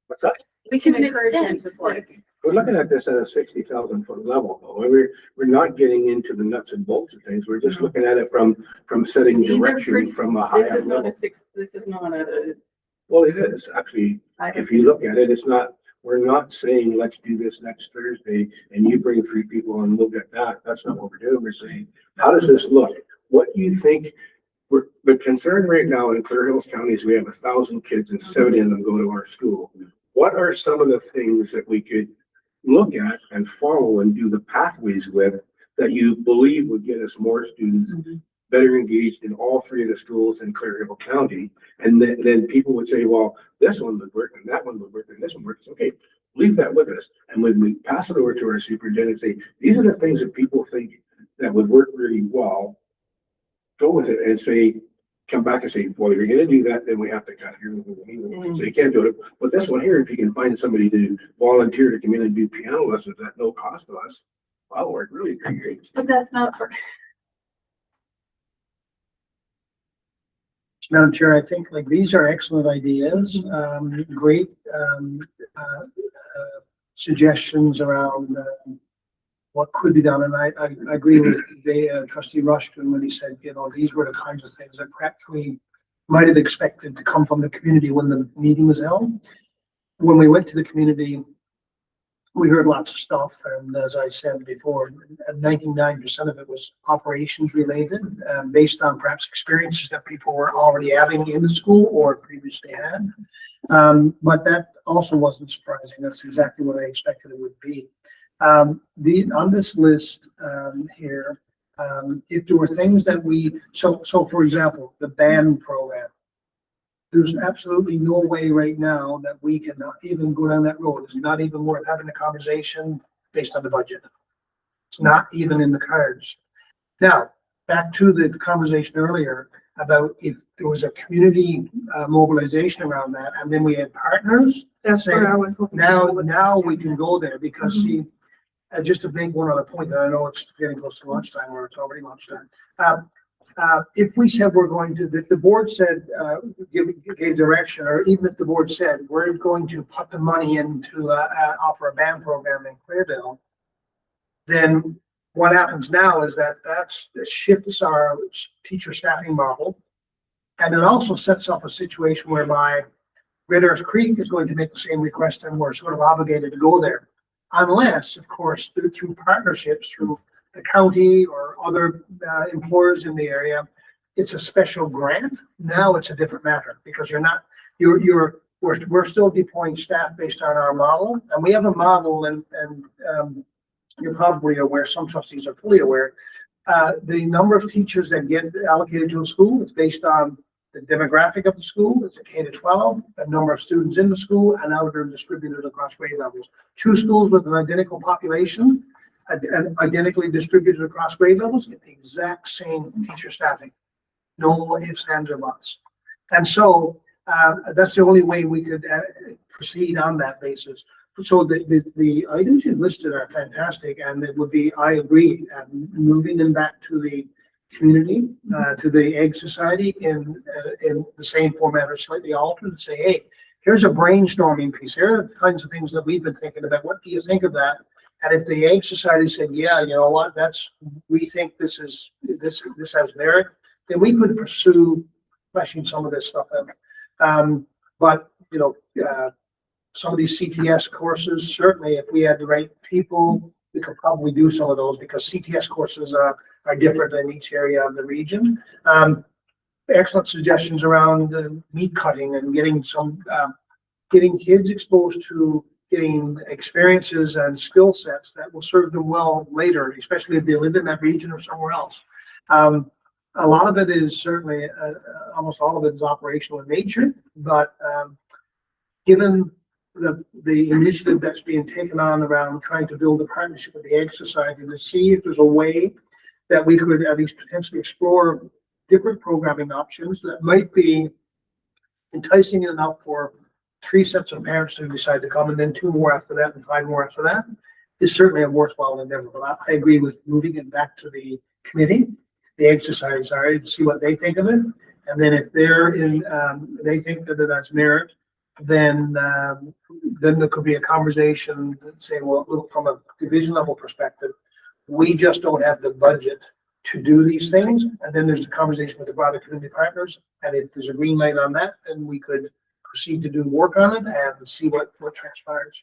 What's that? We can To an encourage and extent, support. like, We're looking at this at a 60,000-foot level, though. And we're not getting into the nuts and bolts of things. We're just looking at it from setting These are direction pretty- from a high This is not level. this is not a, Well, it is actually. If you look at it, it's not, we're not saying, let's do this next Thursday and you bring 3 people and we'll get that. That's not what we're doing. We're saying, how does this look? What do you think The concern right now in Clear Hills County is we have 1,000 kids and 70 of them go to our school. What are some of the things that we could look at and follow and do the pathways with that you believe would get us more students better engaged in all three of the schools in Clear Hill County? And then people would say, well, this one would work and that one would work and this one works. Okay, leave that with us. And when we pass it over to our superintendent, say, these are the things that people think that would work really well, go with it and say, come back and say, well, you're gonna do that, then we have to cut here. So you can't do it. But this one here, if you can find somebody to volunteer to come in and do piano lessons at no cost to us, that'll work really great. But that's not for. Madam Chair, I think like these are excellent ideas, great suggestions around what could be done. And I agree with Trustee Rushton when he said, you know, these were the kinds of things that perhaps we might have expected to come from the community when the meeting was held. When we went to the community, we heard lots of stuff. And as I said before, 99% of it was operations related, based on perhaps experiences that people were already having in the school or previously had. But that also wasn't surprising. That's exactly what I expected it would be. On this list here, if there were things that so for example, the band program, there's absolutely no way right now that we can even go down that road. It's not even worth having a conversation based on the budget. It's not even in the cards. Now, back to the conversation earlier about if there was a community mobilization around that, and then we had partners. That's saying, where I was hoping. Now we can go there because see, just to make one other point, and I know it's getting close to lunchtime or it's already lunchtime. If we said we're going to, if the board said, gave direction, or even if the board said we're going to put the money in to offer a band program in Clearville, then what happens now is that shifts our teacher staffing model. And it also sets up a situation whereby Red Earth Creek is going to make the same request and we're sort of obligated to go there. Unless, of course, through partnerships, through the county or other employers in the area, it's a special grant. Now it's a different matter because we're still deploying staff based on our model, and we have a model, and you're probably aware, some trustees are fully aware, the number of teachers that get allocated to a school is based on the demographic of the school. It's a K-12, the number of students in the school, and how they're distributed across grade levels. Two schools with an identical population and identically distributed across grade levels get the exact same teacher staffing. No ifs, ands, or buts. And so that's the only way we could proceed on that basis. So the items you listed are fantastic, and it would be, I agree, moving them back to the community, to the Egg Society in the same format or slightly altered, and say, hey, here's a brainstorming piece. Here are the kinds of things that we've been thinking about. What do you think of that? And if the Egg Society said, yeah, you know what, we think this has merit, then we could pursue fleshing some of this stuff out. But, you know, some of these CTS courses, certainly if we had the right people, we could probably do some of those because CTS courses are different in each area of the region. Excellent suggestions around meat cutting and getting kids exposed to getting experiences and skill sets that will serve them well later, especially if they live in that region or somewhere else. A lot of it is certainly, almost all of it is operational in nature, but given the initiative that's being taken on around trying to build a partnership with the Egg Society to see if there's a way that we could at least potentially explore different programming options that might be enticing enough for 3 sets of parents to decide to come, and then 2 more after that and 5 more after that, is certainly a worthwhile endeavor. But I agree with moving it back to the committee, the Egg Society, sorry, to see what they think of it. And then if they think that it has merit, then there could be a conversation saying, well, look, from a division level perspective, we just don't have the budget to do these things. And then there's a conversation with the broader community partners. And if there's a green light on that, then we could proceed to do work on it and see what transpires.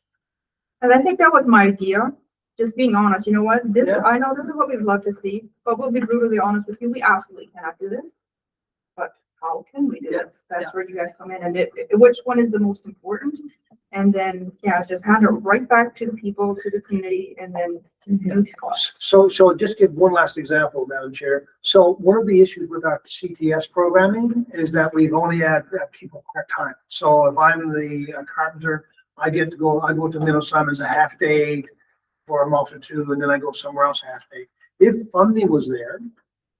And I think that was my idea. Just being honest, you know what? Yeah. I know this is what we'd love to see, but we'll be brutally honest with you. We absolutely cannot do this. can we do this? That's where you guys come in, and which one is the most important? And then, yeah, just hand it right back to the people, to the community, and then you tell us. So just give one last example, Madam Chair. So one of the issues with our CTS programming is that we've only had people part-time. So if I'm the carpenter, I go to Minnow Simons a half day for a month or two, and then I go somewhere else a half day. If funding was there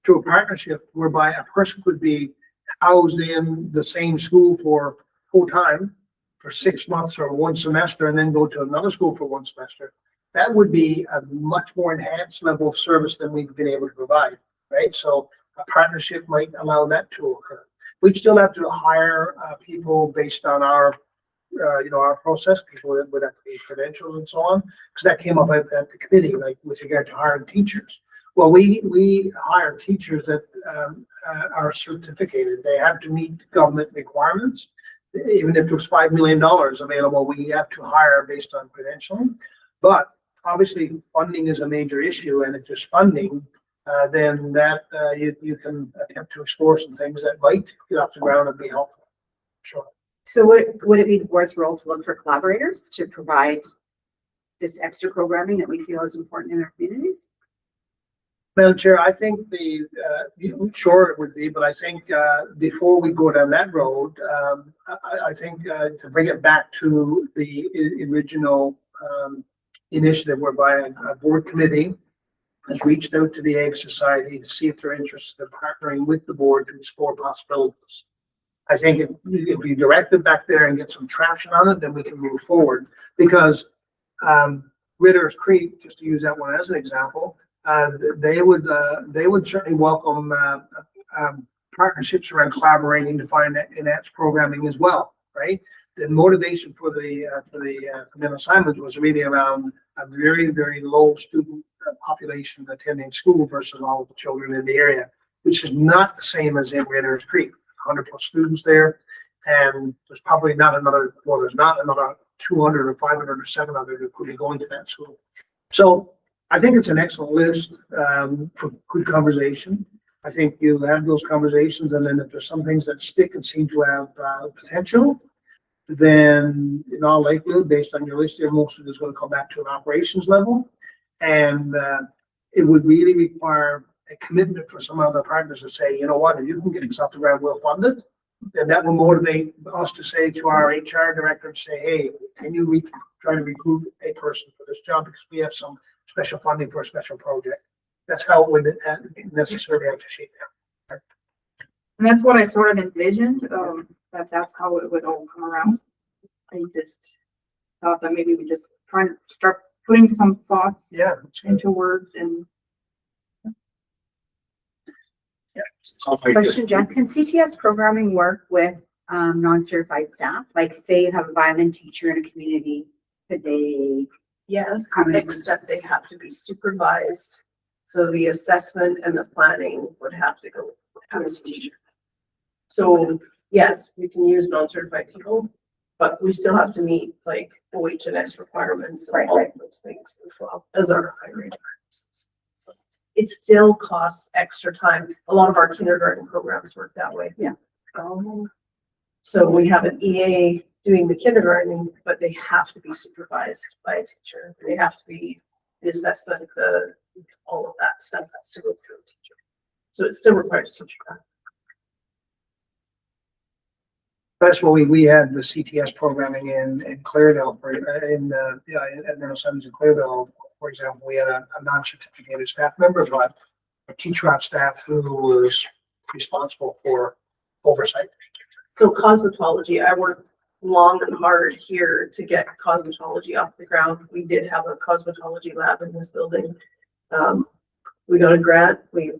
through a partnership whereby a person could be housed in the same school for full-time for 6 months or one semester, and then go to another school for one semester, that would be a much more enhanced level of service than we've been able to provide, right? So a partnership might allow that to occur. We'd still have to hire people based on our our process. People would have to be credentialed and so on, because that came up at the committee, like with regard to hiring teachers. Well, we hire teachers that are certificated. They have to meet government requirements. Even if there's $5 million available, we have to hire based on credentialing. But obviously, funding is a major issue, and if there's funding, then that you can attempt to explore some things that might get off the ground and be helpful. Sure. So would it be the board's role to look for collaborators to provide this extra programming that we feel is important in our communities? Madam Chair, I think sure it would be, but I think before we go down that road, I think to bring it back to the original initiative whereby a board committee has reached out to the Ag Society to see if they're interested in partnering with the board to explore possibilities. I think if we direct it back there and get some traction on it, then we can move forward. Because Ritter's Creek, just to use that one as an example, they would certainly welcome partnerships around collaborating to find enhanced programming as well, right? The motivation for the Minnow Simons was really around a very, very low student population attending school versus all of the children in the area, which is not the same as in Ritter's Creek. 100+ students there, and there's probably not another, well, there's not another 200 or 500 or 700 who could be going to that school. So I think it's an excellent list for good conversation. I think you have those conversations, and then if there's some things that stick and seem to have potential, then in all likelihood, based on your list here, most of it is going to come back to an operations level, and it would really require a commitment for some other partners to say, you know what, if you can get this off the ground, we'll fund it. Then that will motivate us to say to our HR director to say, hey, can you try to recruit a person for this job, because we have some special funding for a special project. That's how it would necessarily have to shape out. And that's what I sort of envisioned, that's how it would all come around. I just thought that maybe we just try to start putting some thoughts into words and. Question, Jen, can CTS programming work with non-certified staff? Like, say you have a violin teacher in a community, could they? Yes, Come in. except they have to be supervised. So the assessment and the planning would have to go to the teacher. So yes, we can use non-certified people, but we still have to meet like OH&S requirements and all of those things as well as our hiring requirements. So it still costs extra time. A lot of our kindergarten programs work that way. Yeah. So we have an EA doing the kindergarten, but they have to be supervised by a teacher. They have to be the assessment, all of that stuff has to go through a teacher. So it still requires teacher time. That's what we had the CTS programming in Claredale, at Minnow Simons in Claredale, for example. We had a non-certificated staff member, but a teacher on staff who was responsible for oversight. So cosmetology, I worked long and hard here to get cosmetology off the ground. We did have a cosmetology lab in this building. We got a grant, we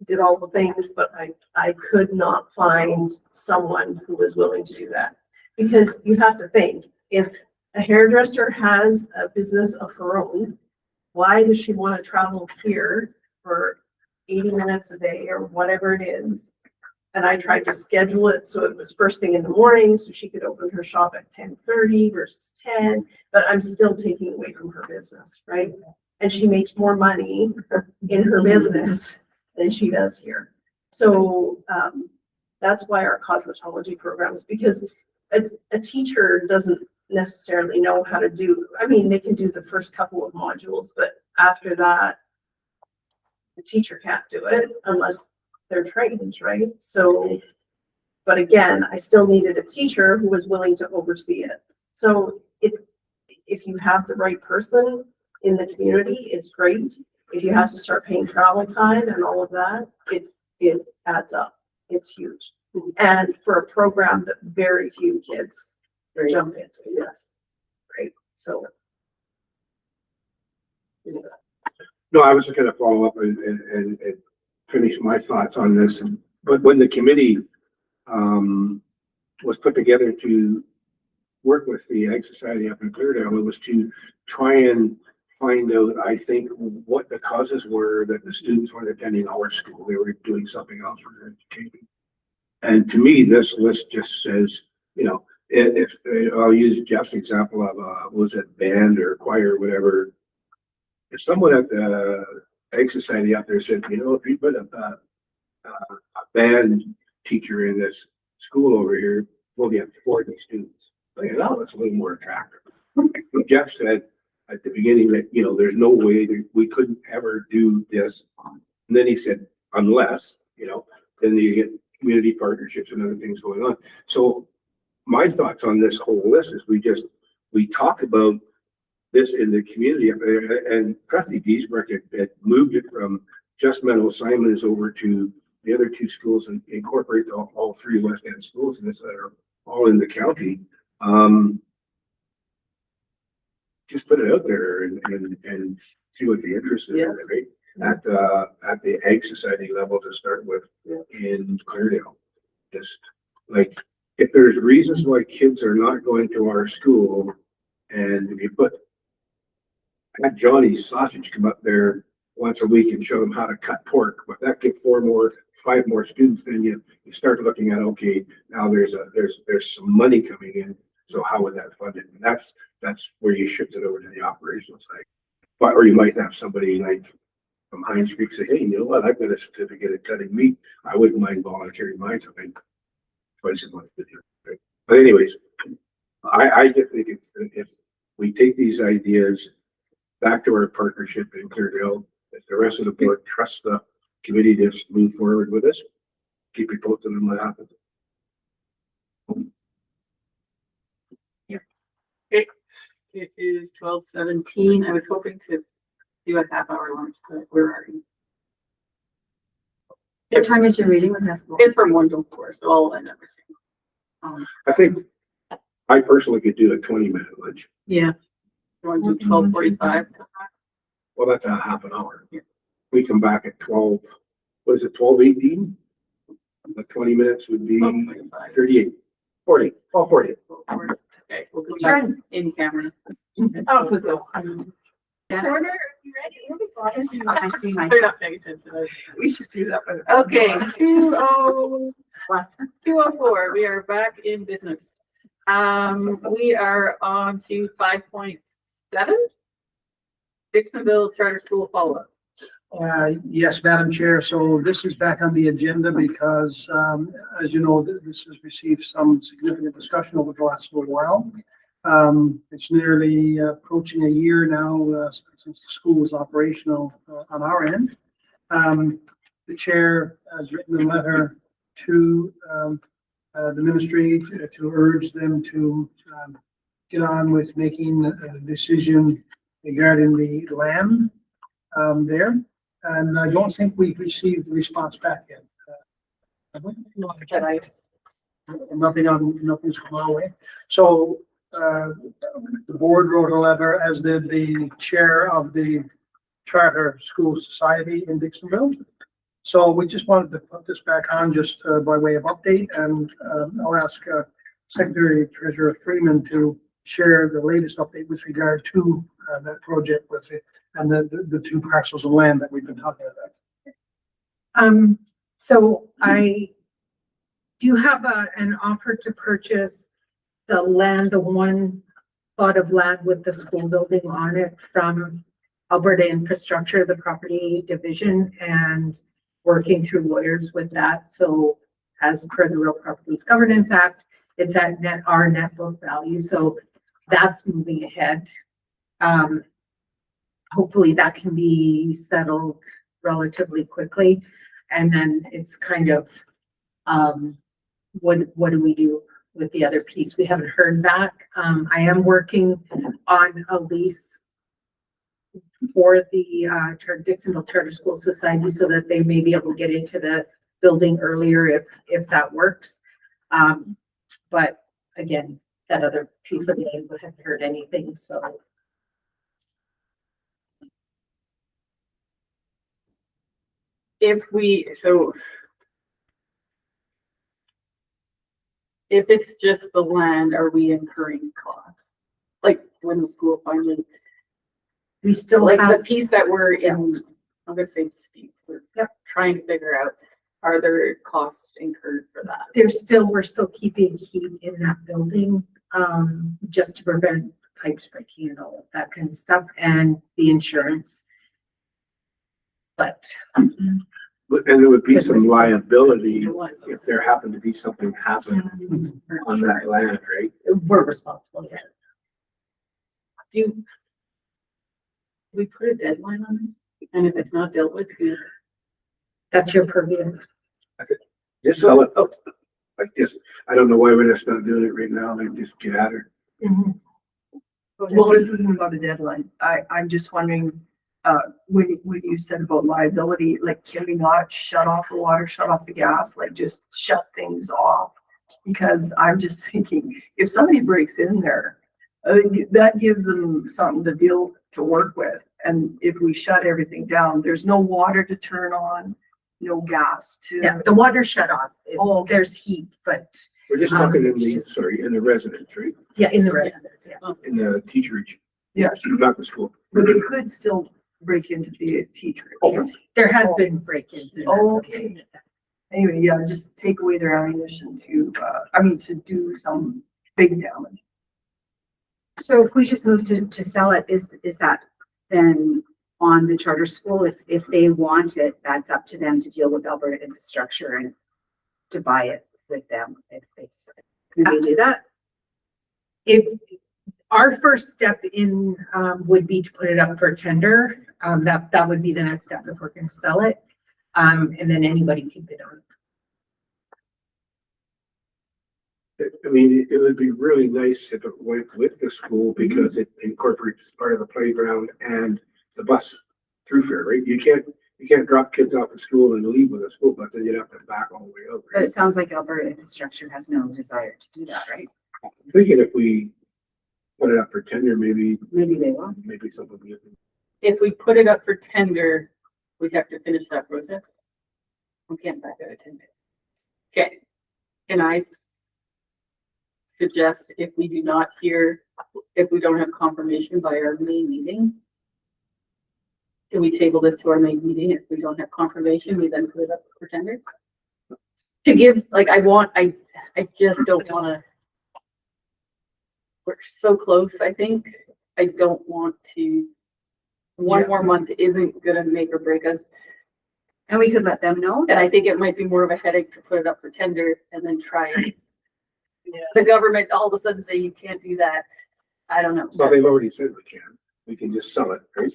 did all the things, but I could not find someone who was willing to do that. Because you have to think, if a hairdresser has a business of her own, why does she want to travel here for 80 minutes a day or whatever it is? And I tried to schedule it so it was first thing in the morning so she could open her shop at 10:30 versus 10, but I'm still taking away from her business, right? And she makes more money in her business than she does here. So That's why our cosmetology programs, because a teacher doesn't necessarily know how to do, I mean, they can do the first couple of modules, but after that, the teacher can't do it unless they're trained, right? So, but again, I still needed a teacher who was willing to oversee it. So if you have the right person in the community, it's great. If you have to start paying travel time and all of that, it adds up. It's huge. And for a program that very few kids jump into, yes. Right, so. No, I was just gonna follow up and finish my thoughts on this. But when the committee was put together to work with the Ag Society up in Cleardale, it was to try and find out, I think, what the causes were that the students weren't attending our school. They were doing something else for their education. And to me, this list just says, you know, if I'll use Jeff's example of was it band or choir or whatever. If someone at the Ag Society out there said, you know, if you put a band teacher in this school over here, we'll get 40 students. You know, that's a little more attractive. But Jeff said at the beginning that, you know, there's no way that we couldn't ever do this. And then he said, unless, you know, then you get community partnerships and other things going on. So my thoughts on this whole list is we talk about this in the community, and Trustee Giesbrecht had moved it from just Menlo Simons over to the other two schools and incorporate all three West End schools that are all in the county. Just put it out there and see what the interest is, Yes. right? At the Ag Society level to start with in Cleardale. Just like, if there's reasons why kids are not going to our school, and if you had Johnny's sausage come up there once a week and show them how to cut pork, but that get 5 more students, then you start looking at, okay, now there's some money coming in, so how would that fund it? And that's where you shift it over to the operational side. But, or you might have somebody like from Heinz Creek say, hey, you know what, I've got a certificate of cutting meat, I wouldn't mind volunteering my time twice a month. Right? But anyways, I just think if we take these ideas back to our partnership in Cleardale, if the rest of the board trusts the committee to just move forward with this, keep you posted on what happens. It is 12:17. I was hoping to do a half-hour lunch, but we're already. What time is your meeting with Haskell? It's from 1 to 4, so I'll end up missing. I think I personally could do a 20-minute lunch. Yeah. You want to do 12:45? Well, that's a half an hour. Yeah. We come back at 12, what is it, 12:18? The 20 minutes would be 12:45. 38, 40, 12:40. Okay, we'll come back in camera. Oh, so go. Order, you ready? I see my. They're not paying attention. We should do that. With Okay, 204, we are back in business. We are on to 5.7. Dixonville Charter School follow-up. Yes, Madam Chair. So this is back on the agenda because, as you know, this has received some significant discussion over the last little while. It's nearly approaching a year now since the school was operational on our end. The chair has written a letter to the ministry to urge them to get on with making a decision regarding the land there. And I don't think we've received the response back yet. Have we? Nothing's come our way. So the board wrote a letter, as did the chair of the Charter School Society in Dixonville. So we just wanted to put this back on just by way of update, and I'll ask Secretary Treasurer Freeman to share the latest update with regard to that project with it and the 2 parcels of land that we've been talking about. So I do have an offer to purchase the land, the 1 plot of land with the school building on it from Alberta Infrastructure, the property division, and working through lawyers with that. So as per the Real Properties Governance Act. It's at our net book value, so that's moving ahead. Hopefully that can be settled relatively quickly. And then it's kind of, what do we do with the other piece? We haven't heard back. I am working on a lease for the Dixonville Charter School Society so that they may be able to get into the building earlier if that works. But again, that other piece of it, I haven't heard anything, so. If it's just the land, are we incurring costs? Like when the school finally, We still like the have, piece that we're in, I'm gonna say dispute, we're trying to figure out, are there costs incurred for that? we're still keeping heat in that building, just to prevent pipes breaking and all of that kind of stuff, and the insurance. But And there would be some liability if there happened to be something happen on that land, right? we're responsible, yeah. Do we put a deadline on this? And if it's not dealt with, That's your purview. Just sell it. Like this, I don't know why we're just not doing it right now, like just get at her. Well, this isn't about a deadline. I'm just wondering, when you said about liability, like, can we not shut off the water, shut off the gas, like just shut things off? Because I'm just thinking, if somebody breaks in there, that gives them something to work with. And if we shut everything down, there's no water to turn on, no gas to. Yeah, the water shut off. Oh. There's heat, but We're just talking in the residence, right? yeah, in the residence, yeah. In the teacherage. Yeah. Not the school. But they could still break into the teacher. Oh. There has been break-ins. in there. Okay. Anyway, yeah, just take away their ammunition to do some big damage. So if we just move to sell it, is that then on the charter school? If they want it, that's up to them to deal with Alberta infrastructure and to buy it with them if they decide. Can they do that? If our first step in would be to put it up for tender, that would be the next step if we're going to sell it. And then anybody can bid on it. I mean, it would be really nice if it went with the school because it incorporates part of the playground and the bus through fare, right? You can't drop kids off at school and leave with a school bus, then you'd have to back all the way over. But it sounds like Alberta infrastructure has no desire to do that, right? I'm thinking if we put it up for tender, maybe Maybe they will. something. if we put it up for tender, we have to finish that process. We can't back out of tender. Okay. Can I suggest if we do not hear, if we don't have confirmation by our May meeting, can we table this to our May meeting? If we don't have confirmation, we then put it up for tender? To give, like, I just don't wanna, we're so close, I think. I don't want to, one more month isn't gonna make or break us. And we could let them know. And I think it might be more of a headache to put it up for tender and then try and the government all of a sudden say you can't do that. I don't know. Well, they've already said we can. We can just sell it, right?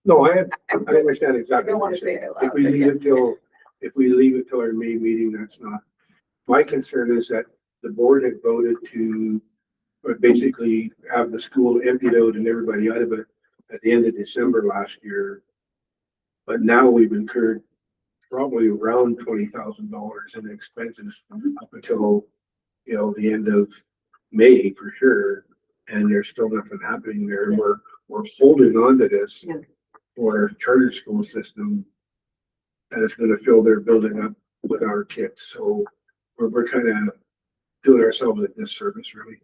No, I understand I exactly don't what wanna you're say saying. it out If we loud, leave it till, our May meeting, that's not. My concern is that the board had voted to basically have the school emptied out and everybody out of it at the end of December last year. But now we've incurred probably around $20,000 in expenses up until, the end of May for sure. And there's still nothing happening there. We're holding on to this for our charter school system. And it's gonna fill their building up with our kids. So we're kind of doing ourselves a disservice, really.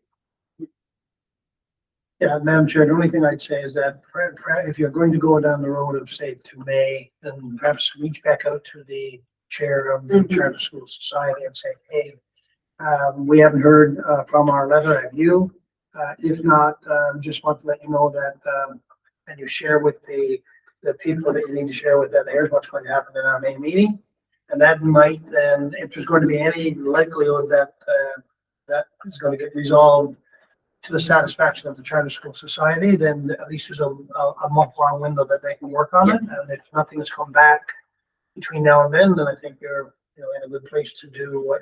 Yeah, Madam Chair, the only thing I'd say is that if you're going to go down the road of, say, to May, then perhaps reach back out to the chair of the Charter School Society and say, hey, we haven't heard from our letter of you. If not, just want to let you know that, and you share with the people that you need to share with, that here's what's going to happen in our May meeting. And that might then, if there's going to be any likelihood that, that is going to get resolved to the satisfaction of the Charter School Society, then at least there's a month-long window that they can work on it. And if nothing has come back between now and then I think you're, you know, in a good place to do what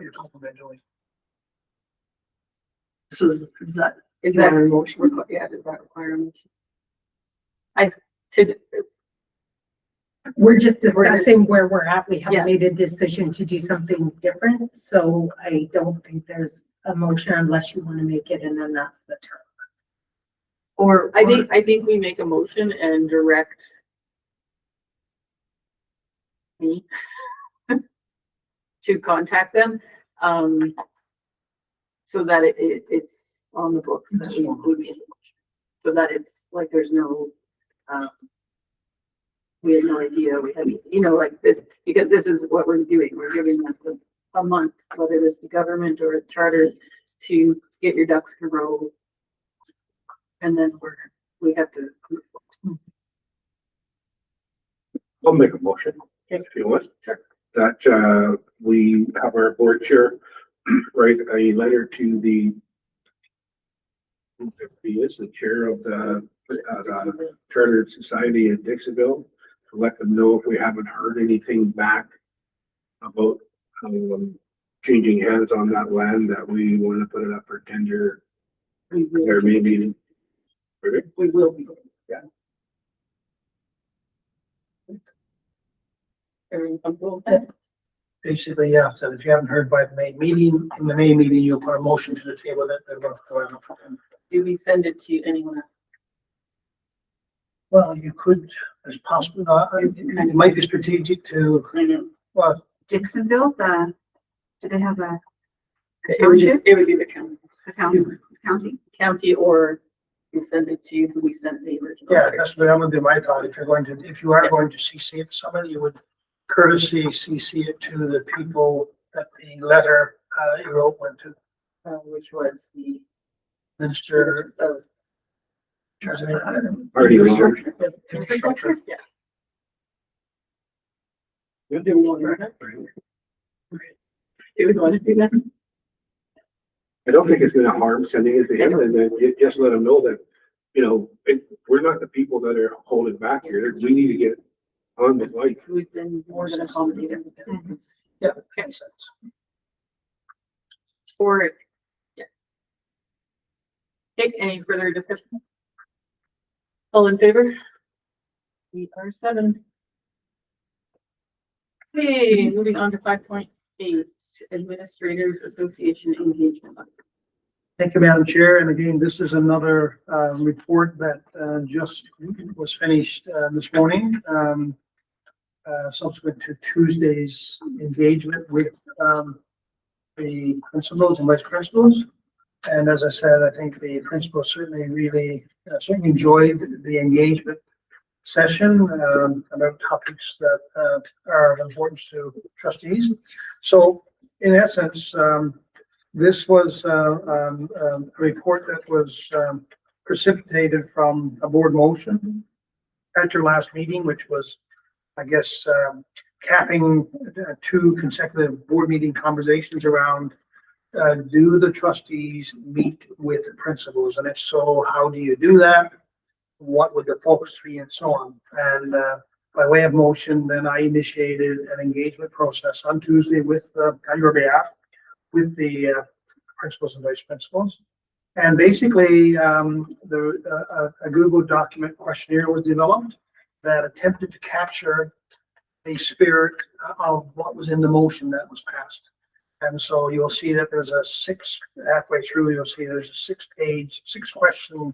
you're talking about doing. So is that, Is that that, a motion? yeah, does that require a motion? To, We're just discussing where we're at. We Yeah. haven't made a decision to do something different, so I don't think there's a motion unless you want to make it, and then that's the term. Or, I think we make a motion and direct me to contact them, so that it's on the books that we made a motion. So that it's like, there's no, we had no idea, we had, you know, like this, because this is what we're doing. We're giving them a month, whether this be government or a charter, to get your ducks in a row. And then we have to. I'll make a motion if you want. Sure. That, we have our board chair write a letter to the, he is the chair of the Chartered Society in Dixonville, to let them know if we haven't heard anything back about changing hands on that land, that we want to put it up for tender. There may be. We will be. Yeah. Everyone comfortable with that? Basically, yeah, so if you haven't heard by the May meeting, in the May meeting, you'll put a motion to the table that they're going to go out. Do we send it to anyone else? Well, you could, as possible, it might be strategic to, I know. well, Dixonville, do they have a It would just, it would be the county, county? or we send it to who we sent the original. yeah, letter. that would be my thought. If you are going to CC it to somebody, you would courtesy CC it to the people that the letter that you wrote went to. Which was the. Minister of Already large. Infrastructure. Yeah. Yeah. Do we want to do that? Do we want to do that? I don't think it's gonna harm sending it to him, and then just let him know that, you know, we're not the people that are holding back here. We need to get on with life. We've been more than accommodated. Yeah, makes sense. Or, yeah. Okay, any further discussion? All in favor? We are 7. Okay, moving on to 5.8, Administrators Association engagement. Thank you, Madam Chair. And again, this is another report that just was finished this morning, subsequent to Tuesday's engagement with the principals and vice principals. And as I said, I think the principals certainly certainly enjoyed the engagement session about topics that are of importance to trustees. So in essence, this was a report that was precipitated from a board motion at your last meeting, which was, I guess, capping 2 consecutive board meeting conversations around do the trustees meet with principals? And if so, how do you do that? What would the focus be, and so on? And by way of motion, then I initiated an engagement process on Tuesday with, on your behalf, with the principals and vice principals. And basically, a Google document questionnaire was developed that attempted to capture the spirit of what was in the motion that was passed. And so you'll see that there's halfway through, you'll see there's a 6-page, 6-question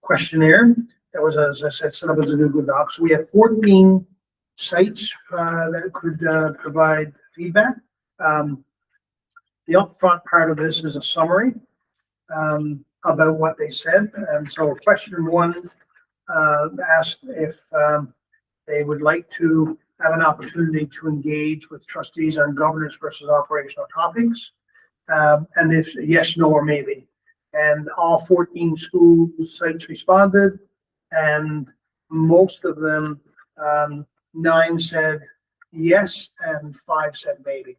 questionnaire that was, as I said, set up as a Google Doc. So we have 14 sites that could provide feedback. The upfront part of this is a summary about what they said. And so question 1 asked if they would like to have an opportunity to engage with trustees on governance versus operational topics. And if yes, no, or maybe. And all 14 school sites responded, and most of them, 9 said yes and 5 said maybe.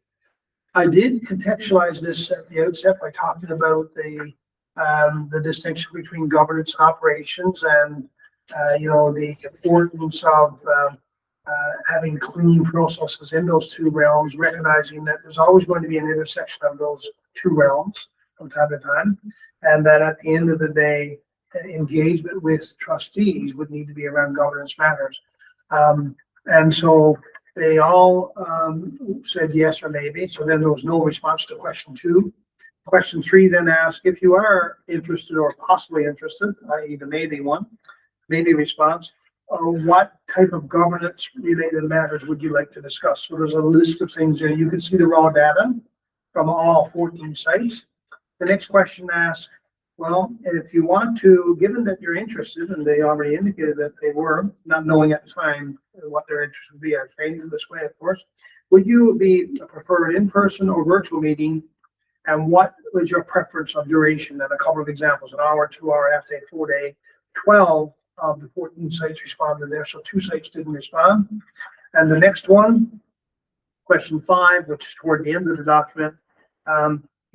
I did contextualize this at the outset by talking about the distinction between governance and operations and, the importance of having clean processes in those two realms, recognizing that there's always going to be an intersection of those two realms from time to time. And that at the end of the day, engagement with trustees would need to be around governance matters. And so they all said yes or maybe. So then there was no response to question 2. Question 3 then asked if you are interested or possibly interested, i.e. the maybe one, maybe response, what type of governance related matters would you like to discuss? So there's a list of things there. You can see the raw data from all 14 sites. The next question asks, well, if you want to, given that you're interested, and they already indicated that they were, not knowing at the time what their interest would be, I framed it this way, of course, would you be preferred in-person or virtual meeting? And what was your preference of duration? And a couple of examples, an hour, 2 hour, half day, 4 day, 12 of the 14 sites responded there. So 2 sites didn't respond. And the next one, question 5, which is toward the end of the document,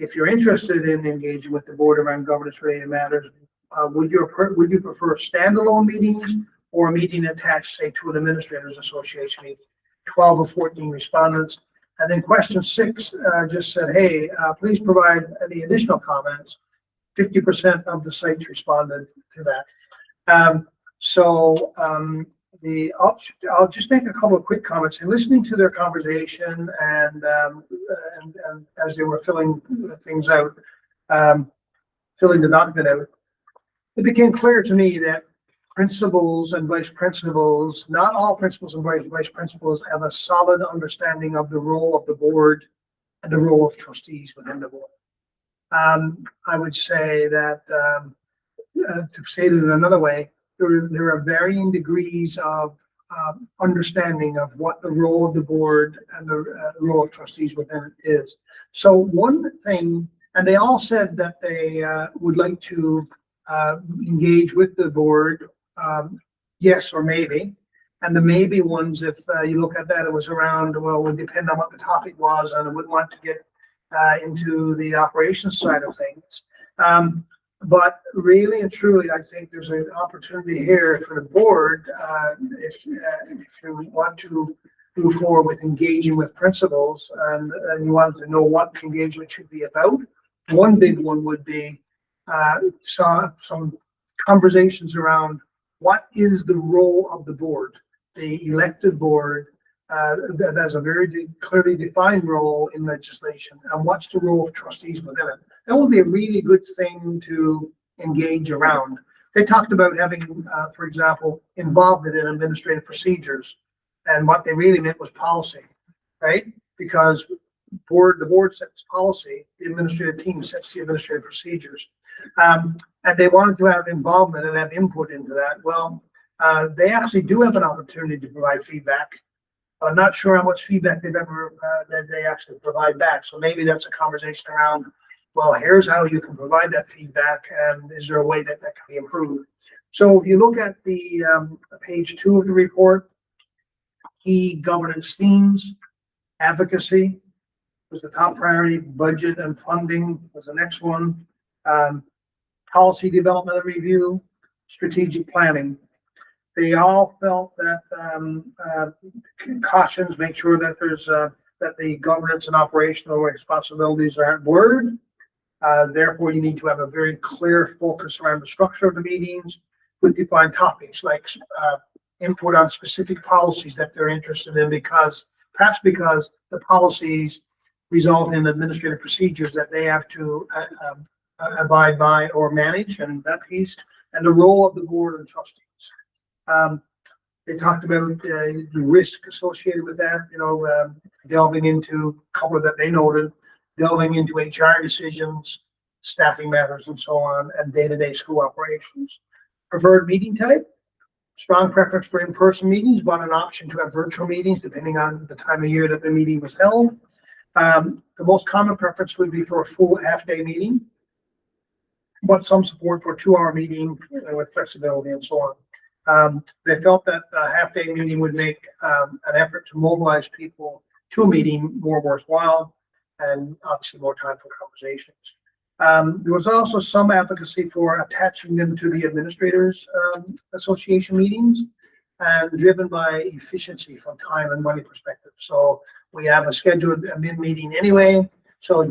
if you're interested in engaging with the board around governance related matters, would you prefer standalone meetings or a meeting attached, say, to an administrators association meeting? 12 of 14 respondents. And then question 6 just said, hey, please provide any additional comments. 50% of the sites responded to that. I'll just make a couple of quick comments. And listening to their conversation and as they were filling things out, filling the document out, it became clear to me that principals and vice principals, not all principals and vice principals, have a solid understanding of the role of the board and the role of trustees within the board. I would say that, to say it in another way, there are varying degrees of understanding of what the role of the board and the role of trustees within it is. So one thing, and they all said that they would like to engage with the board, yes or maybe. And the maybe ones, if you look at that, it was around, well, it would depend on what the topic was, and I wouldn't want to get into the operations side of things. But really and truly, I think there's an opportunity here for the board, if you want to move forward with engaging with principals and you want to know what engagement should be about. One big one would be some conversations around what is the role of the board, the elected board, that has a very clearly defined role in legislation, and what's the role of trustees within it. That would be a really good thing to engage around. They talked about having, for example, involvement in administrative procedures, and what they really meant was policy, right? Because the board sets policy, the administrative team sets the administrative procedures. And they wanted to have involvement and have input into that. Well, they actually do have an opportunity to provide feedback. I'm not sure how much feedback they've ever, that they actually provide back. So maybe that's a conversation around, well, here's how you can provide that feedback, and is there a way that can be improved? So if you look at the page 2 of the report, key governance themes, advocacy was the top priority, budget and funding was the next one, policy development and review, strategic planning. They all felt that cautions, make sure that there's that the governance and operational responsibilities aren't blurred. Therefore, you need to have a very clear focus around the structure of the meetings with defined topics like input on specific policies that they're interested in, perhaps because the policies result in administrative procedures that they have to abide by or manage, and that piece, and the role of the board and trustees. They talked about the risk associated with that, delving into a couple that they noted, delving into HR decisions, staffing matters, and so on, and day-to-day school operations. Preferred meeting type, strong preference for in-person meetings, but an option to have virtual meetings depending on the time of year that the meeting was held. The most common preference would be for a full half-day meeting, but some support for a 2-hour meeting with flexibility and so on. They felt that a half-day meeting would make an effort to mobilize people to a meeting more worthwhile and obviously more time for conversations. There was also some advocacy for attaching them to the administrators association meetings and driven by efficiency from time and money perspective. So we have a scheduled admin meeting anyway. So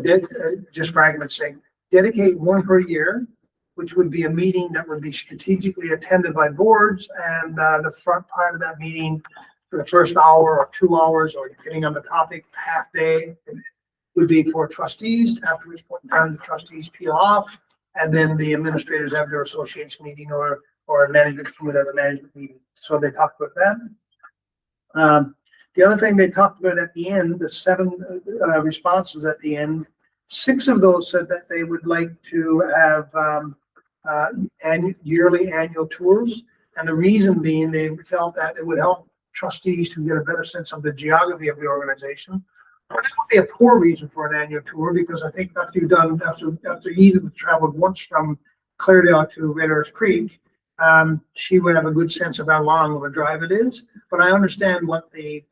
just for argument's sake, dedicate one per year, which would be a meeting that would be strategically attended by boards, and the front part of that meeting for the first hour or 2 hours, or depending on the topic, half day, would be for trustees, after which point in time the trustees peel off, and then the administrators have their association meeting or a management team at the management meeting. So they talked about that. The other thing they talked about at the end, the 7 responses at the end, 6 of those said that they would like to have yearly annual tours. And the reason being, they felt that it would help trustees to get a better sense of the geography of the organization. But that would be a poor reason for an annual tour, because I think after you've done, after Edith traveled once from Claredale to Red Earth Creek, she would have a good sense of how long of a drive it is. But I understand what they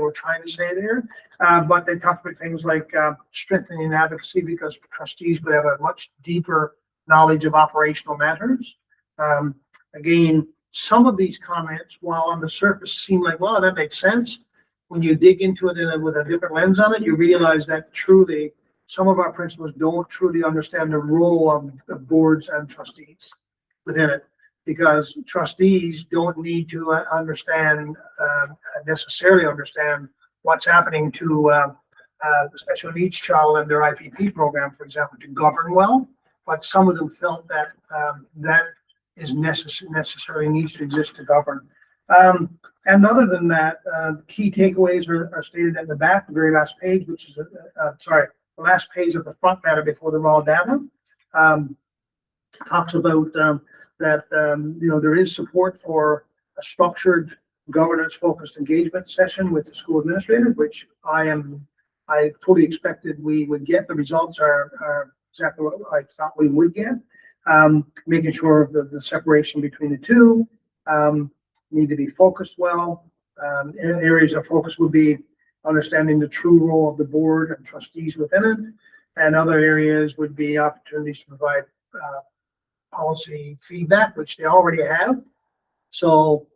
were trying to say there. But they talked about things like strengthening advocacy, because trustees would have a much deeper knowledge of operational matters. Again, some of these comments, while on the surface seem like, well, that makes sense, when you dig into it with a different lens on it, you realize that truly some of our principals don't truly understand the role of the boards and trustees within it, because trustees don't need to necessarily understand what's happening to the special needs child and their IPP program, for example, to govern well. But some of them felt that that is necessarily needs to exist to govern. And other than that, key takeaways are stated at the back, the very last page, which is, the last page of the front matter before the raw data. Talks about that, there is support for a structured governance-focused engagement session with the school administrators, which I fully expected we would get. The results are exactly what I thought we would get. Making sure the separation between the two need to be focused well. And areas of focus would be understanding the true role of the board and trustees within it. And other areas would be opportunities to provide policy feedback, which they already have. So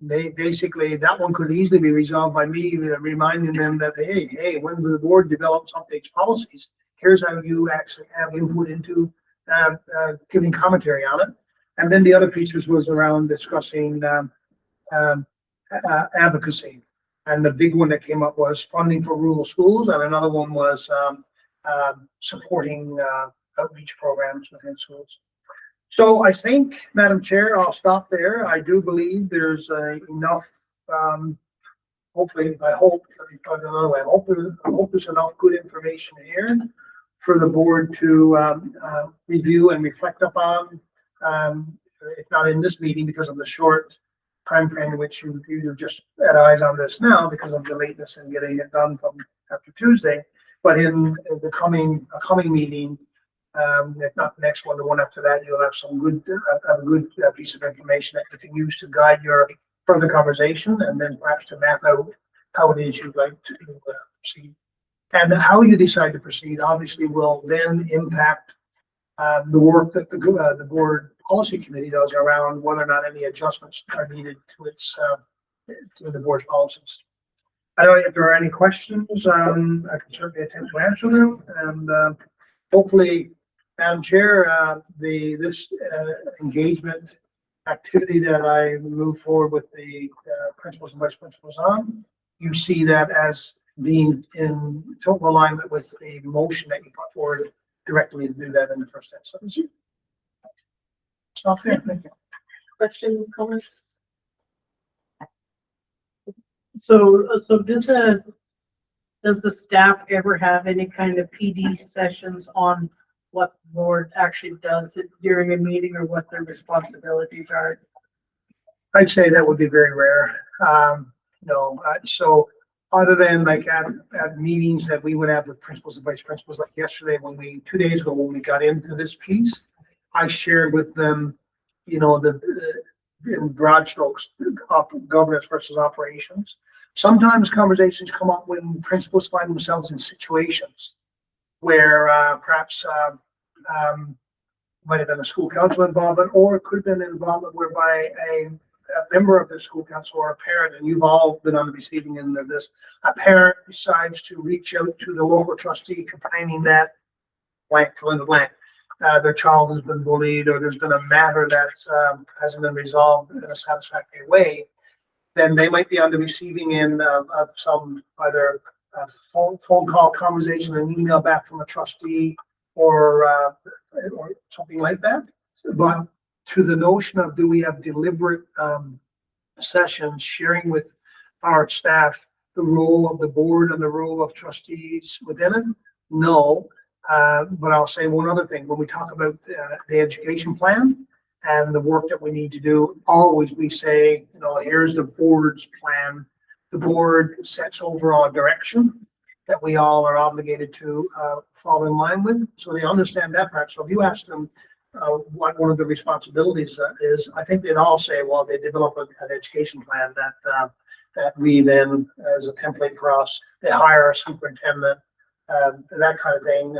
they basically, that one could easily be resolved by me reminding them that, hey, when the board develops updates policies, here's how you actually have input into giving commentary on it. And then the other pieces was around discussing advocacy. And the big one that came up was funding for rural schools, and another one was supporting outreach programs within schools. So I think, Madam Chair, I'll stop there. I do believe there's enough, hopefully, I hope there's enough good information here for the board to review and reflect upon, if not in this meeting because of the short time frame in which you just had eyes on this now because of the lateness in getting it done from after Tuesday, but in the coming meeting, if not the next one, the one after that, you'll have some good, a good piece of information that you can use to guide your further conversation, and then perhaps to map out how it is you'd like to proceed. And how you decide to proceed obviously will then impact the work that the board policy committee does around whether or not any adjustments are needed to its to the board's policies. I don't know if there are any questions. I can certainly attempt to answer them, and hopefully, Madam Chair, this engagement activity that I move forward with the principals and vice principals on, you see that as being in total alignment with the motion that you put forward directly to do that in the first instance. Stop there. Thank you. Questions, comments? So does the staff ever have any kind of PD sessions on what the board actually does during a meeting or what their responsibilities are? I'd say that would be very rare. No, so other than like at meetings that we would have with principals and vice principals, like yesterday 2 days ago when we got into this piece, I shared with them, the in broad strokes, governance versus operations. Sometimes conversations come up when principals find themselves in situations where perhaps might have been a school council involvement, or it could have been an involvement whereby a member of the school council or a parent, and you've all been on the receiving end of this, a parent decides to reach out to the local trustee complaining that blank, fill in the blank, their child has been bullied, or there's been a matter that hasn't been resolved in a satisfactory way, then they might be on the receiving end of some either a phone call, conversation, an email back from a trustee, or something like that. But to the notion of, do we have deliberate sessions sharing with our staff the role of the board and the role of trustees within it? No. But I'll say one other thing. When we talk about the education plan and the work that we need to do, always we say, you know, here's the board's plan. The board sets overall direction that we all are obligated to fall in line with. So they understand that part. So if you ask them what one of the responsibilities is, I think they'd all say, well, they develop an education plan that we then, as a template for us, they hire a superintendent, that kind of thing.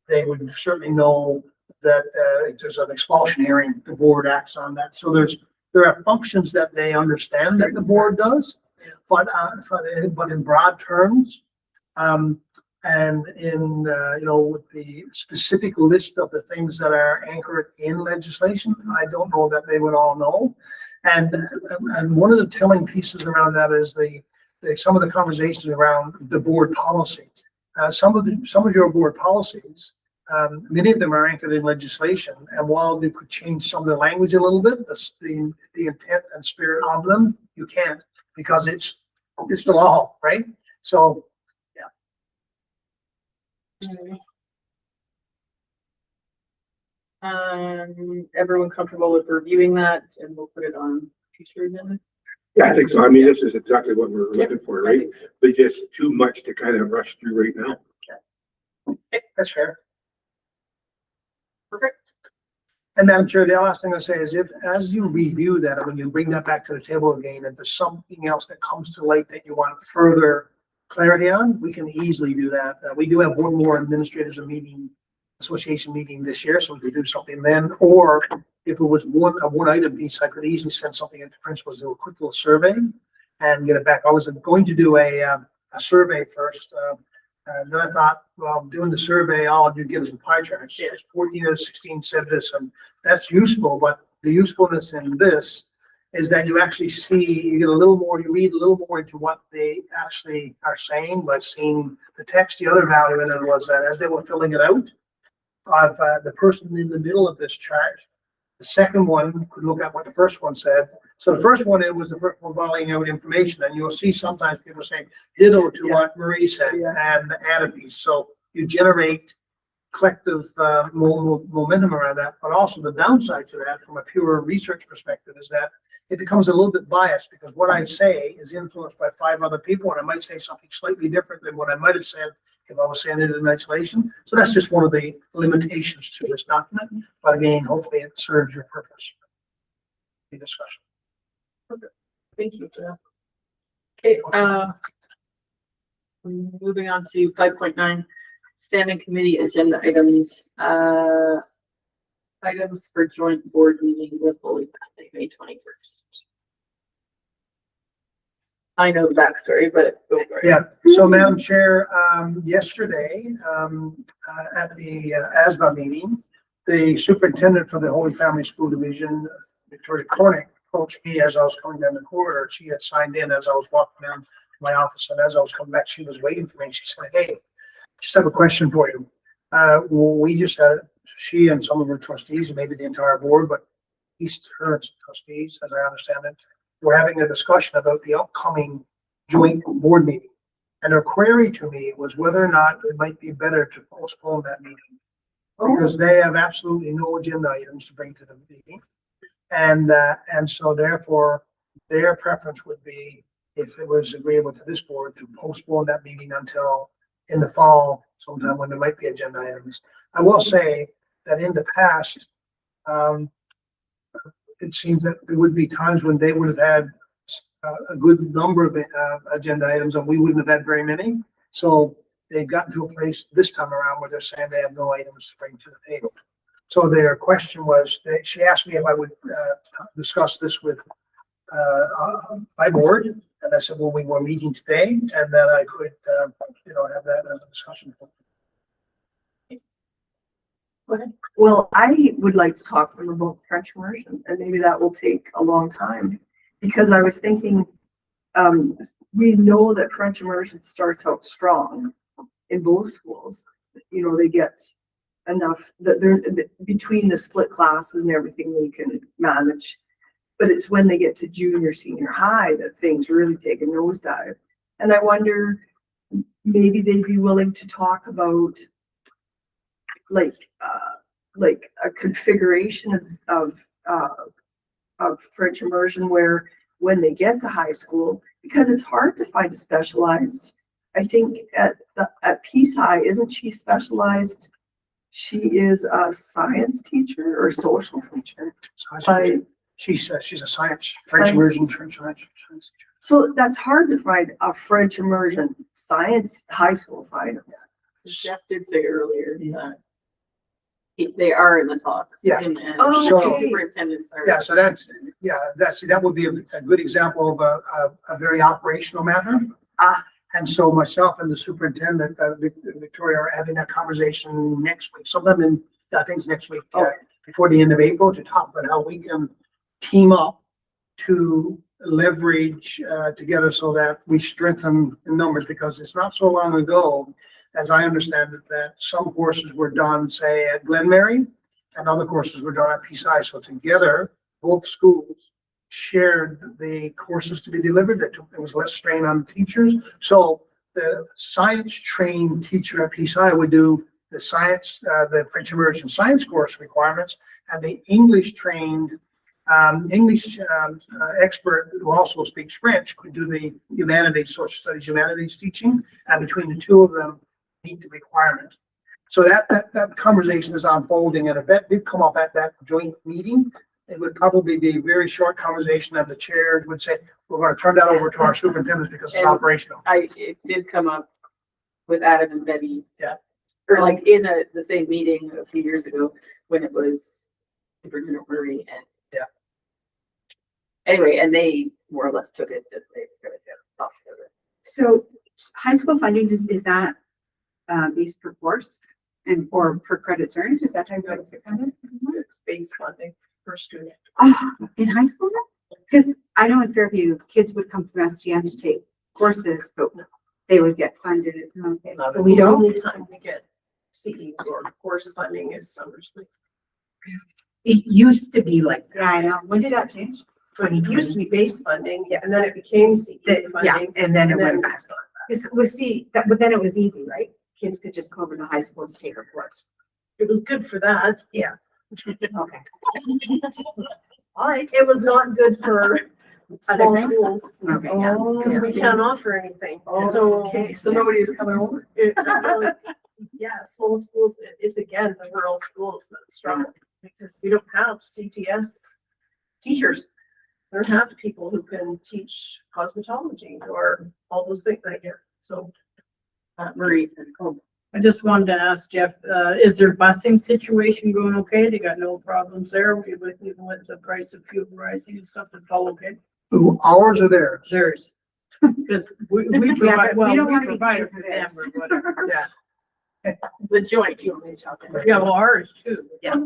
They would certainly know that if there's an expulsion hearing, the board acts on that. So there are functions that they understand that the board does, but in broad terms, and in with the specific list of the things that are anchored in legislation, I don't know that they would all know. And one of the telling pieces around that is some of the conversations around the board policy. Some of your board policies, many of them are anchored in legislation, and while they could change some of the language a little bit, the intent and spirit of them, you can't, because it's the law, right? So, yeah. Everyone comfortable with reviewing that, and we'll put it on future agenda? Yeah, I think so. I mean, this is exactly what we're looking for, right? But just too much to kind of rush through right now. Okay, that's fair. Perfect. And Madam Chair, the last thing I say is, if as you review that, and when you bring that back to the table again, if there's something else that comes to light that you want further clarity on, we can easily do that. We do have one more administrators association meeting this year, so we could do something then. Or if it was one item piece, I could easily send something into principals, do a quick little survey and get it back. I was going to do a survey first. And then I thought, well, doing the survey, all you get is a pie chart. Yes, 14 or 16 said this, and that's useful. But the usefulness in this is that you actually see, you get a little more, you read a little more into what they actually are saying by seeing the text. The other value in it was that as they were filling it out, of the person in the middle of this chart, the second one could look at what the first one said. So the first one, it was the first one volleying out information, and you'll see sometimes people saying ditto to what Marie said and add a piece. So you generate collective momentum around that. But also the downside to that, from a pure research perspective, is that it becomes a little bit biased, because what I say is influenced by 5 other people, and I might say something slightly different than what I might have said if I was saying it in isolation. So that's just one of the limitations to this document. But again, hopefully it serves your purpose. The discussion. Thank you for that. Okay, moving on to 5.9, standing committee agenda items. Items for joint board meeting with Holy Family, May 21st. I know the backstory, but go for it. Yeah. So, Madam Chair, yesterday at the ASBA meeting, the superintendent for the Holy Family School Division, Victoria Cornick, approached me as I was coming down the corridor. She had signed in as I was walking down to my office, and as I was coming back, she was waiting for me. She said, "Hey, just have a question for you. We just had, she and some of her trustees, and maybe the entire board, but at least her and some trustees, as I understand it, we're having a discussion about the upcoming joint board meeting. And her query to me was whether or not it might be better to postpone that meeting, because they have absolutely no agenda items to bring to the meeting. And so therefore, their preference would be, if it was agreeable to this board, to postpone that meeting until in the fall, sometime when there might be agenda items. I will say that in the past, it seems that there would be times when they would have had a good number of agenda items and we wouldn't have had very many. So they've gotten to a place this time around where they're saying they have no items to bring to the table. So their question was, she asked me if I would discuss this with my board, and I said, well, we were meeting today, and that I could, have that as a discussion. Well, I would like to talk to them about French immersion, and maybe that will take a long time. Because I was thinking, we know that French immersion starts out strong in both schools. You know, they get enough that they're between the split classes and everything they can manage. But it's when they get to junior, senior high that things really take a nosedive. And I wonder, maybe they'd be willing to talk about like a configuration of French immersion where when they get to high school, because it's hard to find a specialized, I think at Peace High, isn't she specialized? She is a science teacher or social teacher. She's a French immersion science teacher. So that's hard to find a French immersion science, high school science. Jeff did say earlier that they are in the talks. Yeah. And Oh, okay. superintendents are. Yeah, so that would be a good example of a very operational matter. And so myself and the superintendent, Victoria, are having that conversation next week, sometime I think it's next week, before the end of April, to talk about how we can team up to leverage together so that we strengthen the numbers, because it's not so long ago, as I understand it, that some courses were done, say, at Glen Mary, and other courses were done at Peace High. So together, both schools shared the courses to be delivered. There was less strain on teachers. So the science trained teacher at Peace High would do the science, the French immersion science course requirements, and the English trained English expert who also speaks French could do the humanities, social studies, humanities teaching, and between the two of them meet the requirement. So that conversation is unfolding, and if that did come up at that joint meeting, it would probably be a very short conversation, and the chair would say, we're going to turn that over to our superintendents because it's operational. It did come up with Adam and Betty. Yeah. Or like in the same meeting a few years ago when it was Superintendent Murray and. Yeah. Anyway, and they more or less took it that they were going to talk together. So high school funding, is that based per course and or per credits earned? Is that how you guys are funded? It's base funding per student. Oh, in high school then? Because I know in Fairview, kids would come from STM to take courses, but they would get funded. Okay, so we The don't. only time we get CE or course funding is summer school. It used to be like Yeah, I know. When did that change? It used to be base funding, and then it became CE that, yeah, funding. and then it And then- went back. But then it was easy, right? Kids could just go over to high school to take a course. It was good for that. Yeah. Okay. It was not good for small things? schools. Okay, yeah. Because we can't offer anything. So, okay, so nobody was coming over. Yeah, small schools, it's again, the rural schools that struggle because we don't have CTS teachers. We don't have people who can teach cosmetology or all those things right here. So Marie. I just wanted to ask Jeff, is their busing situation going okay? They got no problems there, even with the price of fuel rising and stuff, it's all okay? Ours are theirs. Theirs. Because we Yeah, provide, but well, we don't we want to be provide paying it for for them theirs. or whatever. Yeah. The joint, you only talk about. Yeah, well, ours too. Yeah.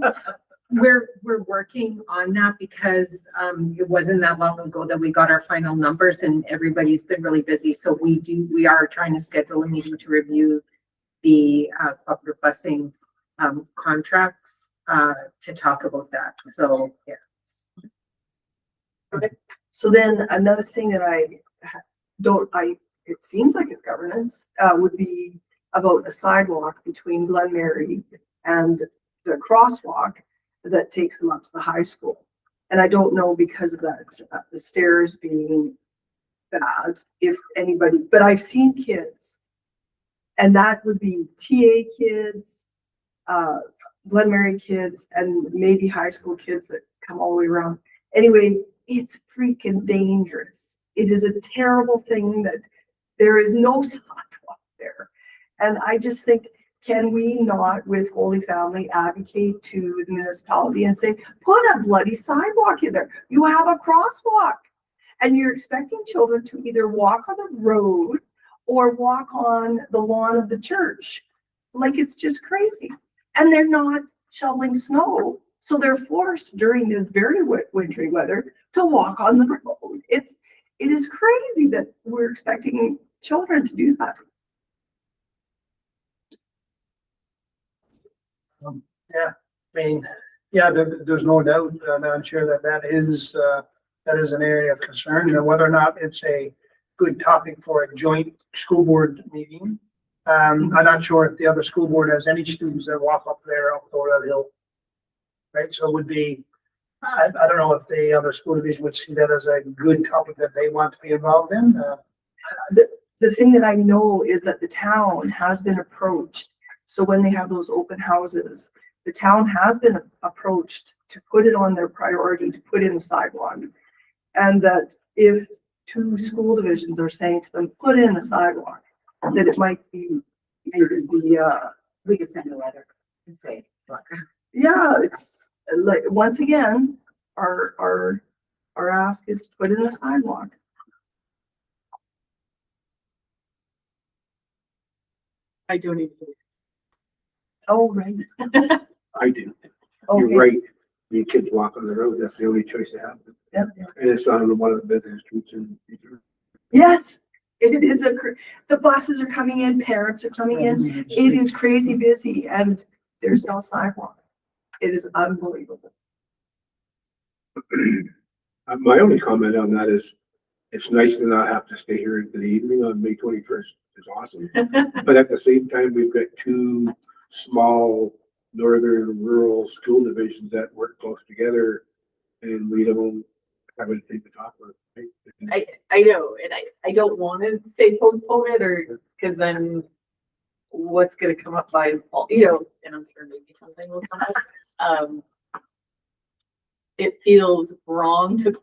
We're working on that because it wasn't that long ago that we got our final numbers and everybody's been really busy. So we are trying to schedule a meeting to review the cooperative busing contracts to talk about that. So yeah. So then another thing that it seems like it's governance, would be about a sidewalk between Glen Mary and the crosswalk that takes them up to the high school. And I don't know, because of that, the stairs being bad, if anybody, but I've seen kids. And that would be TA kids, Glen Mary kids, and maybe high school kids that come all the way around. Anyway, it's freaking dangerous. It is a terrible thing that there is no sidewalk there. And I just think, can we not, with Holy Family, advocate to the municipality and say, put a bloody sidewalk in there? You have a crosswalk. And you're expecting children to either walk on the road or walk on the lawn of the church. Like, it's just crazy. And they're not shoveling snow. So they're forced during this very wintry weather to walk on the road. It is crazy that we're expecting children to do that. Yeah, I mean, yeah, there's no doubt, Madam Chair, that is an area of concern, and whether or not it's a good topic for a joint school board meeting. I'm not sure if the other school board has any students that walk up there, up that hill. Right, so it would be, I don't know if the other school division would see that as a good topic that they want to be involved in. The thing that I know is that the town has been approached. So when they have those open houses, the town has been approached to put it on their priority to put in a sidewalk. And that if two school divisions are saying to them, put in a sidewalk, that it might be We could send a letter and say, look. yeah, it's like, once again, our ask is to put in a sidewalk. I do need to. Oh, right. I do. Okay. You're right. The kids walk on the road. That's the only choice they have. Yep. And it's on one of the business streets in. Yes, it is the buses are coming in, parents are coming in. It is crazy busy and there's no sidewalk. It is unbelievable. My only comment on that is, it's nice to not have to stay here into the evening on May 21st. It's awesome. But at the same time, we've got two small northern rural school divisions that work close together, and we don't have anything to talk about. Right? I know, and I don't want to say postpone it, or, because then what's gonna come up by fall, you know, and I'm sure maybe something will come up. It feels wrong to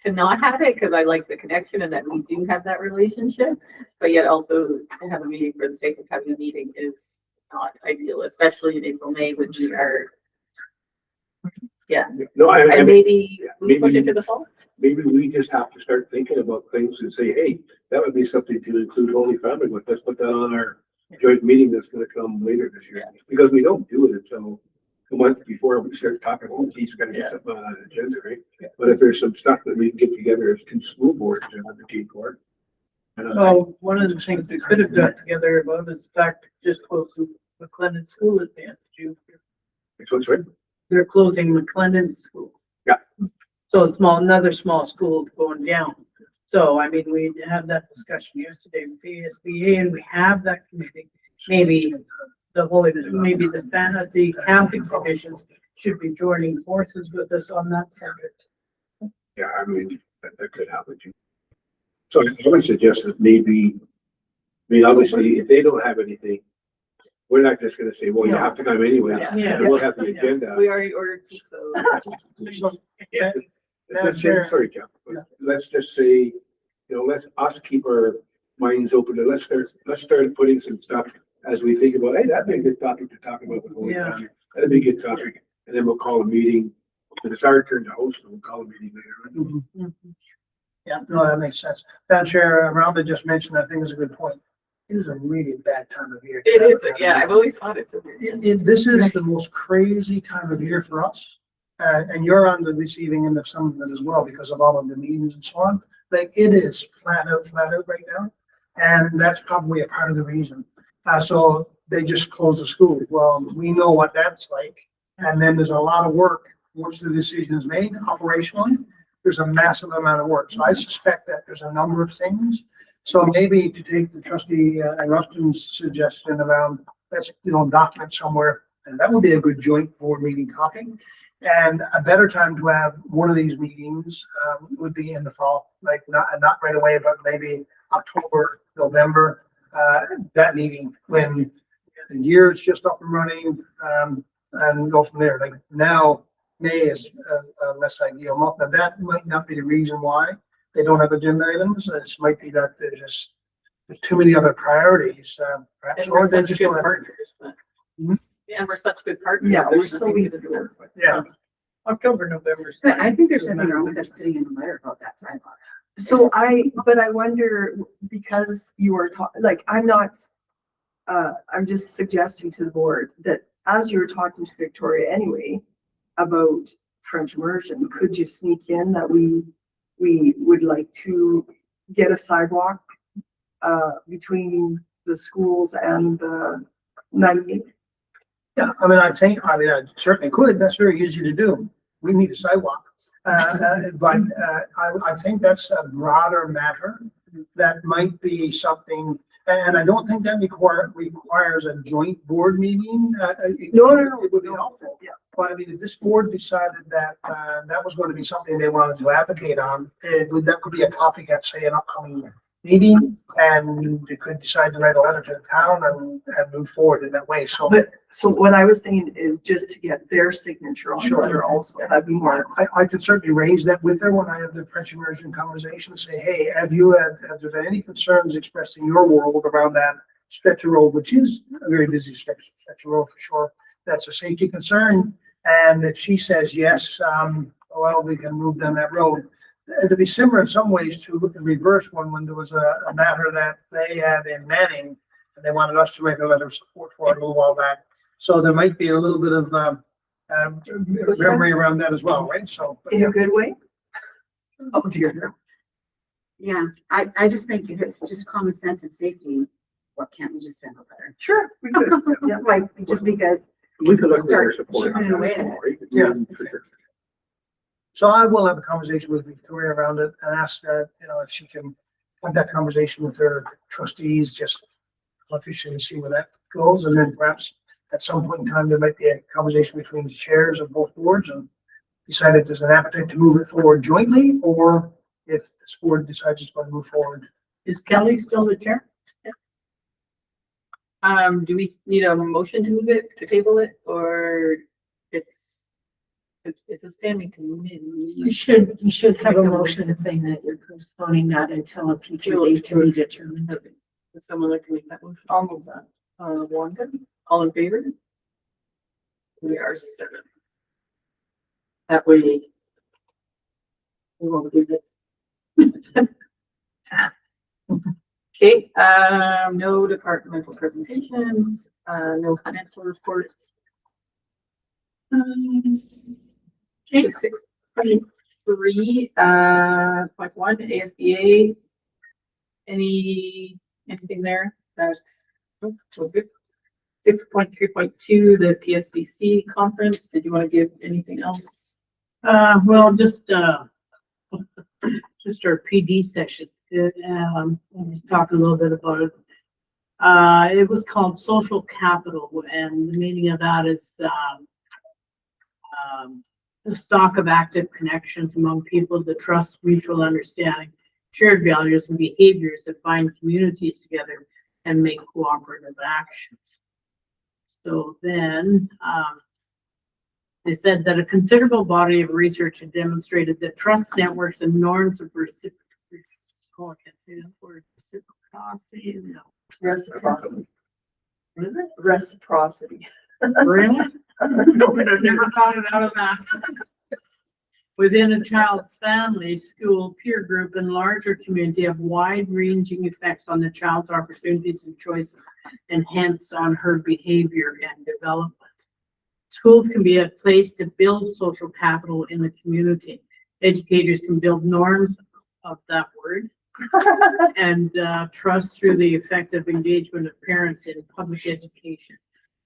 not have it, because I like the connection and that we do have that relationship, but yet also to have a meeting for the sake of having a meeting is not ideal, especially in April, May, when we are, yeah. No, And maybe we push it to the fall. Maybe we just have to start thinking about things and say, hey, that would be something to include Holy Family with. Let's put that on our joint meeting that's gonna come later this year. Because we don't do it until a month before we start talking, oh, geez, we're gonna get something on that agenda, right? But if there's some stuff that we can get together as two school boards and advocate for. Well, one of the things we could have got together about is the fact just closing McLennan School at the end of June. What's right? They're closing McLennan School. Yeah. So another small school going down. So, I mean, we had that discussion yesterday with PSBA, and we have that committee. Maybe the county commissions should be joining forces with us on that subject. Yeah, I mean, that could happen too. So I would suggest that maybe, I mean, obviously, if they don't have anything, we're not just gonna say, well, you have to come anyway. Yeah. We'll have the agenda. We already ordered pizza. Yeah. Let's just, sorry, Jeff, but let's just say, you know, let's us keep our minds open, and let's start putting some stuff as we think about, hey, that'd be a good topic to talk about with Holy Yeah. Family. That'd be a good topic, and then we'll call a meeting. When it's our turn to host, we'll call a meeting later. Yeah, no, that makes sense. Madam Chair, Rhonda just mentioned, I think is a good point. It is a really bad time of year. It is, yeah, I've always thought it's. This is the most crazy time of year for us. And you're on the receiving end of some of it as well because of all of the meetings and so on. Like, it is flat out right now. And that's probably a part of the reason. So they just closed the school. Well, we know what that's like. And then there's a lot of work once the decision is made operationally. There's a massive amount of work. So I suspect that there's a number of things. So maybe to take the trustee and Rustin's suggestion around, let's, document somewhere, and that would be a good joint board meeting topic. And a better time to have one of these meetings would be in the fall, like not right away, but maybe October, November, that meeting when the year is just up and running, and go from there. Like now, May is a less ideal month. Now, that might not be the reason why they don't have agenda items. It might be that there's too many other priorities, perhaps, And we're or they such just good don't have. partners. Hmm? Yeah, we're such good partners. Yeah, we're there's so nothing easy to to do. work with. Yeah. October, November. I think there's nothing wrong with us putting in a letter about that sidewalk. So but I wonder, because you were talking, like, I'm not, I'm just suggesting to the board that as you were talking to Victoria anyway about French immersion, could you sneak in that we would like to get a sidewalk between the schools and the 98? Yeah, I mean, I certainly could. That's very easy to do. We need a sidewalk. But I think that's a broader matter that might be something, and I don't think that requires a joint board meeting. No. It would be helpful. Yeah. But I mean, if this board decided that that was going to be something they wanted to advocate on, that could be a topic at, say, an upcoming meeting, and they could decide to write a letter to the town and move forward in that way. So. So what I was thinking is just to get their signature on the Sure. letter also. That'd be more. I could certainly raise that with her when I have the French immersion conversation, say, hey, have there been any concerns expressed in your world around that stretch of road, which is a very busy stretch of road for sure. That's a safety concern. And if she says yes, well, we can move down that road. It'd be similar in some ways to the reverse one when there was a matter that they had in Manning and they wanted us to write a letter of support for it a little while back. So there might be a little bit of memory around that as well, right? So, but In yeah. a good way? Oh, dear. Yeah, I just think if it's just common sense and safety, what can't we just send a letter? Sure, we could. Yeah. Like, just because, We could look for their Start support. chipping it away at it. Yeah. So I will have a conversation with Victoria around it and ask, if she can have that conversation with her trustees, just officially see where that goes. And then perhaps at some point in time, there might be a conversation between the chairs of both boards and decide if there's an appetite to move it forward jointly, or if this board decides it's going to move forward. Is Kelly still the chair? Do we need a motion to move it, to table it, or it's a standing committee? You should have a motion saying that you're postponing that until a future date to be determined. Okay. Would someone like to make that motion? I'll move that. Wanda, all in favor? We are 7. That way. We won't do it. Okay, no departmental presentations, no financial reports. Okay, 6.3, point 1, ASBA. Anything there? That's good. 6.3.2, the PSBC conference. Did you want to give anything else? Well, just our PD session. I'll just talk a little bit about it. It was called Social Capital, and the meaning of that is the stock of active connections among people that trust, mutual understanding, shared values and behaviors that bind communities together and make cooperative actions. So then they said that a considerable body of research had demonstrated that trust networks and norms of reciprocity, I can't say that word, reciprocity, no. Reciprocity. What is it? Reciprocity. Really? Never thought it out of that. Within a child's family, school, peer group, and larger community have wide-ranging effects on the child's opportunities and choices, and hence on her behavior and development. Schools can be a place to build social capital in the community. Educators can build norms of that word and trust through the effective engagement of parents in public education.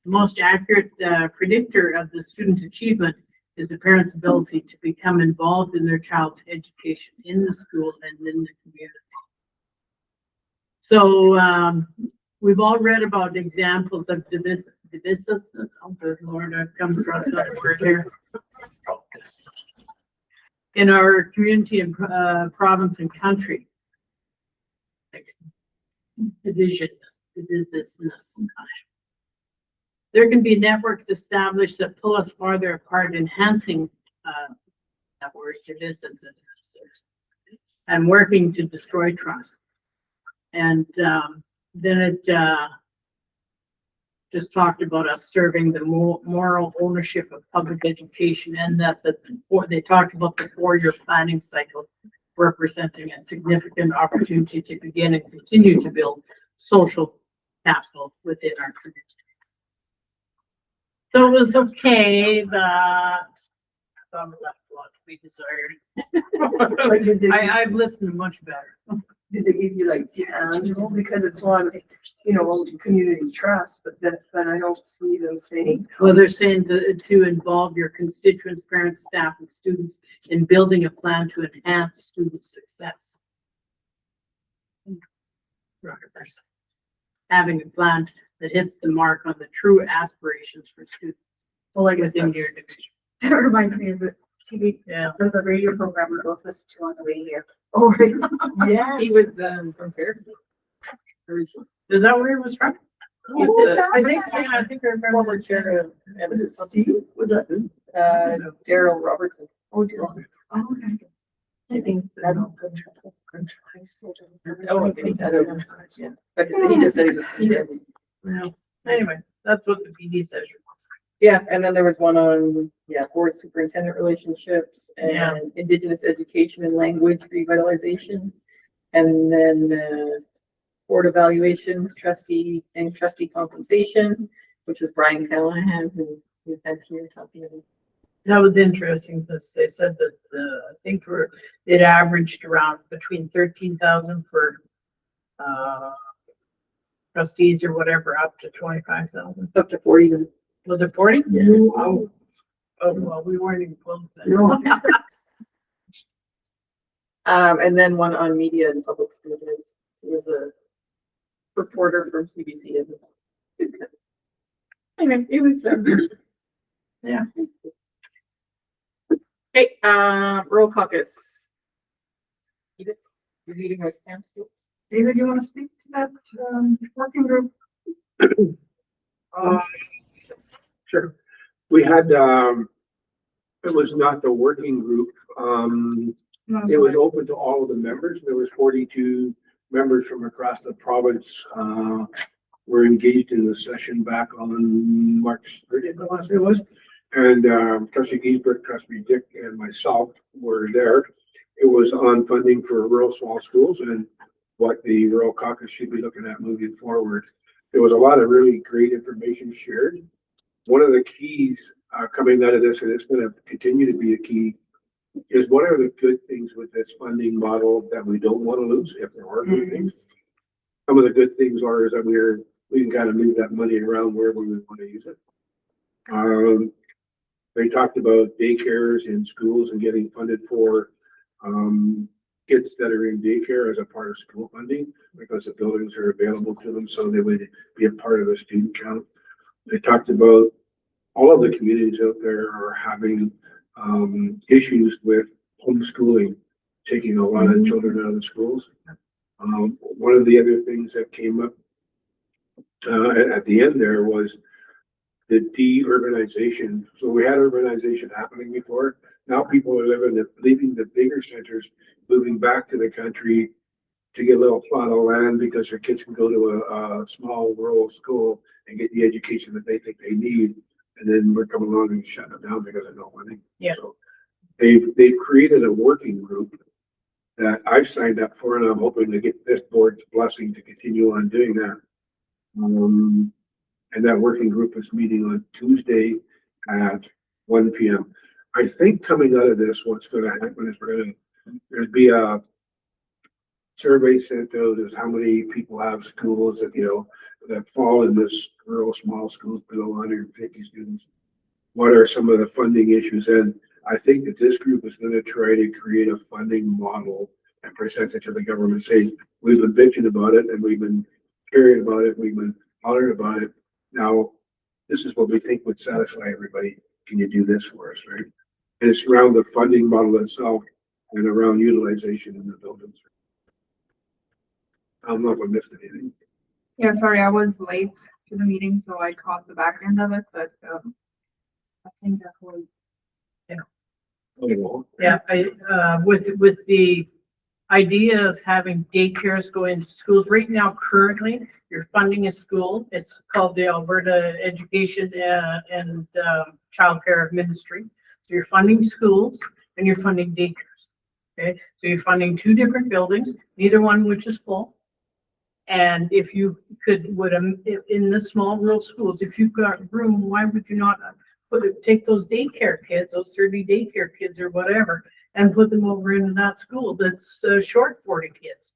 The most accurate predictor of the student achievement is the parent's ability to become involved in their child's education in the school and in the community. So we've all read about examples of divisiveness. Oh, good Lord, I've come across another word here. In our community and province and country. Divisiveness. There can be networks established that pull us farther apart, enhancing that word to distance it, and working to destroy trust. And then it just talked about us serving the moral ownership of public education, and they talked about the 4-year planning cycle representing a significant opportunity to begin and continue to build social capital within our community. So it was okay, but I thought it left a lot to be desired. I've listened much better. Did they give you like tangible, because it's on, community trust, but I don't see them saying. Well, they're saying to involve your constituents, parents, staff, and students in building a plan to enhance student success. Having a plan that hits the mark on the true aspirations for students Well, I guess within that's, your division. That reminds me of the TV, Yeah. the radio program we both listened to on the way here. oh, right, yes. He was, from Fairfield. Is that where it was from? He's Oh, the- I think I remember. Former chair of. Was it Steve? Was that? Daryl Robertson. Oh, dear. Oh, okay. I think. That'll Oh, okay. I don't know. Yeah. But he just said he did. Well, anyway, that's what the PD says. Yeah, and then there was one on, board superintendent relationships Yeah. and Indigenous education and language revitalization. And then, board evaluations, trustee compensation, which is Brian Callahan, who we've had here talking about. That was interesting because they said that I think it averaged around between 13,000 for trustees or whatever, up to 25,000. Up to 40. Was it 40? Yeah. Oh, well, we weren't even close then. No. And then one on media and public statements. It was a reporter from CBC. Anyway, it was, Yeah. Okay, Rural Caucus. Edith, your meeting was canceled. David, you want to speak to that, working group? Sure. We had, it was not the working group. No, It was open to all of the members. There was 42 members from across the province, were engaged in the session back on March 30th, I want to say it was. And, Trustee Giesbert, Trustee Dick, and myself were there. It was on funding for rural small schools and what the Rural Caucus should be looking at moving forward. There was a lot of really great information shared. One of the keys coming out of this, and it's going to continue to be a key, is what are the good things with this funding model that we don't want to lose, if there are good things. Some of the good things are is that we can kind of move that money around wherever we want to use it. They talked about daycares in schools and getting funded for kids that are in daycare as a part of school funding, because the buildings are available to them, so they would be a part of the student count. They talked about all of the communities out there are having issues with homeschooling, taking a lot of children out of the schools. One of the other things that came up at the end there was the de-urbanization. So we had urbanization happening before. Now people are leaving the bigger centers, moving back to the country to get a little plot of land because their kids can go to a small rural school and get the education that they think they need. And then we're coming along and shutting it down because of no money. Yeah. So they've created a working group that I've signed up for, and I'm hoping to get this board's blessing to continue on doing that. And that working group is meeting on Tuesday at 1 p.m. I think coming out of this, what's going to happen is there'll be a survey sent out as how many people have schools that, that fall in this rural small schools below 150 students. What are some of the funding issues? And I think that this group is going to try to create a funding model and present it to the government, saying, we've been bitching about it and we've been caring about it, we've been hollering about it. Now, this is what we think would satisfy everybody. Can you do this for us, right? And it's around the funding model itself and around utilization in the buildings. I don't know if I missed anything. Yeah, sorry, I was late to the meeting, so I caught the back end of it, but, I think that was, Yeah, with the idea of having daycares go into schools, right now, currently, you're funding a school. It's called the Alberta Education and Childcare Ministry. So you're funding schools and you're funding daycares. Okay, so you're funding two different buildings, neither one which is full. And if you could, in the small rural schools, if you've got room, why would you not take those daycare kids, those 30 daycare kids or whatever, and put them over into that school that's short 40 kids?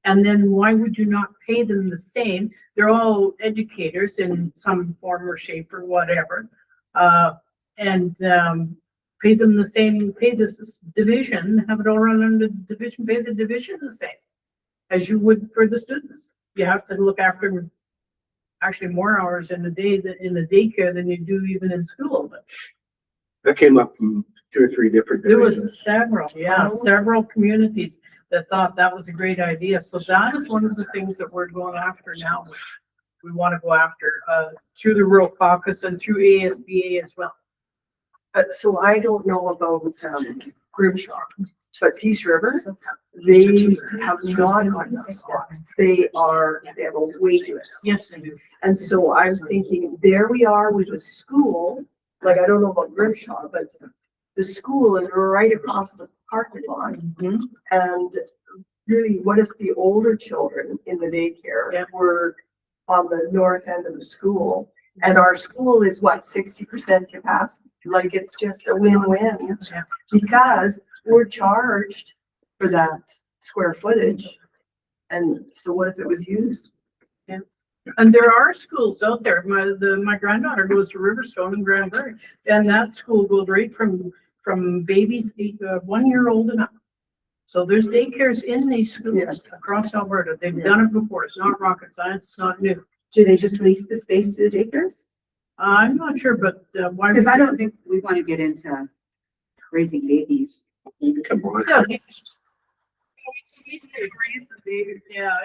And then why would you not pay them the same? They're all educators in some form or shape or whatever. And pay them the same, pay this division, have it all run under the division, pay the division the same as you would for the students. You have to look after actually more hours in the day in the daycare than you do even in school. But That came up from 2 or 3 different there divisions. was several communities that thought that was a great idea. So that is one of the things that we're going after now. We want to go after through the Rural Caucus and through ASBA as well. So I don't know about Grimshaw, but Peace River, they have not enough spots. They have a wait list. Yes, they do. And so I'm thinking, there we are with a school, like, I don't know about Grimshaw, but the school is right across the parking lot. Mhm. And really, what if the older children in the daycare Yeah. were on the north end of the school? And our school is what, 60% capacity? Like, it's just a win-win. Yeah. Because we're charged for that square footage. And so what if it was used? And there are schools out there. My granddaughter goes to Riverstone and Granbury, and that school goes right from babies 1 year old and up. So there's daycares in these schools Yes. across Alberta. They've done it before. It's not rocket science. It's not new. Do they just lease the space to the daycares? I'm not sure, but why? Because I don't think we want to get into raising babies. Come on. Yeah,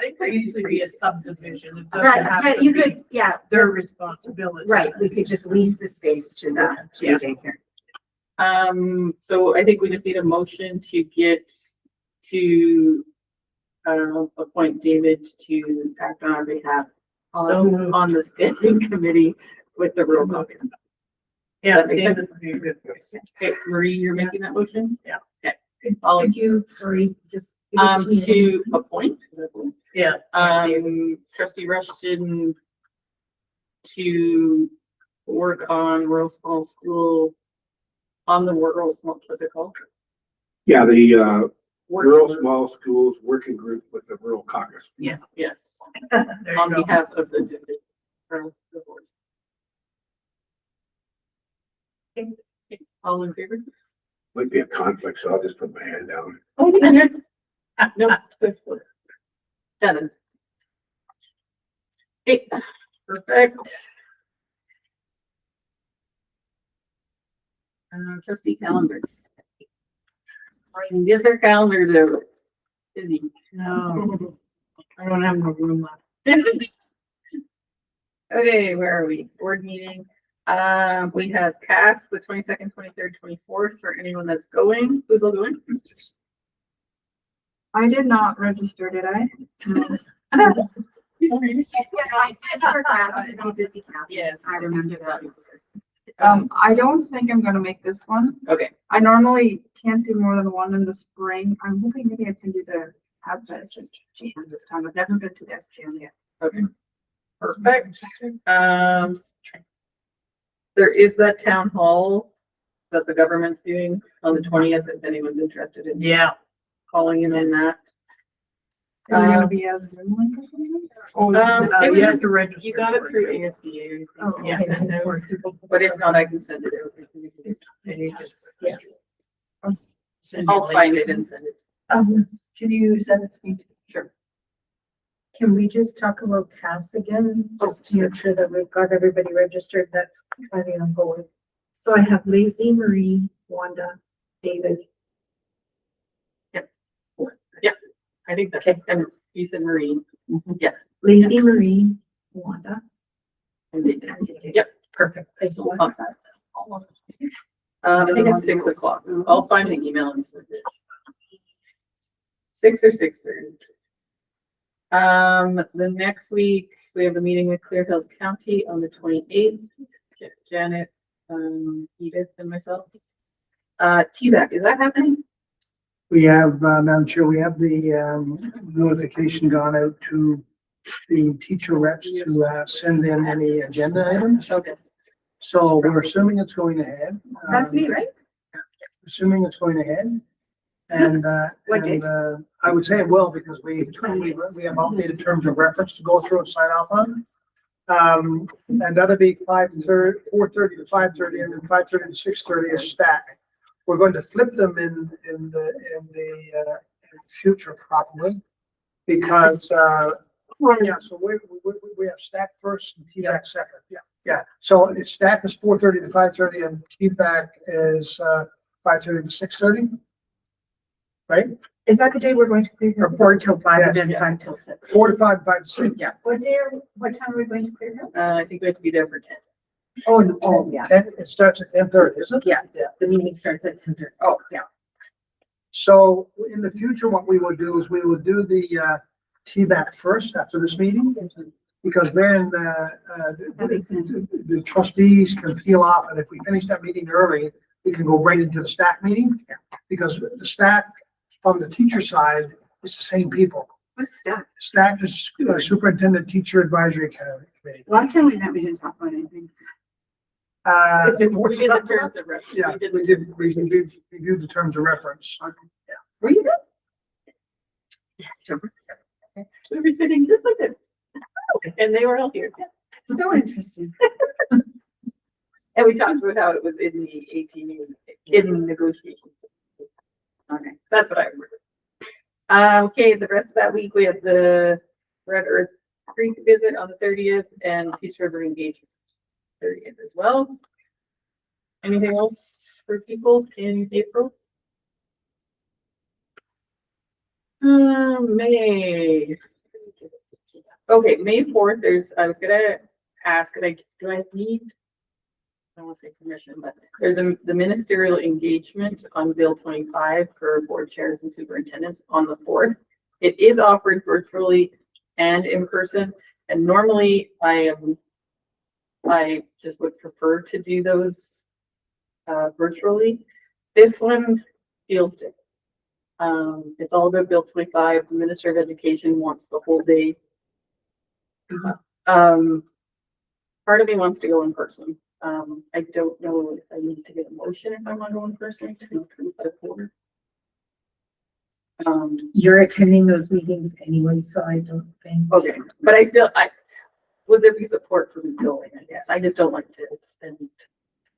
it could easily be a subdivision. It doesn't have But to you be could, yeah, their responsibility. right, we could just lease the space to the Yeah. daycare. So I think we just need a motion to get to appoint David to act on our behalf on the standing committee with the rural caucus. Yeah, That makes sense. David would be a good choice. Okay, Marie, you're making that motion? Yeah. Okay. All Thank you, sorry, just. to appoint. Yeah. Trustee Rushton to work on rural small school, on the rural small, what's it called? Yeah, the rural small schools working group with the rural caucus. Yes, There you on go. behalf of the district. From the board. Okay, all in favor? Might be a conflict, so I'll just put my hand down. No. Seven. 8, perfect. Trustee calendar. Get their calendar to busy. No, I don't have no room left. Okay, where are we? Board meeting. We have cast the 22nd, 23rd, 24th for anyone that's going. Who's all going? I did not register, did I? Yes. I remember that. I don't think I'm gonna make this one. Okay, I normally can't do more than one in the spring. I'm hoping maybe I can do the hazmat assist jam this time. I've never been to this jam yet. okay. Perfect. There is that town hall that the government's doing on the 20th, if anyone's interested in Yeah. calling in on that. Is it gonna be a Zoom link or something? Oh, You have to register. You got it for through ASBA. Oh, Yeah, okay. send out. But if not, I can send it out. And you just. Yeah. Send I'll it find later. it and send it. Can you send it to me? Sure. Can we just talk about CAS again, just to make sure that we've got everybody registered that's planning on going? So I have Lacey, Marie, Wanda, David. I think that's, and you said Marie. Yes. Lacey, Marie, Wanda. And David. Yep, perfect. Is one. Awesome. I think it's 6 o'clock. I'll find the email and send it. 6 or 6:30. The next week, we have a meeting with Clear Hills County on the 28th. Janet, Edith and myself. TVAC, is that happening? We have, Madam Chair, we have the notification gone out to the teacher reps to send in any agenda items. Okay. So we're assuming it's going ahead. That's me, right? Assuming it's going ahead. And, What date? I would say it will because we have updated terms of reference to go through and sign off on. And that'll be 4:30 to 5:30 and then 5:30 to 6:30 is stack. We're going to flip them in the future probably because, yeah, so we have stack first and TVAC second. Yeah. Yeah. So it's stack is 4:30 to 5:30 and TVAC is 5:30 to 6:30. Right? Is that the day we're going to Clear From Hills? 4 till 5 and then Yeah. 5 till 6. 4 to 5, 5 to 6. Yeah. What time are we going to Clear Hills? I think we have to be there for 10. Oh, yeah. It starts at 10:30, isn't it? Yeah, Yeah. the meeting starts at 10:30. Oh, yeah. So in the future, what we will do is we will do the TVAC first after this meeting. Because then the trustees can peel off, and if we finish that meeting early, we can go right into the stack meeting. Because the stack from the teacher side is the same people. What's that? Stack is Superintendent Teacher Advisory Committee. Last time we met, we didn't talk about anything. Is it We did the terms of reference. Yeah, We did we did review the terms of reference. Were you there? We were sitting just like this. And they were all here. So interesting. And we talked about how it was in the 18 in negotiations. Okay. That's what I remember. Okay, the rest of that week, we have the Red Earth Creek visit on the 30th and Peace River engagement 30th as well. Anything else for people in April? May. Okay, May 4th, I was gonna ask, do I need, I don't want to say permission, but there's the ministerial engagement on Bill 25 for board chairs and superintendents on the 4th. It is offered virtually and in person, and normally I just would prefer to do those virtually. This one feels different. It's all about Bill 25. The Minister of Education wants the whole day. Part of me wants to go in person. I don't know if I need to get a motion if I want to go in person. You're attending those meetings anyway, so I don't think. Okay, but would there be support for me going, I guess? I just don't like to spend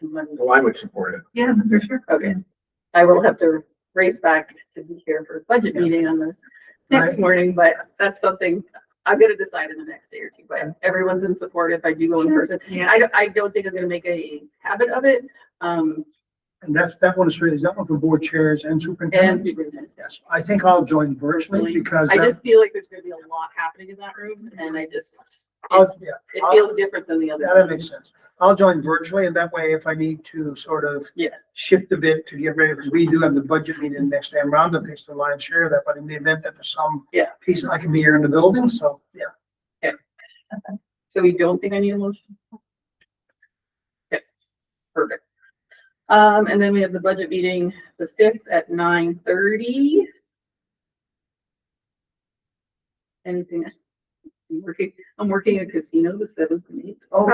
money. Well, I would support it. Yeah, for sure. Okay. I will have to race back to be here for a budget meeting on the next morning, but that's something I'm gonna decide in the next day or two, but everyone's in support if I do go in person. Yeah. I don't think I'm gonna make a habit of it. And that one is really, that one for board chairs and And superintendents? superintendent. Yes, I think I'll join virtually because. I just feel like there's gonna be a lot happening in that room and Yeah, it feels different than the other. yeah, that makes sense. I'll join virtually and that way if I need to sort of Yes. shift a bit to get ready, because we do have the budget meeting next time round that takes the lion's share of that, but in the event that there's some Yeah. piece, I can be here in the building, so, yeah. So we don't think I need a motion? Okay, perfect. And then we have the budget meeting the 5th at 9:30. Anything else? I'm working a casino the 7th and 8th. Oh,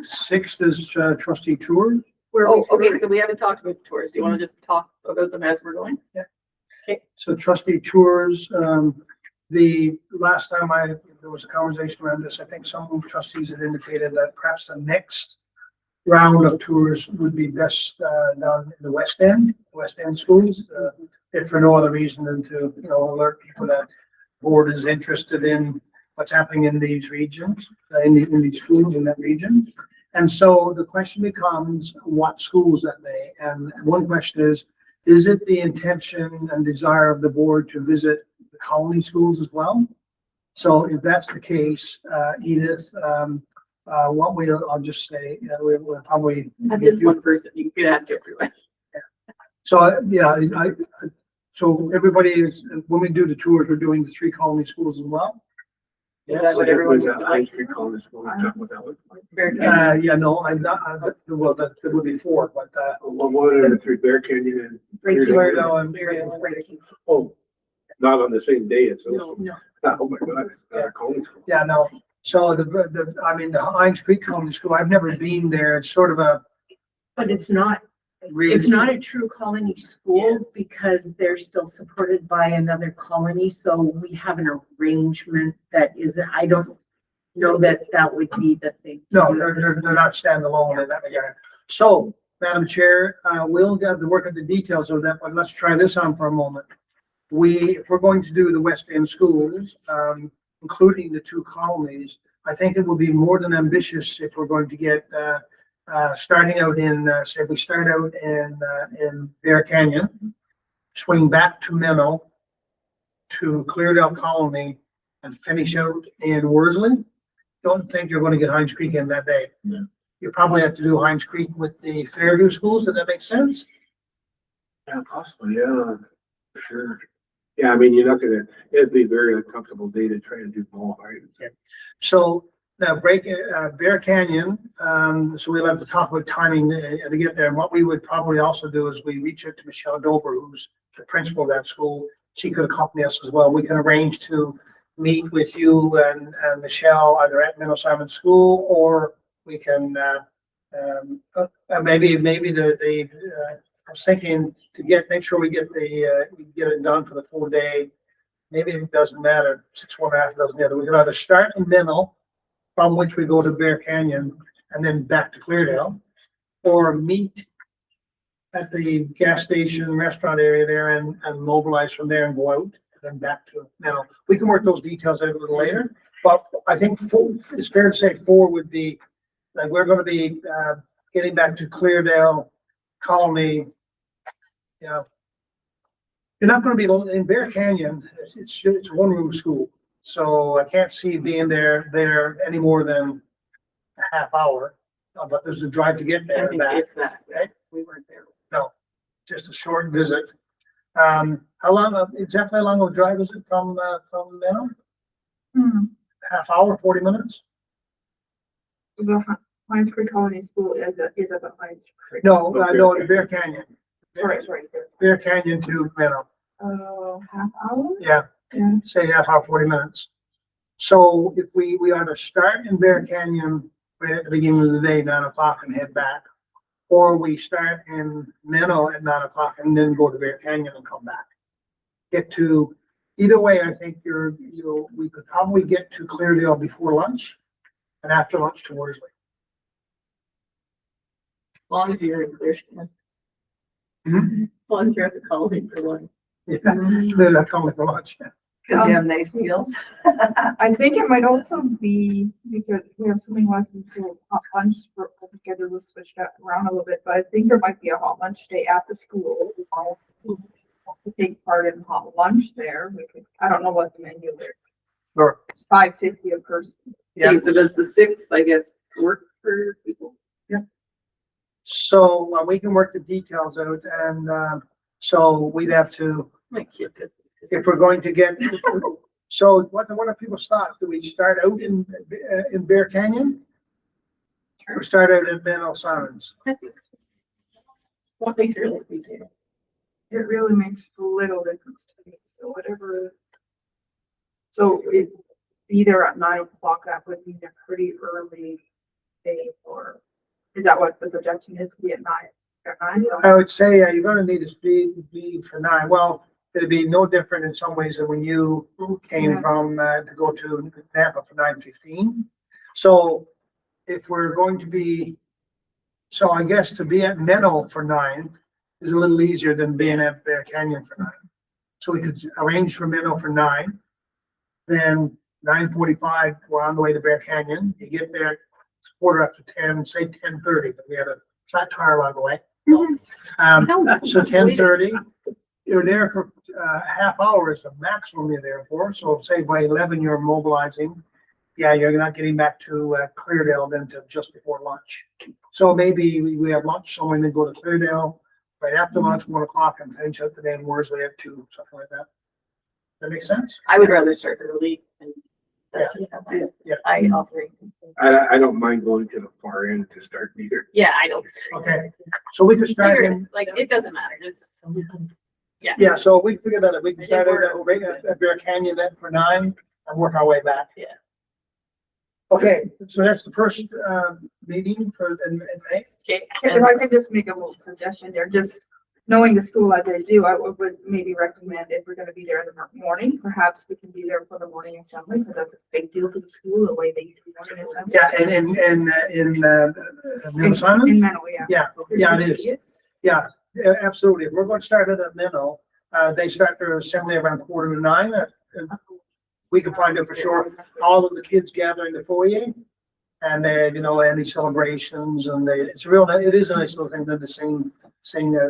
6th is trustee tours. Oh, okay, so we haven't talked about tours. Do you want to just talk about them as we're going? So trustee tours, the last time there was a conversation around this, I think some trustees had indicated that perhaps the next round of tours would be best down in the West End schools, if for no other reason than to, alert people that board is interested in what's happening in these regions, in these schools in that region. And so the question becomes what schools that they, and one question is it the intention and desire of the board to visit the colony schools as well? So if that's the case, Edith, I'll just say, we'll probably. Not just one person, you could ask everyone. So, yeah, so everybody is, when we do the tours, we're doing the 3 colony schools as well. Is that what everyone would High like? Street College School, we're talking about that one. Very good. Yeah, no, I'm not, well, that would be 4, but, Well, one of the 3 Bear Canyon Great and. Clear now and. Oh, not on the same day, it's. No, no. Oh my God, it's not a college school. Yeah, no, so I mean, the Hines Creek Colony School, I've never been there, it's sort of a. But it's not a true colony school because they're still supported by another colony, so we have an arrangement that is, I don't know that that would be the thing. to No, do. they're not standalone in that regard. So, Madam Chair, we'll get to work at the details of that, but let's try this on for a moment. If we're going to do the West End schools, including the 2 colonies, I think it will be more than ambitious if we're going to get, starting out in, say we start out in Bear Canyon, swing back to Minnow, to Cleardale Colony, and finish out in Worsley. Don't think you're going to get Hines Creek in that day. Yeah. You probably have to do Hines Creek with the Fairview schools. Does that make sense? Yeah, possibly, yeah, for sure. Yeah, I mean, you're not gonna, it'd be very uncomfortable day to try and do both, right? So now Bear Canyon, so we'll have to talk about timing to get there. And what we would probably also do is we reach out to Michelle Dober, who's the principal of that school. She could accompany us as well. We can arrange to meet with you and Michelle either at Minnow Simon School, or we can, maybe I was thinking to make sure we get it done for the full day. Maybe it doesn't matter, 6.5 doesn't matter. We can either start in Minnow, from which we go to Bear Canyon and then back to Cleardale, or meet at the gas station restaurant area there and mobilize from there and go out and then back to Minnow. We can work those details out a little later, but I think it's fair to say 4 would be, like, we're gonna be getting back to Cleardale Colony. Yeah. You're not gonna be in Bear Canyon, it's a 1-room school. So I can't see being there any more than a half hour, but there's a drive to get I there and think back. it's that, right? we weren't there. No, just a short visit. Exactly how long of a drive is it from Minnow? Half hour, 40 minutes? The Hines Creek Colony School is at the Hines Creek. No, no, the Bear Canyon. Sorry. Bear Canyon to Minnow. Half hour? Yeah, Yeah. say half hour, 40 minutes. So if we either start in Bear Canyon right at the beginning of the day, 9 o'clock, and head back, or we start in Minnow at 9 o'clock and then go to Bear Canyon and come back. Either way, I think we could probably get to Cleardale before lunch and after lunch to Worsley. As long as you're in Clearfield. Mhm. As long as you're at the colony for lunch. Yeah, Cleardale Colony for lunch. Cause we have nice meals. I think it might also be because we have swimming lessons, so hot lunch for the schedule was switched around a little bit, but I think there might be a hot lunch day at the school. To take part in hot lunch there, I don't know what the menu there. Sure. It's $5.50 a person. Yeah. Okay, so does the 6th, I guess, work for people? So we can work the details out, and so we'd have to, My kid does. if we're going to get, so what do people start? Do we start out in Bear Canyon? Or start out in Minnow Simons? I think so. What makes your life easier? It really makes little difference to me, so whatever. So it, be there at 9 o'clock, that would mean a pretty early day, or is that what the suggestion is, to be at 9? At 9? I would say you're gonna need a speed for 9. Well, it'd be no different in some ways than when you came Yeah. from to go to Napa for 9:15. So if we're going to be, so I guess to be at Minnow for 9 is a little easier than being at Bear Canyon for 9. So we could arrange for Minnow for 9. Then 9:45, we're on the way to Bear Canyon. You get there, it's 10:15, say 10:30, but we had a flat tire along the way. So 10:30, you're there for half hour is the maximum you're there for. So say by 11, you're mobilizing. yeah, you're not getting back to Cleardale then till just before lunch. So maybe we have lunch somewhere and then go to Cleardale right after lunch, 1 o'clock, and finish up the day in Worsley at 2, something like that. That makes sense? I would rather start early and. Yeah. I operate. I don't mind going to the far end to start either. Yeah, I don't. Okay, so we could start in, Like, it doesn't matter, just. yeah, so we figure that we can start at Bear Canyon then for 9 and work our way back. Yeah. Okay, so that's the first meeting for in May. Okay. If I could just make a little suggestion there, just knowing the school as I do, I would maybe recommend if we're gonna be there in the morning, perhaps we can be there for the morning assembly, because that's a big deal for the school, the way they do morning assembly. Yeah, in Minnesota? In Menlo, yeah. Yeah, it is. Yeah, absolutely. If we're going to start it at Minnow, they start their assembly around 8:45. We can find out for sure, all of the kids gather in the foyer. And then, any celebrations and it is a nice little thing that they sing,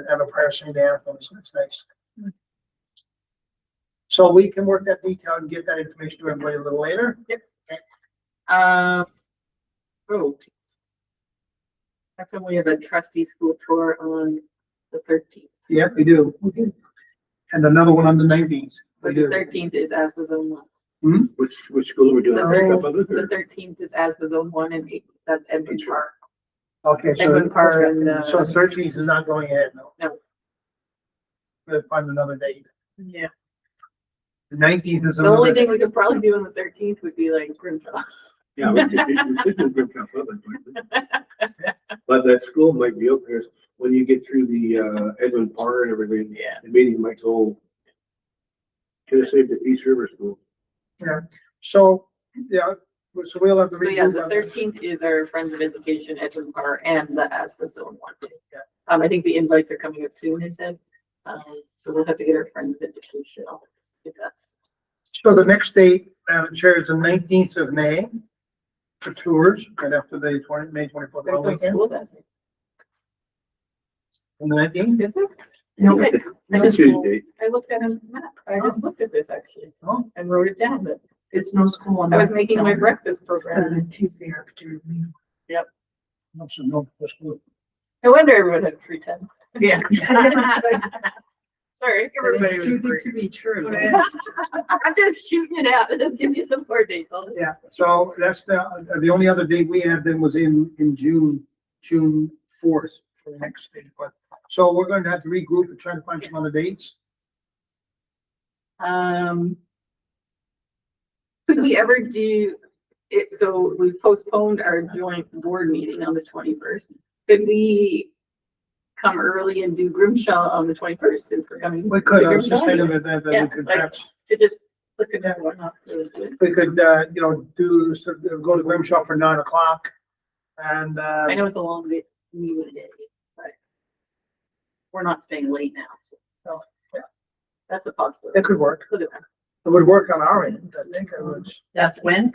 have a prayer, sing the anthem. It's nice. So we can work that detail and get that information to everybody a little later. Yep. Okay. How come we have a trustee school tour on the 13th? Yeah, we do. And another one on the 19th. We The do. 13th is as the zone 1. Which school are we doing? The a third- breakup of it, The or- 13th is as the zone 1 and 8, that's Edmund Park. Okay, Edmund Park and, so 13th is not going ahead, no. No. We'll find another date. Yeah. The 19th is The only another. thing we could probably do on the 13th would be like Grimshaw. Yeah, we could do breakup of it. But that school might be open, because when you get through the Edmund Park and everything, Yeah. the meeting might go. Could have saved the Peace River School. So, yeah, so we'll have to. So yeah, the regroup on that. 13th is our Friends of Education Edmund Park and the as the zone 1. I think the invites are coming out soon, I said. So we'll have to get our Friends of Education on if that's. So the next date, Madam Chair, is the 19th of May for tours, right after the May 24th. There's no weekend. school that day. On the 19th? Is there? No, I it's I a just- Tuesday. I looked at a map. I just looked at this actually Oh, and wrote it down, but It's no school on. I was making my breakfast program. Tuesday afternoon. no, so no, that's good. No wonder everyone had free time. Yeah. Sorry, everybody It's was too good free. to be true. I'm just shooting it out. Just give you some more dates. I'll just. Yeah, so that's the only other date we had then was in June 4th for the next date, but, so we're going to have to regroup and try to find some other dates. Could we ever do it? So we postponed our joint board meeting on the 21st. Could we come early and do Grimshaw on the 21st since we're coming? We could, to I was just Grimshaw? thinking that we Yeah, could like- perhaps, To just look at that one, not really do it. we could, go to Grimshaw for 9 o'clock. And, I know it's a long day, day, but we're not staying late now, so. Oh, yeah. That's a possibility. it could work. Look at that. It would work on our end, I think it was That's when?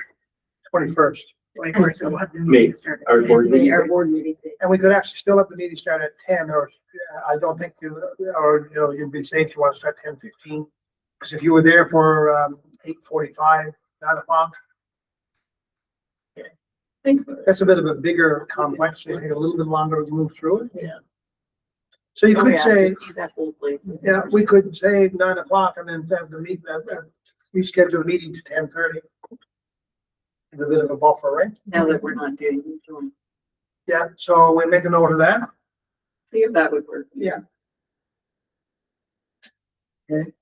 21st. May, our board meeting. Our board meeting. day. And we could actually still have the meeting start at 10, or I don't think you'd be safe if you want to start 10:15. Because if you were there for 8:45, 9 o'clock, Think- that's a bit of a bigger complex, so you take a little bit longer to move through it. Yeah. So you Oh, could yeah, say, to see that whole place. yeah, we could say 9 o'clock and then have the meet, reschedule the meeting to 10:30. A bit of a buffer, right? Now that we're not doing the joint. Yeah, so we make a note of that. See if that would work. Yeah. Okay.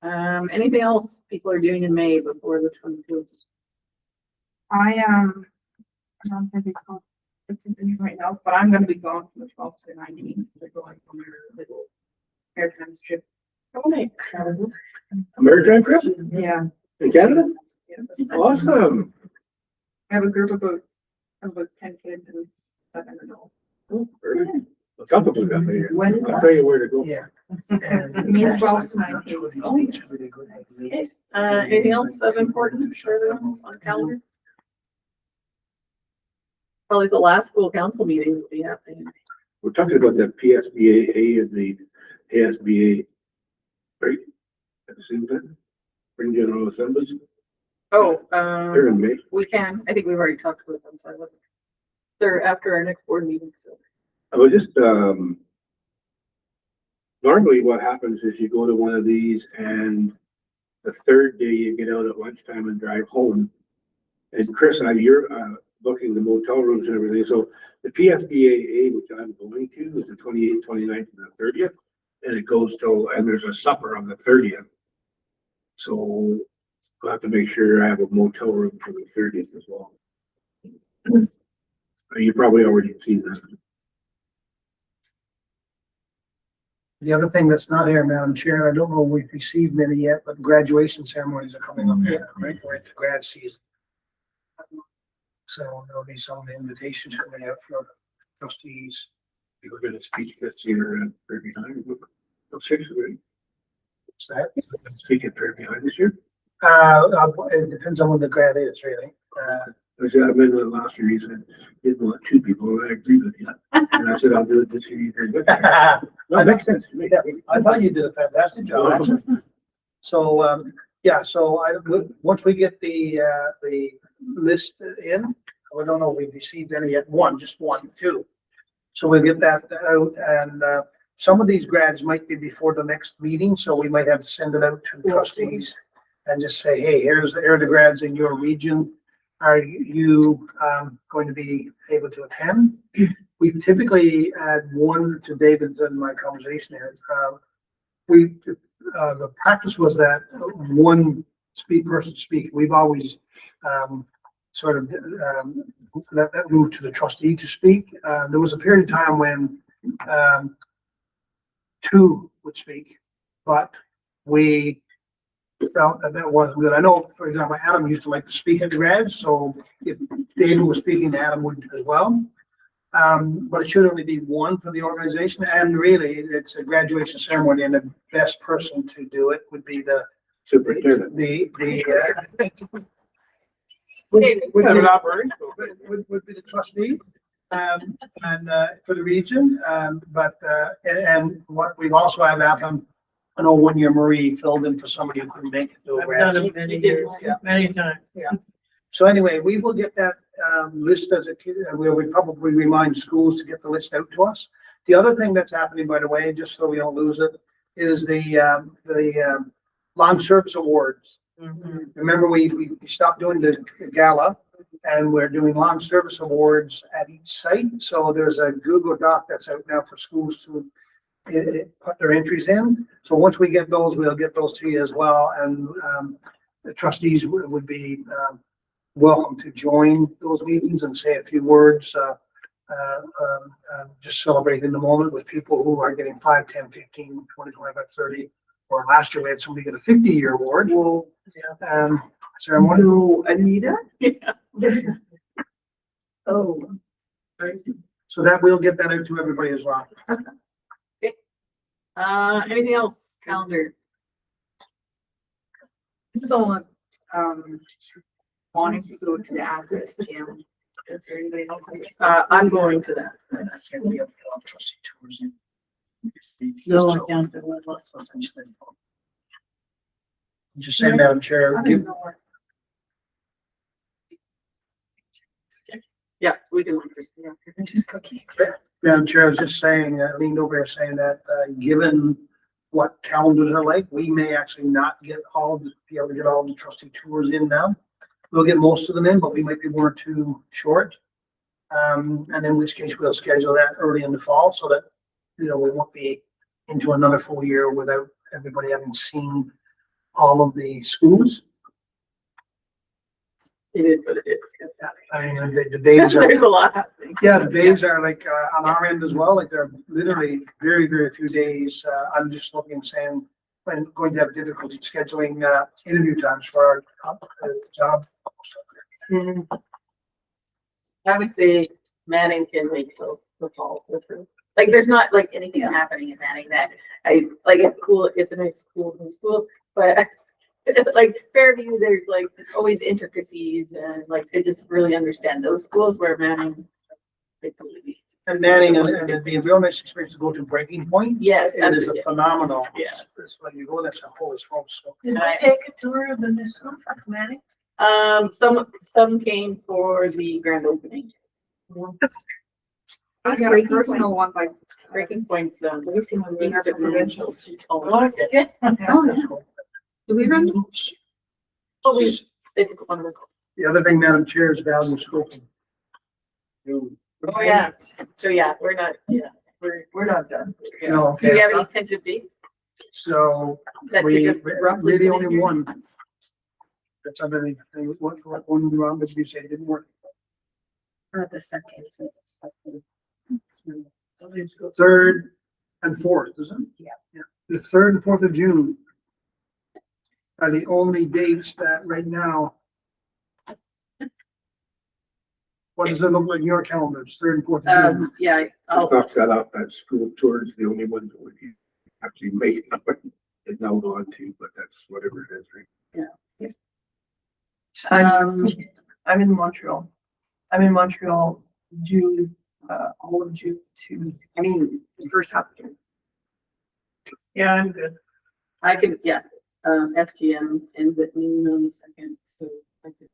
Anything else people are doing in May before the 22nd? I don't think it's called right now, but I'm gonna be going from the 12th to 19th. So going on our little airtime trip. Okay. American trip Yeah. in Canada? Yeah. Awesome. I have a group of about 10 kids and 7 adults. A couple of them here. When is I'll that? tell you where to go. Yeah. Me and 12 to 19. Anything else of importance further on the calendar? Probably the last school council meetings will be happening. We're talking about the PSBA and the ASBA, right? At the same time, spring general assemblies. Oh, They're in May. we can, I think we've already talked with them, so I wasn't. They're after our next board meeting, so. I was just, normally what happens is you go to one of these and the third day you get out at lunchtime and drive home. And Chris, you're, booking the motel rooms and everything, so the PFBAA, which I'm going to, is the 28th, 29th, and the 30th. And it goes till, and there's a supper on the 30th. So I'll have to make sure I have a motel room for the 30th as well. You probably already seen that. The other thing that's not here, Madam Chair, I don't know if we've received many yet, but graduation ceremonies are coming up here, right? We're into grad season. So there'll be some invitations coming out for trustees. You were gonna speak this year at Fair Behind. No, seriously, What's that? speak at Fair Behind this year. It depends on when the grad is, really. I said, I've been with last year, he said, didn't want two people, and I agree with you. And I said, I'll do it this year. You did. That makes sense to me. Yeah, I thought you did a fantastic job, actually. So, yeah, so once we get the list in, I don't know if we've received any yet, just one, two. So we'll get that out, and, some of these grads might be before the next meeting, so we might have to send it out to trustees and just say, hey, here are the grads in your region. Are you, going to be able to attend? We typically add one to David and my conversation here. The practice was that one person speak. We've always sort of let that move to the trustee to speak. There was a period of time when two would speak, but we felt that wasn't good. I know, for example, Adam used to like to speak at the grads, so if David was speaking, Adam would as well. But it should only be one for the organization, and really, it's a graduation ceremony, and the best person to do it would be the Superintendent. Would be the trustee, and for the region, and what we've also had happen, I know 1 year Marie filled in for somebody who couldn't make it to a I've done grad. it many years, Yeah. many times. So anyway, we will get that list as a kid, and we probably remind schools to get the list out to us. The other thing that's happening, by the way, just so we don't lose it, is the lawn service awards. Remember, we stopped doing the gala, and we're doing lawn service awards at each site. So there's a Google Doc that's out now for schools to put their entries in. So once we get those, we'll get those to you as well. And the trustees would be welcome to join those meetings and say a few words, just celebrating the moment with people who are getting 5, 10, 15, 20, 25, 30. Or last year we had somebody get a 50-year award. Whoa. Ceremony. No, Anita? Yeah. Oh. So that we'll get that out to everybody as well. Anything else, calendar? So, wanting to go to the address, Jim. Is there anybody else? I'm going to that. No, I can't do it. Just say, Madam Chair, Yeah, so we can look for some. Madam Chair, I was just saying, I leaned over here saying that, given what calendars are like, we may actually not be able to get all the trustee tours in now. We'll get most of them in, but we might be 1 or 2 short. And in which case we'll schedule that early in the fall so that, we won't be into another full year without everybody having seen all of the schools. It is what it is. I mean, the days are. There's a lot happening. Yeah, the days are like, on our end as well, like they're literally very, very few days. I'm just looking and saying, I'm going to have difficulty scheduling, interview times for our job. Mhm. I would say Manning can make the fall. Like, there's not like anything happening in Manning that it's cool. It's a nice school, but it's like Fairview, there's like always intricacies and like they just really understand those schools where Manning. And Manning, and it'd be a real nice experience to go to Breaking Point. Yes, It is a absolutely. phenomenal. Yeah. It's when you go, that's a holy smokes. So Did I take a tour of the new school, Manning? Some came for the grand opening. I got a personal one by Breaking Point's, Lacey when we east have of provincials. Oh, yeah. Do we run? Oh, they took one of the. The other thing, Madam Chair, is value scoping. Oh, yeah. So, yeah, we're not, We're not done. yeah. No, Do you okay, have any tentative date? so That we, you just roughly really put in only here? one. That's under what one round did you say didn't work? The second. Third and fourth, isn't it? Yeah. The 3rd and 4th of June are the only dates that right now. What does it look like in your calendars, 3rd and 4th of June? Yeah, I'll, Talks that up, that school tours, the only one that would actually make it, but is now gone to, but that's whatever it is, right? I'm in Montreal. I'm in Montreal, June, all of June to, the first half of June. Yeah, I'm good. I can, yeah, SGM ends at noon on the 2nd, so I could.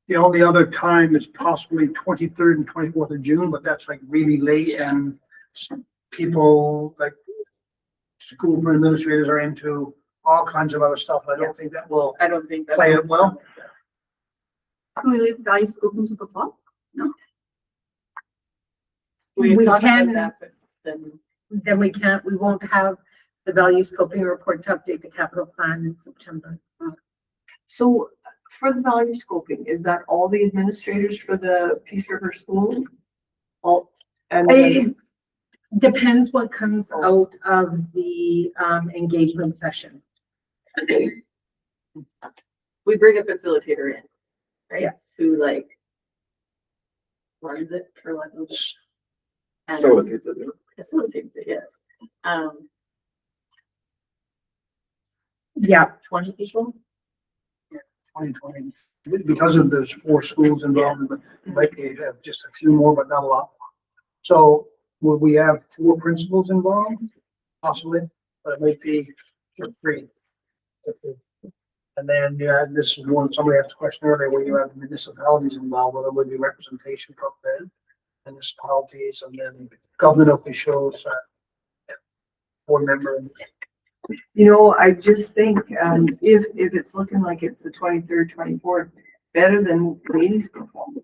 The only other time is possibly 23rd and 24th of June, but that's like really late and people like school administrators are into all kinds of other stuff. I don't think that will I don't think that. play it well. Can we leave value scope into the fall? We We talked can- about that, but then We won't have the value scoping report to update the capital plan in September. So for the value scoping, is that all the administrators for the Peace River School? All, and then- It depends what comes out of the engagement session. we bring a facilitator in, right? Yes. Who like runs it for like. And So it's a facilitates it, yes. Yeah, 20 people? 2020. Because of those 4 schools involved, but we might be have just a few more, but not a lot. So would we have 4 principals involved? Possibly, but it might be just 3. And then you have, this is one, somebody asked a question earlier, where you have municipalities involved, whether there would be representation from the municipalities and then government officials, board member. I just think, if it's looking like it's the 23rd, 24th, better than waiting to perform.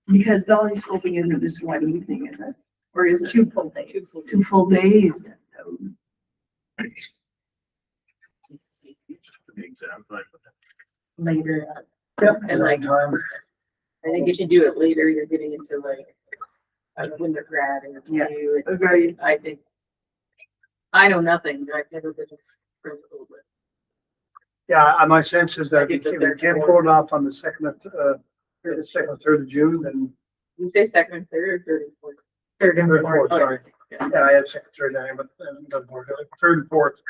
Because value scoping isn't just one evening, is it? Or is it 2 full days. 2 full days? Later. Yep. And like, time. I think if you do it later, you're getting into like undergrad and it's Yeah. new. It's Agreed. I think. I know nothing. I've never been a principal, but Yeah, my sense is that I if we think the can't, third, we can't pull it off on the 2nd or 3rd of June, then you say 2nd, 3rd, or 3rd, and 4th. 3rd and 3rd and 4th, 4th. sorry. Yeah, I had 2nd, 3rd down, but it doesn't work. 3rd and 4th.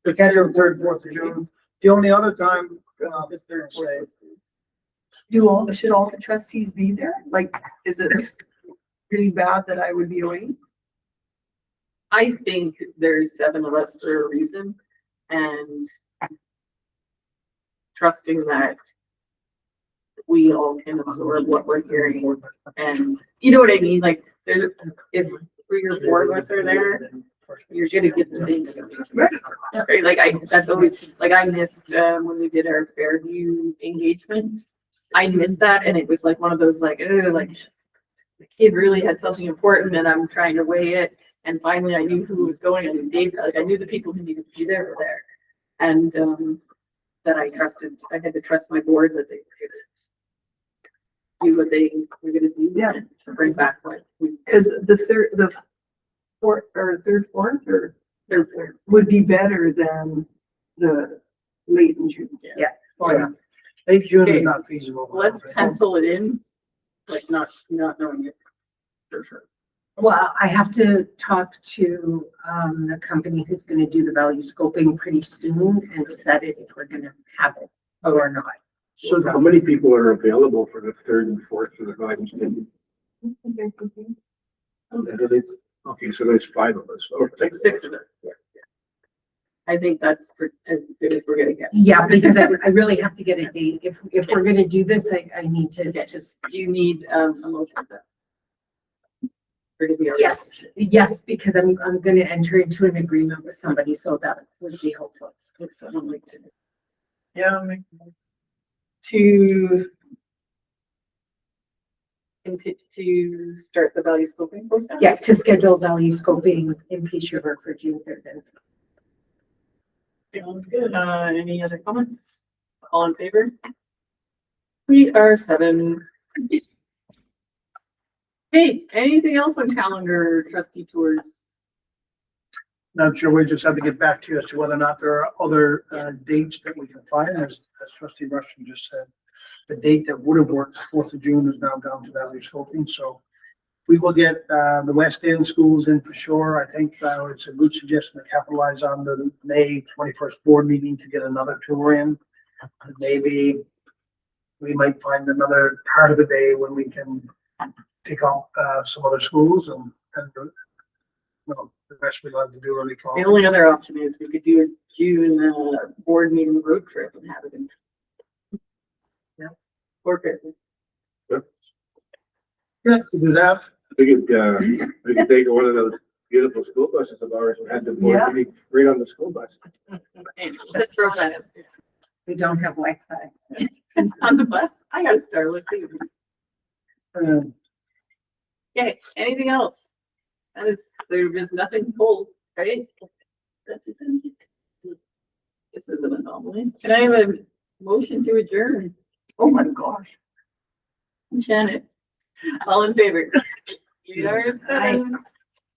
We can't do 3rd and 4th of June. The only other time, Just 3rd and 4th. Should all the trustees be there? Like, is it really bad that I would be away? I think there's 7 of us for a reason, and trusting that we all can absorb what we're hearing, and you know what I mean? Like, there's, if 3 or 4 of us are there, you're gonna get the same information. Right? Like that's always, like I missed, when we did our Fairview engagement, I missed that, and it was like one of those like the kid really had something important, and I'm trying to weigh it. And finally, I knew who was going. I knew Dave. Like I knew the people who needed to be there were there, and that I trusted. I had to trust my board that they were gonna do what they were going to do. Yeah. To bring back what we Because the fourth or third, fourth, or third. would be better than the late in June. oh yeah, late June Okay. is not feasible. Let's pencil it in, like not knowing it for sure. Well, I have to talk to the company who's gonna do the value scoping pretty soon and set it if we're gonna have it or not. So how many people are available for the 3rd and 4th of the guidance meeting? Okay, so there's 5 of us. Or 6. 6 of us. I think that's as good as we're gonna get. Yeah, because I really have to get a date. If we're gonna do this, I need to just, Do you need, a motion for that? Or to be our- yes, because I'm gonna enter into an agreement with somebody, so that would be helpful. Would someone like to? Yeah. To. To start the value scoping process? Yeah, to schedule value scoping in Peace River for June 3rd. Sounds good. Any other comments? All in favor? We are 7. Hey, anything else on calendar, trustee tours? Not sure, we just have to get back to you as to whether or not there are other dates that we can find, as trustee Rushton just said. The date that would have worked, 4th of June, is now down to value scoping, so we will get the West End schools in for sure. I think it's a good suggestion to capitalize on the May 21st board meeting to get another tour in. And maybe we might find another part of the day when we can pick up some other schools and well, the rest we'd love to do early fall. The only other option is we could do a June board meeting road trip and have it in. Yeah. Or Christmas. Yeah, to do that. We could take one of those beautiful school buses of ours and have the board Yeah. meeting right on the school bus. Just throw that in. We don't have Wi-Fi. On the bus? I got a Starlink too. Uh, Okay, anything else? There is nothing pulled, right? This is an anomaly. Can I have a motion to adjourn? Oh my gosh. Janet, all in favor? We are 7.